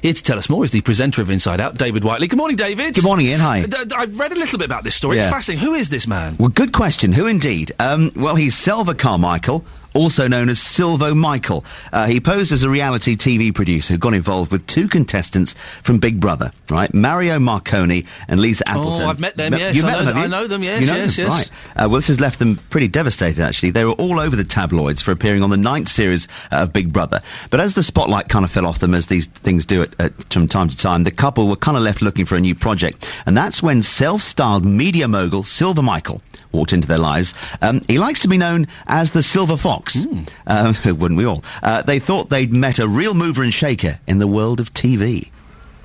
Here to tell us more is the presenter of Inside Out, David Whiteley. Good morning, David. Good morning, Ian. Hi. I've read a little bit about this story. It's fascinating. Who is this man? Well, good question. Who indeed? Well, he's Selva Carmichael, also known as Silvo Michael. He posed as a reality TV producer who got involved with two contestants from Big Brother, right? Mario Marconi and Lisa Appleton. Oh, I've met them, yes. You've met them, have you? I know them, yes, yes. Right. Well, this has left them pretty devastated, actually. They were all over the tabloids for appearing on the 9th series of Big Brother. But as the spotlight kind of fell off them, as these things do from time to time, the couple were kind of left looking for a new project. And that's when self-styled media mogul Silver Michael walked into their lives. He likes to be known as the Silver Fox. Wouldn't we all? They thought they'd met a real mover and shaker in the world of TV.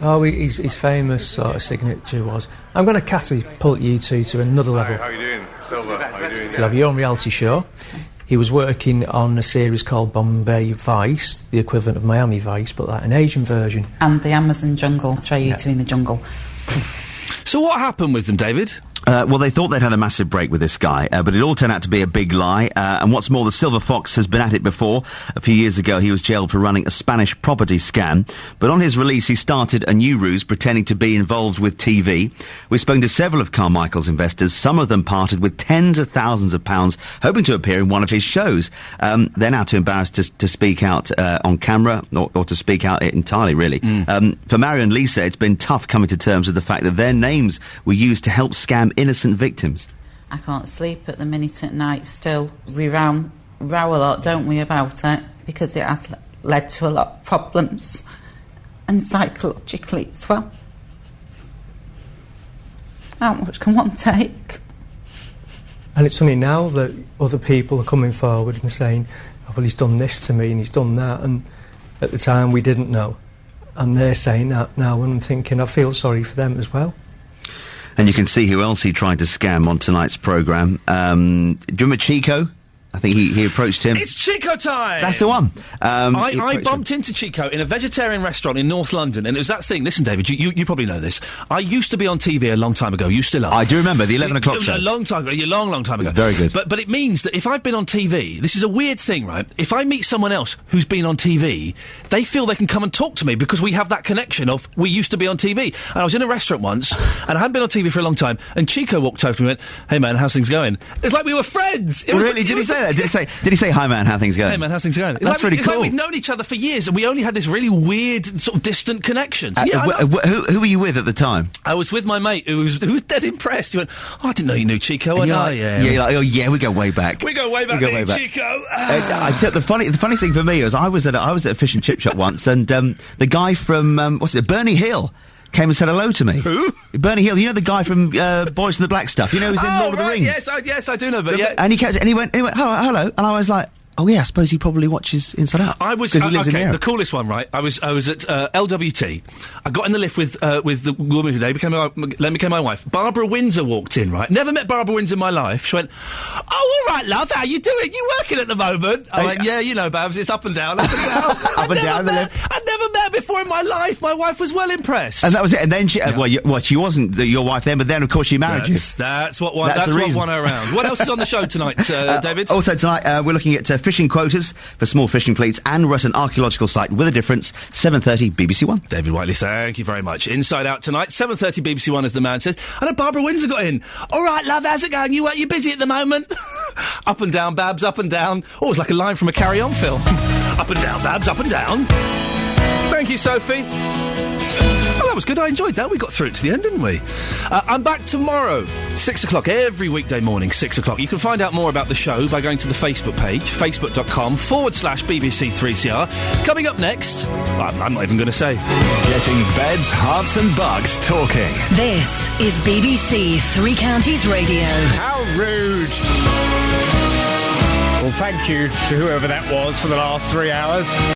Oh, his famous sort of signature was, I'm going to catapult you two to another level. Hi, how you doing? Silver, how you doing? You'll have your own reality show. He was working on a series called Bombay Vice, the equivalent of Miami Vice, but like an Asian version. And the Amazon jungle, throw you two in the jungle. So what happened with them, David? Well, they thought they'd had a massive break with this guy, but it all turned out to be a big lie. And what's more, the Silver Fox has been at it before. A few years ago, he was jailed for running a Spanish property scam. But on his release, he started a new ruse, pretending to be involved with TV. We've spoken to several of Carmichael's investors. Some of them parted with tens of thousands of pounds, hoping to appear in one of his shows. They're now too embarrassed to speak out on camera, or to speak out entirely, really. For Mario and Lisa, it's been tough coming to terms with the fact that their names were used to help scam innocent victims. I can't sleep at the minute at night still. We row a lot, don't we, about it, because it has led to a lot of problems, and psychologically as well. How much can one take? And it's funny now that other people are coming forward and saying, oh, well, he's done this to me and he's done that, and At the time, we didn't know. And they're saying that now, and I'm thinking I feel sorry for them as well. And you can see who else he tried to scam on tonight's programme. Do you remember Chico? I think he approached him. It's Chico time! That's the one. I bumped into Chico in a vegetarian restaurant in North London, and it was that thing. Listen, David, you probably know this. I used to be on TV a long time ago. You still are. I do remember the 11 o'clock show. A long time ago. Long time ago. Very good. But it means that if I've been on TV, this is a weird thing, right? If I meet someone else who's been on TV, they feel they can come and talk to me because we have that connection of we used to be on TV. And I was in a restaurant once, and I hadn't been on TV for a long time, and Chico walked over to me and went, "Hey man, how's things going?" It's like we were friends. Really? Did he say that? Did he say, "Hi man, how things going?" Hey man, how's things going? That's really cool. It's like we'd known each other for years, and we only had this really weird, sort of distant connection. So, who were you with at the time? I was with my mate who was dead impressed. He went, "Oh, I didn't know you knew Chico." And yeah. You're like, oh yeah, we go way back. We go way back, Chico. The funny thing for me was I was at a fish and chip shop once, and the guy from Bernie Hill came and said hello to me. Who? Bernie Hill. You know the guy from Boys in the Black Stuff. You know, he's in Lord of the Rings. Yes, I do know. But yeah, and he went, hello, and I was like, oh yeah, I suppose he probably watches Inside Out. I was because he lives in the coolest one, right? I was at LWT. I got in the lift with the woman who became my wife. Barbara Windsor walked in, right? Never met Barbara Windsor in my life. She went, "Oh, all right, love. How you doing? You working at the moment?" I went, "Yeah, you know, Babs. It's up and down, up and down, up and down the lift." I'd never met her before in my life. My wife was well impressed, and that was it. And then she, she wasn't your wife then, but then of course she married you. That's what won her around. What else is on the show tonight, David? Also tonight, we're looking at fishing quotas for small fishing fleets, and we're at an archaeological site with a difference. 7:30 BBC One. David Whiteley, thank you very much. Inside Out tonight, 7:30 BBC One, as the man says. I know Barbara Windsor got in. All right, love, how's it going? You busy at the moment? Up and down, Babs, up and down. Oh, it's like a line from a Carry On film. Up and down, Babs, up and down. Thank you, Sophie. Oh, that was good. I enjoyed that. We got through it to the end, didn't we? I'm back tomorrow, 6 o'clock, every weekday morning, 6 o'clock. You can find out more about the show by going to the Facebook page, facebook.com/BBC3CR. Coming up next, I'm not even going to say. Getting beds, hearts and bugs talking. This is BBC Three Counties Radio. How rude. Well, thank you to whoever that was for the last 3 hours.